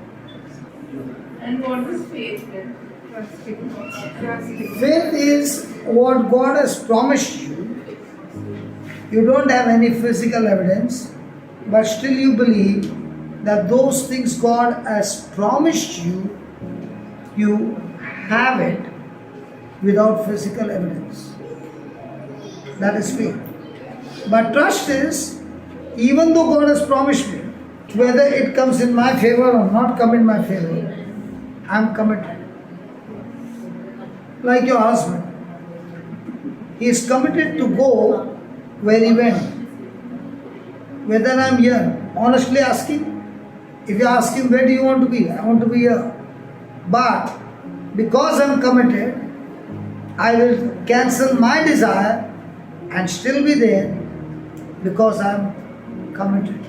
And what is faith then? Faith is what God has promised you. You don't have any physical evidence, but still you believe that those things God has promised you, you have it without physical evidence. That is faith. But trust is, even though God has promised me, whether it comes in my favor or not come in my favor, I am committed. Like your husband. He is committed to go where he went. Whether I am here, honestly asking, if you ask him, where do you want to be? I want to be here. But because I am committed, I will cancel my desire and still be there because I am committed.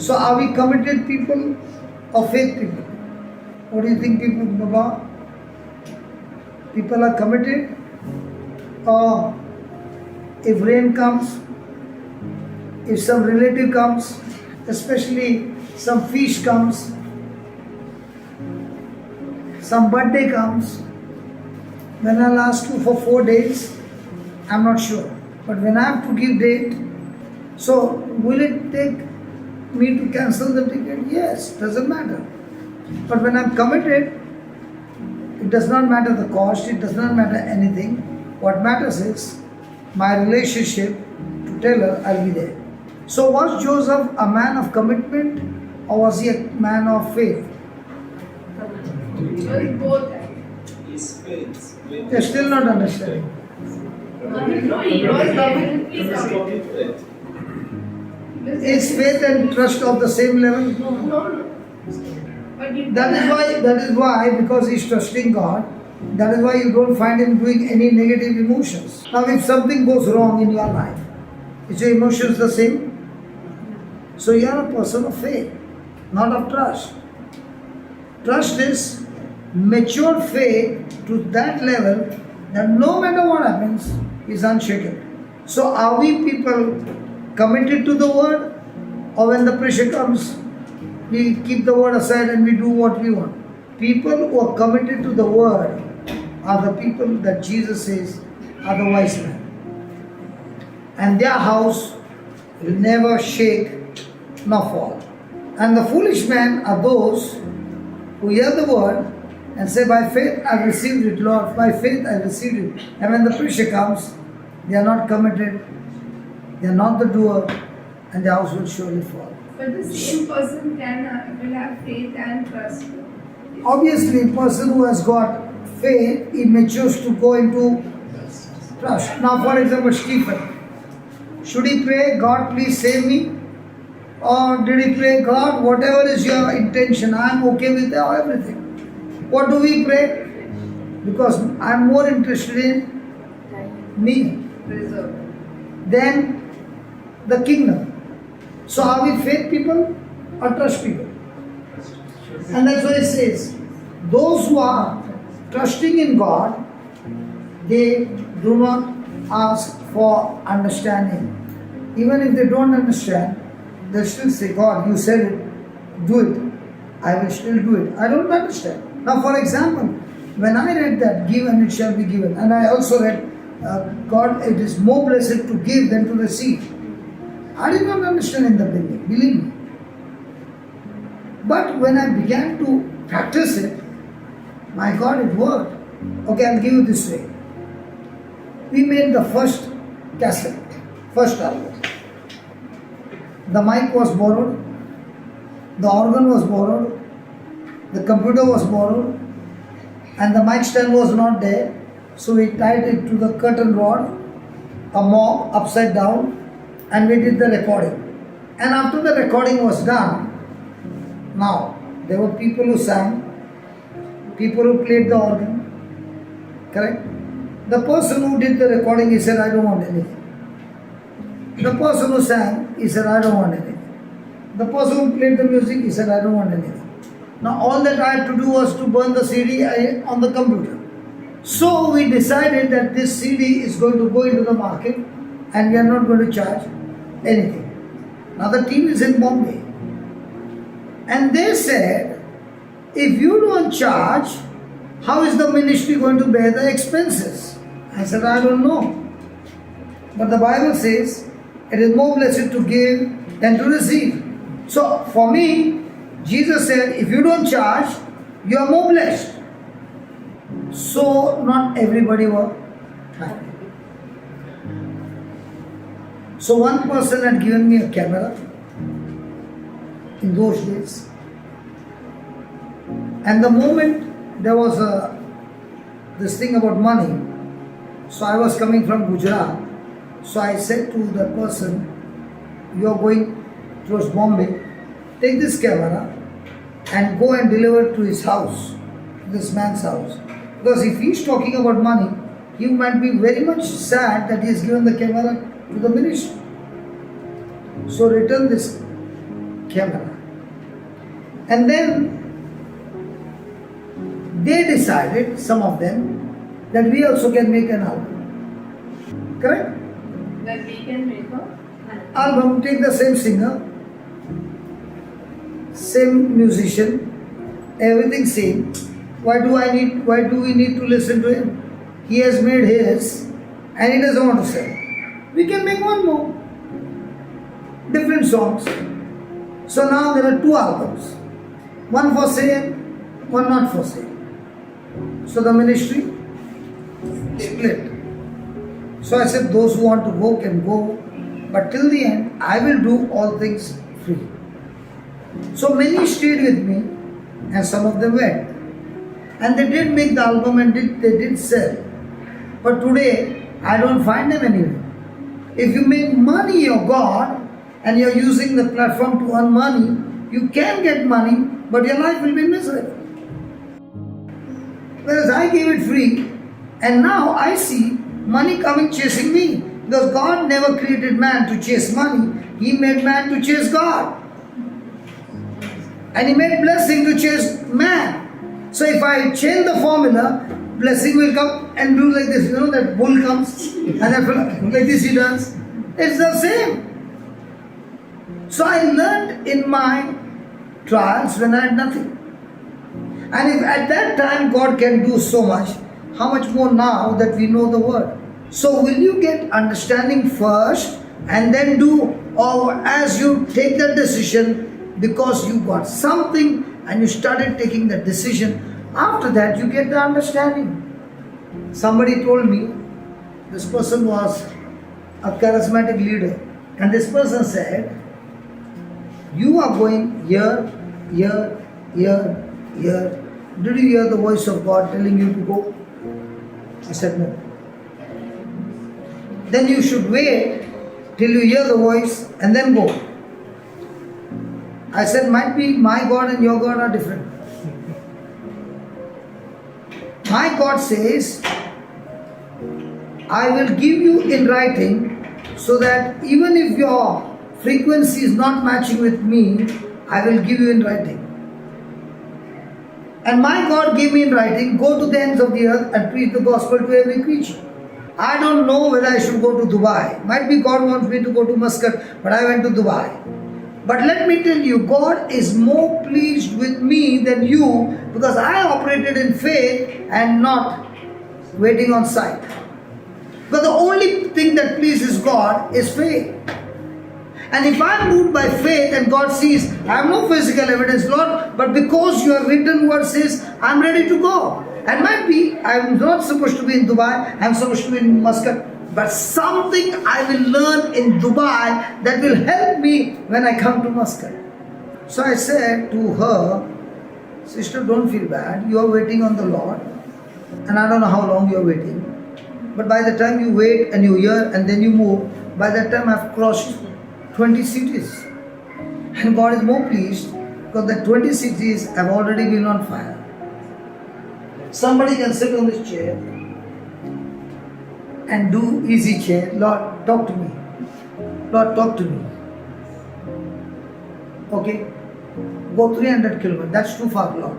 So are we committed people or faith people? What do you think, people, Baba? People are committed, or if rain comes, if some relative comes, especially some fish comes, some birthday comes, when I'll ask you for 4 days, I'm not sure. But when I have to give date, so will it take me to cancel the ticket? Yes, doesn't matter. But when I'm committed, it does not matter the cost, it does not matter anything. What matters is my relationship to tell her I'll be there. So was Joseph a man of commitment, or was he a man of faith? Both. His faith. They're still not understanding. No, he was definitely His committed. faith. Is faith and trust of the same level? No. But you That is why, because he's trusting God, that is why you don't find him doing any negative emotions. Now, if something goes wrong in your life, is your emotions the same? So you are a person of faith, not of trust. Trust is mature faith to that level that no matter what happens, is unshaken. So are we people committed to the word, or when the pressure comes, we keep the word aside and we do what we want? People who are committed to the word are the people that Jesus says are the wise men. And their house will never shake nor fall. And the foolish men are those who hear the word and say, by faith I received it, Lord, by faith I received it. And when the pressure comes, they are not committed, they are not the doer, and the house will surely fall. But the same person will have faith and trust. Obviously, a person who has got faith, he matures to go into trust. Now, for example, Stephen. Should he pray, God, please save me? Or did he pray, God, whatever is your intention, I am okay with everything? What do we pray? Because I am more interested in me than the kingdom. So are we faith people or trust people? And that's why it says, those who are trusting in God, they do not ask for understanding. Even if they don't understand, they still say, God, you said it, do it. I will still do it. I don't understand. Now, for example, when I read that, give and it shall be given, and I also read, God, it is more blessed to give than to receive. I did not understand in the beginning, believe me. But when I began to practice it, my God, it worked. Okay, I'll give you this way. We made the first cassette, first album. The mic was borrowed, the organ was borrowed, the computer was borrowed, and the mic stand was not there. So we tied it to the curtain rod, a mop upside down, and we did the recording. And after the recording was done, now there were people who sang, people who played the organ, correct? The person who did the recording, he said, I don't want anything. The person who sang, he said, I don't want anything. The person who played the music, he said, I don't want anything. Now all that I had to do was to burn the CD on the computer. So we decided that this CD is going to go into the market and we are not going to charge anything. Now the team is in Bombay. And they said, if you don't charge, how is the ministry going to bear the expenses? I said, I don't know. But the Bible says, it is more blessed to give than to receive. So for me, Jesus said, if you don't charge, you are more blessed. So not everybody were happy. So one person had given me a camera in those days. And the moment there was this thing about money, so I was coming from Gujarat. So I said to the person, you are going towards Bombay, take this camera and go and deliver it to his house, this man's house. Because if he's talking about money, he might be very much sad that he has given the camera to the ministry. So return this camera. And then they decided, some of them, that we also can make an album. Correct? That we can make a Album, take the same singer, same musician, everything same. Why do we need to listen to him? He has made his and he doesn't want to sell. We can make one more. Different songs. So now there are two albums. One for sale, one not for sale. So the ministry split. So I said, those who want to go can go, but till the end, I will do all things free. So many stayed with me, and some of them went. And they did make the album and they did sell. But today, I don't find them anywhere. If you make money your God, and you're using the platform to earn money, you can get money, but your life will be miserable. Whereas I gave it free, and now I see money coming chasing me. Because God never created man to chase money. He made man to chase God. And He made blessing to chase man. So if I change the formula, blessing will come and do like this. You know, that bull comes and like this he does. It's the same. So I learned in my trials when I had nothing. And if at that time God can do so much, how much more now that we know the word? So will you get understanding first and then do, or as you take that decision because you got something and you started taking that decision, after that you get the understanding. Somebody told me, this person was a charismatic leader, and this person said, you are going here, here, here, here. Did you hear the voice of God telling you to go? I said no. Then you should wait till you hear the voice and then go. I said, might be my God and your God are different. My God says, I will give you in writing so that even if your frequency is not matching with me, I will give you in writing. And my God gave me in writing, go to the ends of the earth and preach the gospel to every creature. I don't know whether I should go to Dubai. Might be God wants me to go to Muscat, but I went to Dubai. But let me tell you, God is more pleased with me than you, because I operated in faith and not waiting on sight. But the only thing that pleases God is faith. And if I'm moved by faith and God sees, I have no physical evidence, Lord, but because your written word says, I'm ready to go. And might be, I'm not supposed to be in Dubai, I'm supposed to be in Muscat. But something I will learn in Dubai that will help me when I come to Muscat. So I said to her, sister, don't feel bad. You are waiting on the Lord. And I don't know how long you are waiting. But by the time you wait and you hear and then you move, by that time I've crossed 20 cities. And God is more pleased because the 20 cities have already been on fire. Somebody can sit on this chair and do easy chair. Lord, talk to me. Lord, talk to me. Okay? Go 300 kilometers. That's too far, Lord.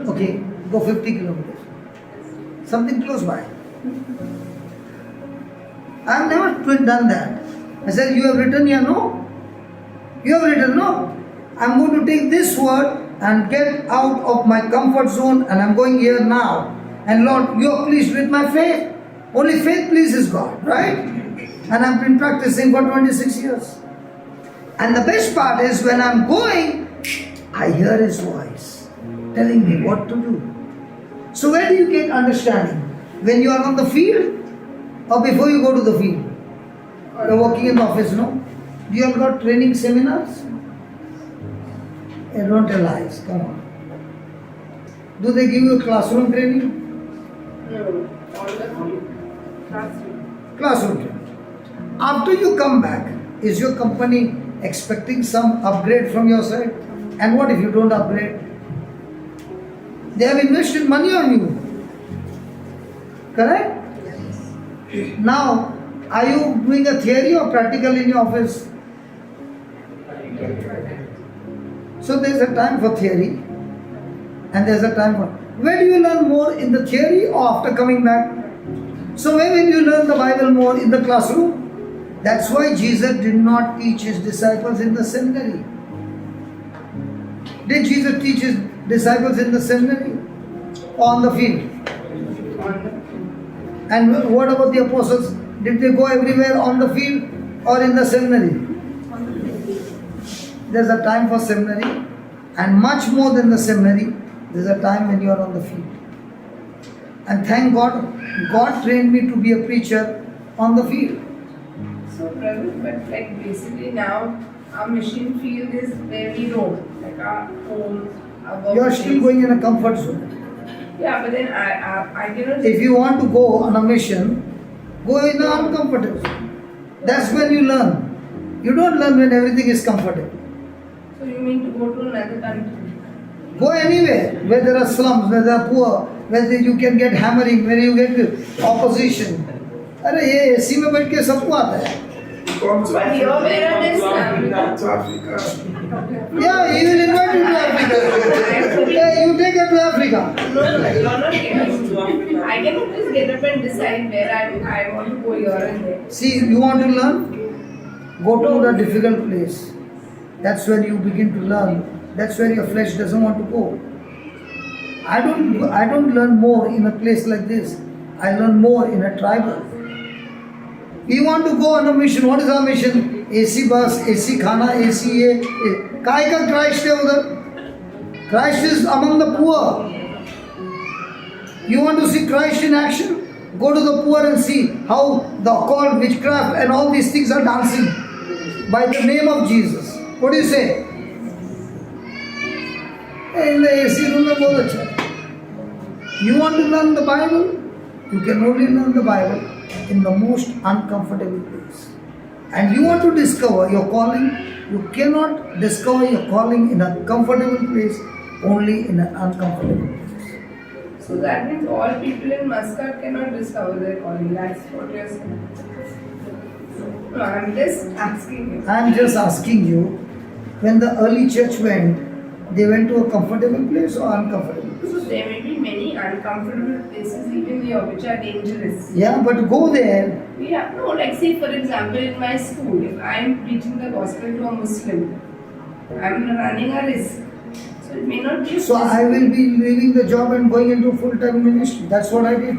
Okay? Go 50 kilometers. Something close by. I have never done that. I said, you have written here, no? You have written, no? I'm going to take this word and get out of my comfort zone, and I'm going here now. And Lord, you are pleased with my faith. Only faith pleases God, right? And I've been practicing for 26 years. And the best part is when I'm going, I hear His voice telling me what to do. So where do you get understanding? When you are on the field or before you go to the field? You're working in the office, no? Do you have got training seminars? Don't tell lies, come on. Do they give you classroom training? No, all the classroom. Classroom training. After you come back, is your company expecting some upgrade from your side? And what if you don't upgrade? They have invested money on you. Correct? Yes. Now, are you doing a theory or practical in your office? So there's a time for theory and there's a time for... Where do you learn more, in the theory or after coming back? So where will you learn the Bible more, in the classroom? That's why Jesus did not teach His disciples in the seminary. Did Jesus teach His disciples in the seminary or on the field? And what about the apostles? Did they go everywhere on the field or in the seminary? There's a time for seminary, and much more than the seminary, there's a time when you are on the field. And thank God, God trained me to be a preacher on the field. So, brother, but like basically now, our mission field is where we roam, like our home, our work. You are still going in a comfort zone. Yeah, but then I cannot. If you want to go on a mission, go in an uncomfortable zone. That's when you learn. You don't learn when everything is comfortable. So you mean to go to another country? Go anywhere, where there are slums, where there are poor, where you can get hammering, where you get opposition. अरे ये AC में बैठ के सबको आता है. But you're where this to Africa. Yeah, he will invite you to Africa. Yeah, you take her to Africa. No, you're not getting. I cannot just get up and decide where I want to go here and there. See, you want to learn? Go to a difficult place. That's where you begin to learn. That's where your flesh doesn't want to go. I don't learn more in a place like this. I learn more in a tribal. We want to go on a mission. What is our mission? AC bus, AC khana, AC ye. Kai ka Christ hai udhar? Christ is among the poor. You want to see Christ in action? Go to the poor and see how the occult, witchcraft and all these things are dancing by the name of Jesus. What do you say? In the AC room mein bahut acha hai. You want to learn the Bible? You can only learn the Bible in the most uncomfortable place. And you want to discover your calling, you cannot discover your calling in a comfortable place, only in an uncomfortable place. So that means all people in Muscat cannot discover their calling. That's what you're saying. No, I'm just asking you. I'm just asking you, when the early church went, They went to a comfortable place or uncomfortable place? So there may be many uncomfortable places even here which are dangerous. Yeah, but go there. We have no, like say for example in my school, if I am preaching the gospel to a Muslim, I am running a risk. So it may not be. So I will be leaving the job and going into full-time ministry. That's what I did.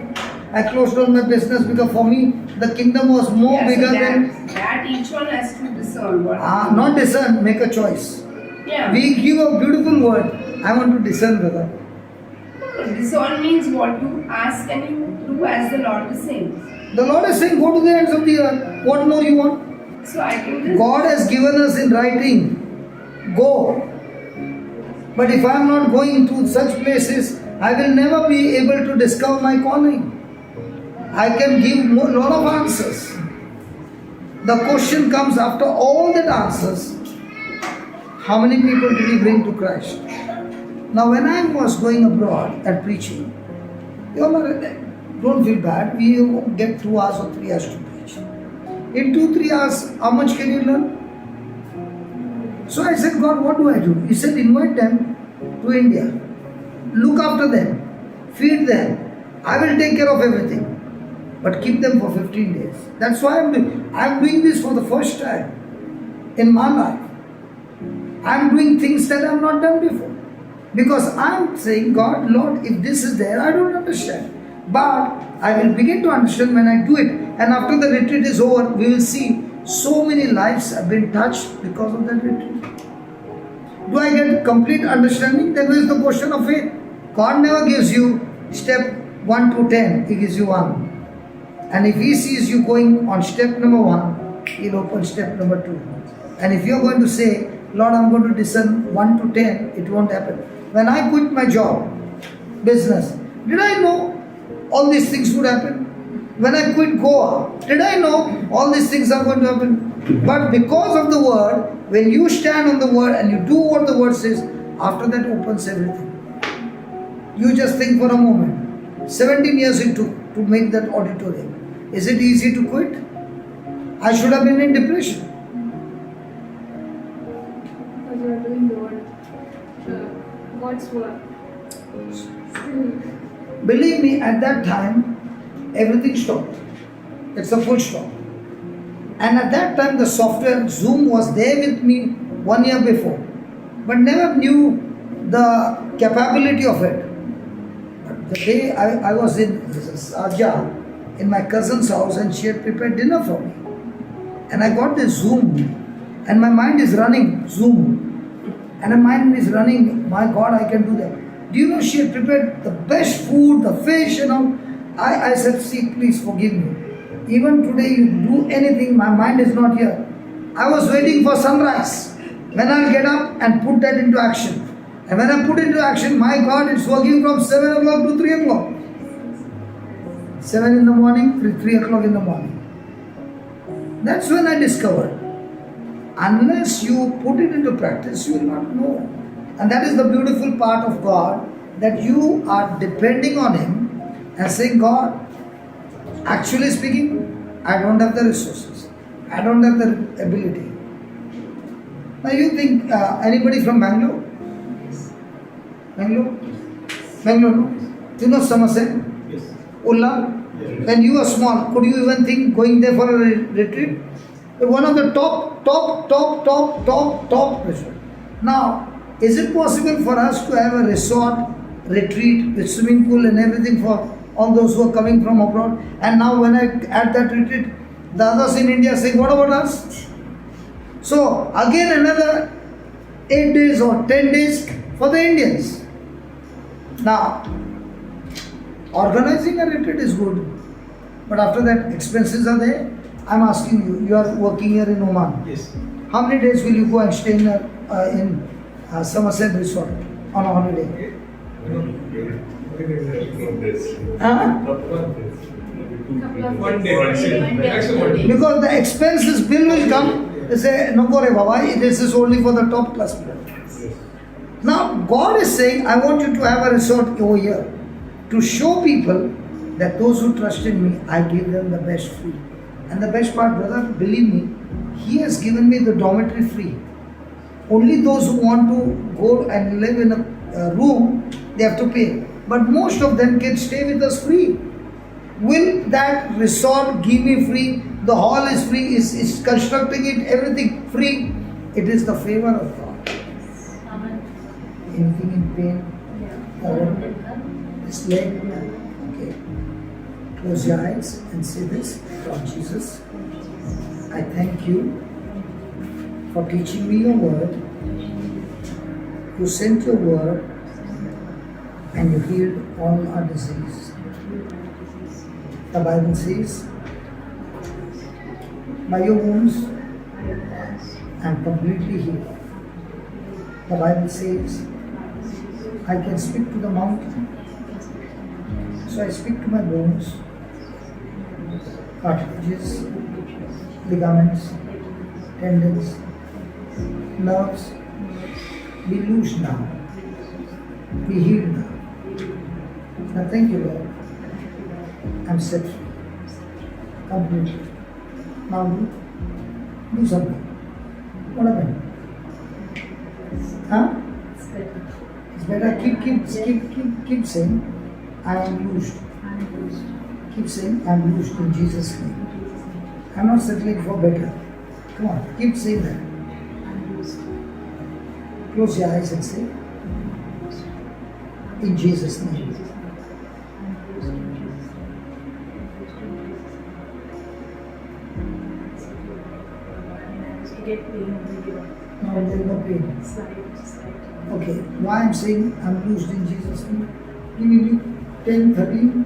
I closed down my business because for me the kingdom was more bigger than. That each one has to discern what. Not discern, make a choice. Yeah. We give a beautiful word. I want to discern, brother. Discern means what you ask and you do as the Lord is saying. The Lord is saying, go to the ends of the earth. What more you want? So I think this. God has given us in writing. Go. But if I am not going to such places, I will never be able to discover my calling. I can give a lot of answers. The question comes after all that answers, how many people did he bring to Christ? Now when I was going abroad and preaching, don't feel bad, we get 2 hours or 3 hours to preach. In 2-3 hours, how much can you learn? So I said, God, what do I do? He said, invite them to India. Look after them. Feed them. I will take care of everything. But keep them for 15 days. That's why I'm doing this for the first time in my life. I'm doing things that I've not done before. Because I'm saying, God, Lord, if this is there, I don't understand. But I will begin to understand when I do it. And after the retreat is over, we will see so many lives have been touched because of that retreat. Do I get complete understanding? Then where is the question of faith? God never gives you step 1 to 10. He gives you 1. And if He sees you going on step number 1, He'll open step number 2. And if you're going to say, Lord, I'm going to discern 1 to 10, it won't happen. When I quit my job, business, did I know all these things would happen? When I quit Goa, did I know all these things are going to happen? But because of the word, when you stand on the word and you do what the word says, after that opens everything. You just think for a moment. 17 years it took to make that auditorium. Is it easy to quit? I should have been in depression. Because you are doing the word, God's work. Believe me, at that time, everything stopped. It's a full stop. And at that time, the software Zoom was there with me 1 year before, but never knew the capability of it. But the day I was in Aja, in my cousin's house, and she had prepared dinner for me. And I got this Zoom, and my mind is running Zoom. And my mind is running, my God, I can do that. Do you know she had prepared the best food, the fish and all? I said, see, please forgive me. Even today you do anything, my mind is not here. I was waiting for sunrise. When I'll get up and put that into action. And when I put it into action, my God, it's working from 7 o'clock to 3 o'clock. 7 in the morning, 3 o'clock in the morning. That's when I discovered, unless you put it into practice, you will not know. And that is the beautiful part of God, that you are depending on Him and saying, God, actually speaking, I don't have the resources. I don't have the ability. Now you think, anybody from Bangalore? Bangalore? Bangalore, no? You know Somerset? Yes. Ulla? Yes. When you were small, could you even think going there for a retreat? One of the top resort. Now, is it possible for us to have a resort, retreat with swimming pool and everything for all those who are coming from abroad? And now when I at that retreat, the others in India say, what about us? So again another 8 days or 10 days for the Indians. Now, organizing a retreat is good, but after that expenses are there. I'm asking you, you are working here in Oman. Yes. How many days will you go and stay in Somerset Resort on a holiday? One day. Maximum 1 day. Because the expenses bill will come, they say, no kore baba, this is only for the top class people. Now God is saying, I want you to have a resort over here to show people that those who trust in me, I give them the best free. And the best part, brother, believe me, He has given me the dormitory free. Only those who want to go and live in a room, they have to pay. But most of them can stay with us free. Will that resort give me free? The hall is free, is constructing it, everything free. It is the favor of God. Anything in pain? Or this leg? Okay. Close your eyes and say this. Lord Jesus, I thank you for teaching me your word. You sent your word and you healed all our disease. The Bible says, by your wounds, I am completely healed. The Bible says, I can speak to the mountain. So I speak to my bones, cartilages, ligaments, tendons, nerves. Be loose now. Be healed now. Now thank you, Lord. I'm set free. Completely. Now do something. What happened? Huh? It's better. Keep saying, I am loosed. Keep saying, I am loosed in Jesus' name. I'm not settling for better. Come on, keep saying that. Close your eyes and say, in Jesus' name. No, there is no pain. Okay, why I'm saying I'm loosed in Jesus' name? Give me 10, 13,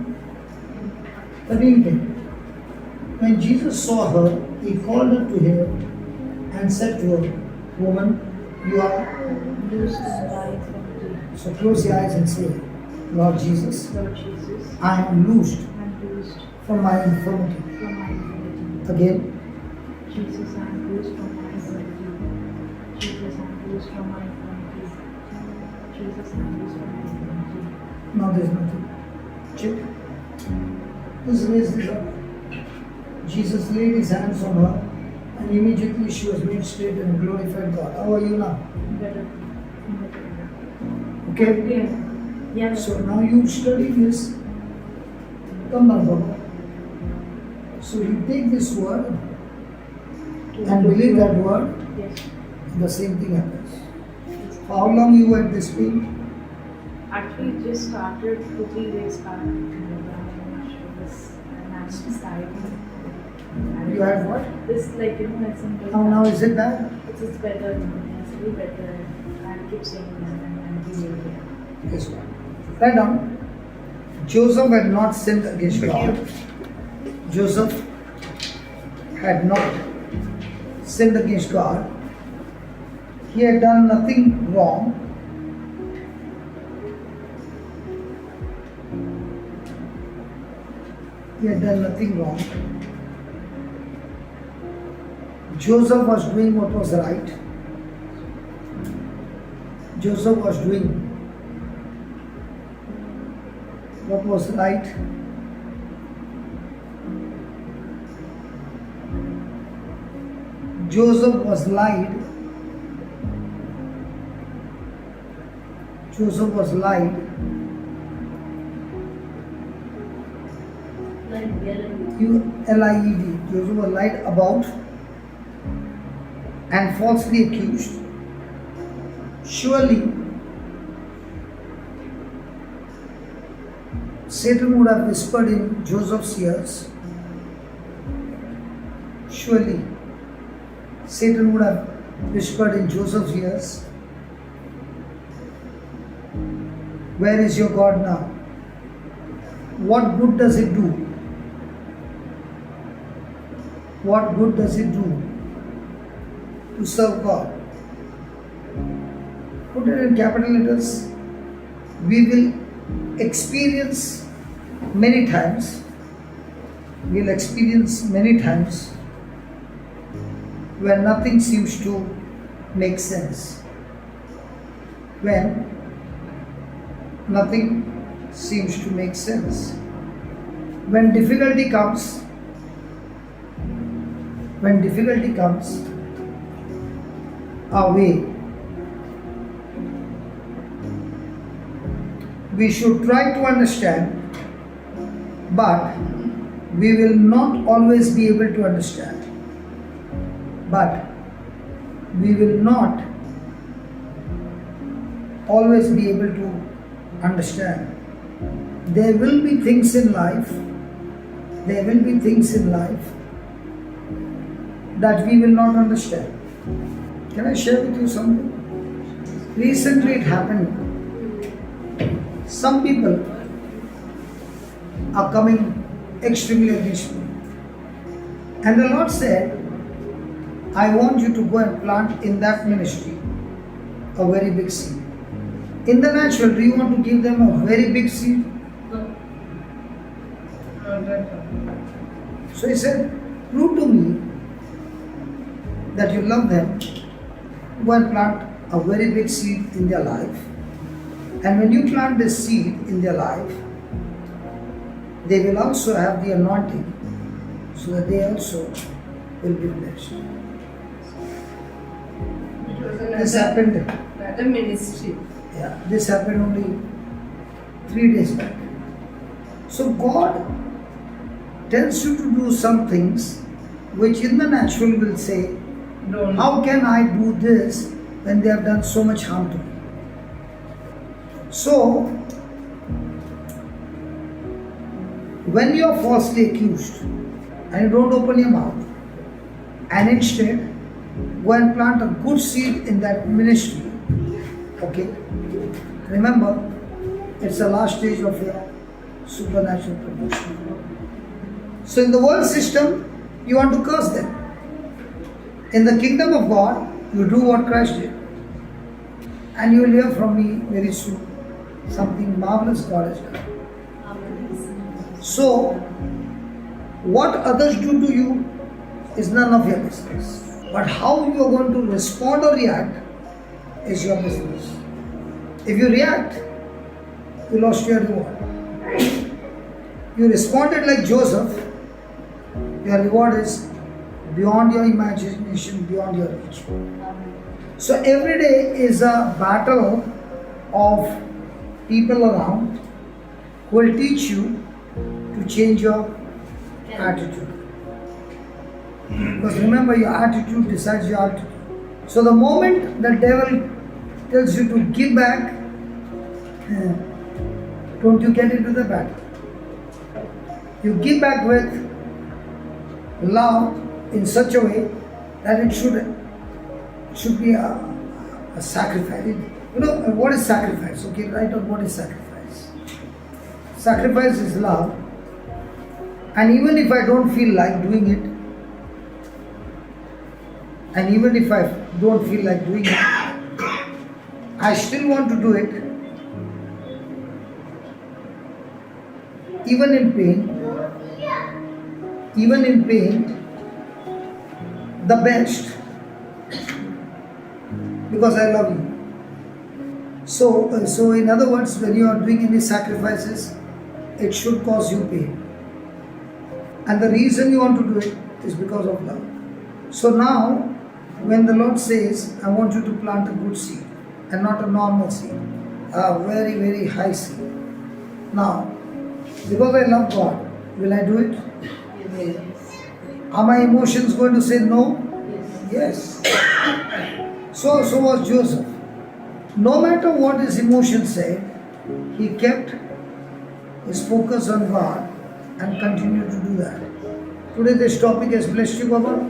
10. When Jesus saw her, he called her to him and said to her, woman, you are loosed. So close your eyes and say, Lord Jesus, I am loosed from my infirmity. Again. Jesus, I am loosed from my infirmity. Jesus, I am loosed from my infirmity. Jesus, I am loosed from my infirmity. Now there is nothing. Check. Just raise this up. Jesus laid his hands on her and immediately she was made straight and glorified God. How are you now? Better. Okay? Yeah. So now you study this. Come on, Baba. So you take this word and believe that word, Yes. the same thing happens. For how long you were at this pain? Actually, it just started 2-3 days back. And I'm just dieting. You had what? This, it's in Now is it bad? It's better. It's really better. I keep saying that and really. Yes, sir. Write down. Joseph had not sinned against God. Joseph had not sinned against God. He had done nothing wrong. He had done nothing wrong. Joseph was doing what was right. Joseph was doing what was right. Joseph was lied. Joseph was lied. L-I-E-D. Joseph was lied about and falsely accused. Surely Satan would have whispered in Joseph's ears. Surely Satan would have whispered in Joseph's ears, where is your God now? What good does it do? What good does it do to serve God? Put it in capital letters. We will experience many times. We'll experience many times where nothing seems to make sense. When nothing seems to make sense. When difficulty comes our way, we should try to understand, but we will not always be able to understand. But we will not always be able to understand. There will be things in life, that we will not understand. Can I share with you something? Recently it happened. Some people are coming extremely against me. And the Lord said, I want you to go and plant in that ministry a very big seed. In the natural, do you want to give them a very big seed? So he said, prove to me that you love them. Go and plant a very big seed in their life. And when you plant this seed in their life, they will also have the anointing so that they also will be blessed. This happened. Another ministry. Yeah, this happened only 3 days back. So God tells you to do some things which in the natural will say, Don't. how can I do this when they have done so much harm to me? So, when you are falsely accused and you don't open your mouth, and instead go and plant a good seed in that ministry, okay? Remember, it's the last stage of your supernatural promotion. So in the world system, you want to curse them. In the kingdom of God, you do what Christ did. And you will hear from me very soon. Something marvelous God has done. So, what others do to you is none of your business. But how you are going to respond or react is your business. If you react, you lost your reward. You responded like Joseph, your reward is beyond your imagination, beyond your reach. So every day is a battle of people around who will teach you to change your attitude. Because remember, your attitude decides your altitude. So the moment the devil tells you to give back, don't you get into the battle. You give back with love in such a way that it should be a sacrifice. You know what is sacrifice? Okay, write down what is sacrifice. Sacrifice is love, and even if I don't feel like doing it, and even if I don't feel like doing it, I still want to do it, even in pain, the best, because I love you. So in other words, when you are doing any sacrifices, it should cause you pain. And the reason you want to do it is because of love. So now, when the Lord says, I want you to plant a good seed and not a normal seed, a very, very high seed. Now, because I love God, will I do it? Yes. Are my emotions going to say no? Yes. So was Joseph. No matter what his emotions said, he kept his focus on God and continued to do that. Today this topic has blessed you, Baba.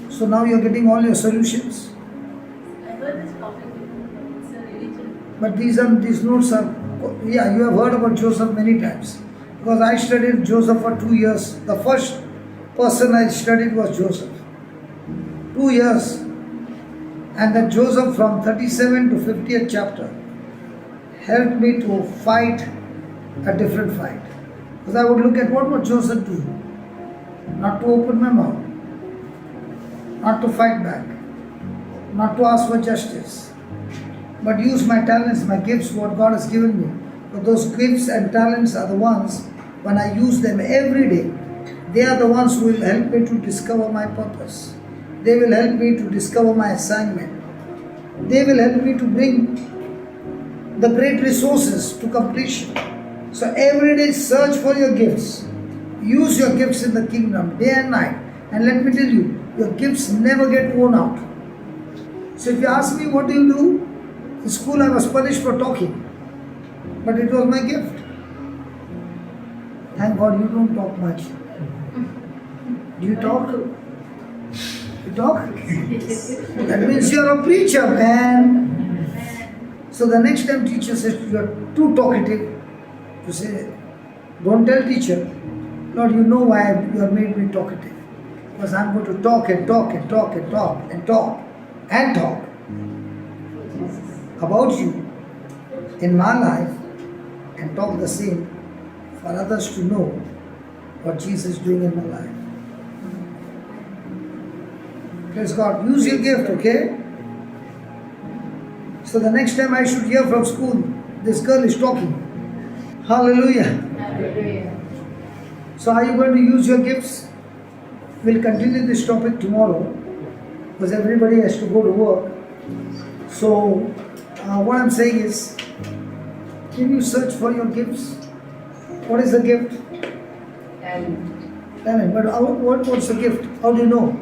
So now you are getting all your solutions. I heard this topic before, it's a religion. But these notes are, yeah, you have heard about Joseph many times. Because I studied Joseph for 2 years. The first person I studied was Joseph. 2 years. And that Joseph from 37 to 50th chapter helped me to fight a different fight. Because I would look at what would Joseph do? Not to open my mouth. Not to fight back. Not to ask for justice. But use my talents, my gifts, what God has given me. But those gifts and talents are the ones, when I use them every day, they are the ones who will help me to discover my purpose. They will help me to discover my assignment. They will help me to bring the great resources to completion. So every day search for your gifts. Use your gifts in the kingdom day and night. And let me tell you, your gifts never get worn out. So if you ask me what do you do? In school I was punished for talking. But it was my gift. Thank God you don't talk much. Do you talk? You talk? That means you are a preacher, man. So the next time teacher says you are too talkative, you say, don't tell teacher, Lord, you know why you have made me talkative. Because I'm going to talk and talk and talk and talk and talk and talk about you in my life and talk the same for others to know what Jesus is doing in my life. Praise God. Use your gift, okay? So the next time I should hear from school, this girl is talking. Hallelujah. Hallelujah. So are you going to use your gifts? We'll continue this topic tomorrow because everybody has to go to work. So what I'm saying is, can you search for your gifts? What is the gift? Talent. Talent. But what's the gift? How do you know?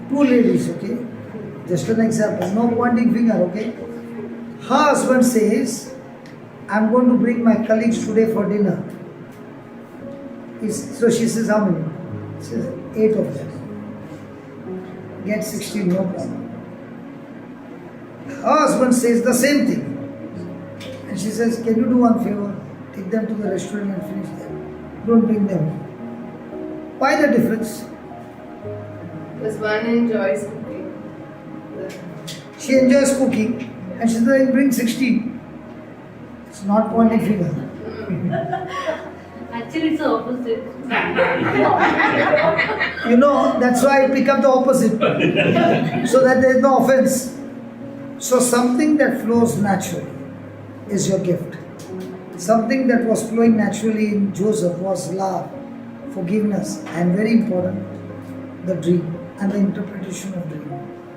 Two ladies, okay? Just an example. No pointing finger, okay? Her husband says, I'm going to bring my colleagues today for dinner. So she says, how many? She says, 8 of them. Get 16, no problem. Her husband says the same thing. And she says, can you do one favor? Take them to the restaurant and finish them. Don't bring them home. Why the difference? Because one enjoys cooking. She enjoys cooking and she says, I'll bring 16. It's not pointing finger. Actually, it's the opposite. You know, that's why I pick up the opposite. So that there is no offense. So something that flows naturally is your gift. Something that was flowing naturally in Joseph was love, forgiveness, and very important, the dream and the interpretation of dream.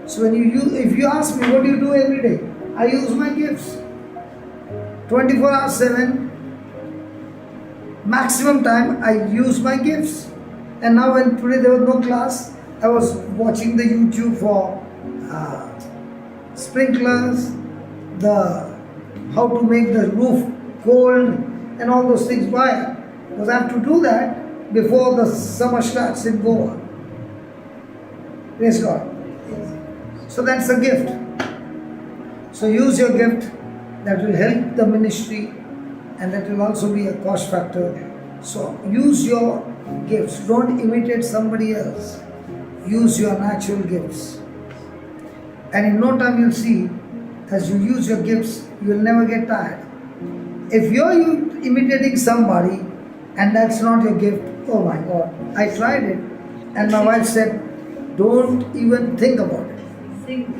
So when if you ask me what do you do every day, I use my gifts. 24 hours 7, maximum time I use my gifts. And now when today there was no class, I was watching the YouTube for sprinklers, how to make the roof cold and all those things. Why? Because I have to do that before the summer starts in Goa. Praise God. So that's a gift. So use your gift. That will help the ministry and that will also be a cost factor. So use your gifts. Don't imitate somebody else. Use your natural gifts. And in no time you'll see, as you use your gifts, you will never get tired. If you're imitating somebody and that's not your gift, oh my God, I tried it. And my wife said, don't even think about it. Sing.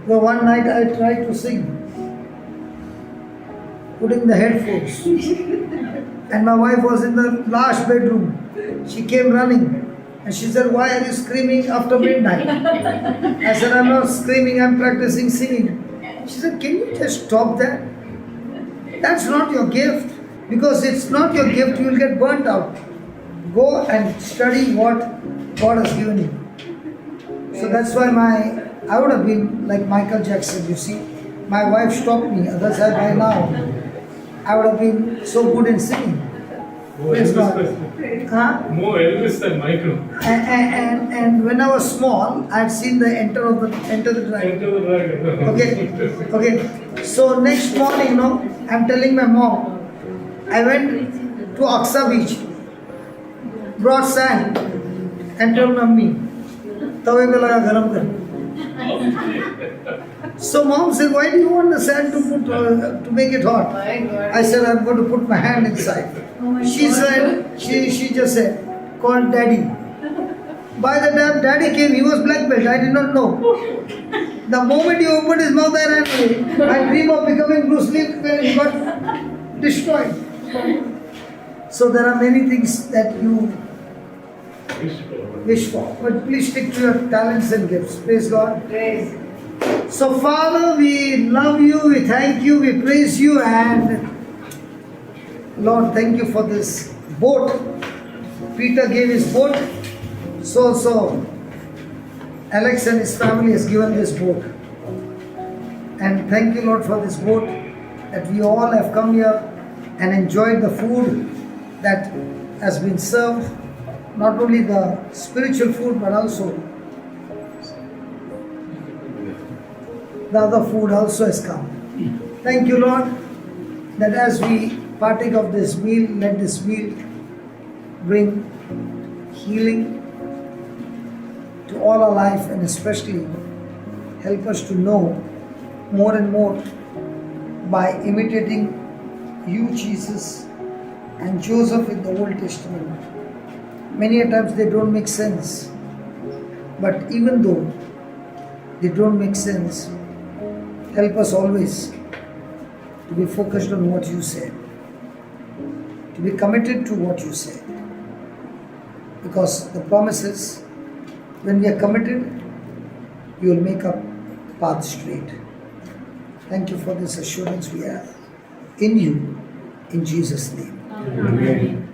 So one night I tried to sing, putting the headphones. And my wife was in the last bedroom. She came running. And she said, why are you screaming after midnight? I said, I'm not screaming, I'm practicing singing. She said, can you just stop that? That's not your gift. Because it's not your gift, you will get burnt out. Go and study what God has given you. So that's why I would have been like Michael Jackson, you see. My wife stopped me, others have by now. I would have been so good in singing. More Elvis than Michael. And when I was small, I had seen the Enter the Dragon. Enter the Dragon. Okay. So next morning, I'm telling my mom, I went to Aksa Beach, brought sand, and told Mummy, tawe pe laga garam kar. So mom said, why do you want the sand to make it hot? I said, I'm going to put my hand inside. She said, she just said, call daddy. By the time daddy came, he was black belt. I did not know. The moment he opened his mouth, I ran away. My dream of becoming Bruce Lee got destroyed. So there are many things that you wish for. But please stick to your talents and gifts. Praise God. Praise. So, Father, we love you, we thank you, we praise you, and Lord, thank you for this boat. Peter gave his boat, so Alex and his family has given this boat. And thank you, Lord, for this boat, that we all have come here and enjoyed the food that has been served, not only the spiritual food but also the other food also has come. Thank you, Lord, that as we partake of this meal, let this meal bring healing to all our life, and especially help us to know more and more by imitating you, Jesus, and Joseph in the Old Testament. Many a times they don't make sense, but even though they don't make sense, help us always to be focused on what you said, to be committed to what you said, because the promise is, when we are committed, you will make our path straight. Thank you for this assurance we have in you, in Jesus' name. Amen.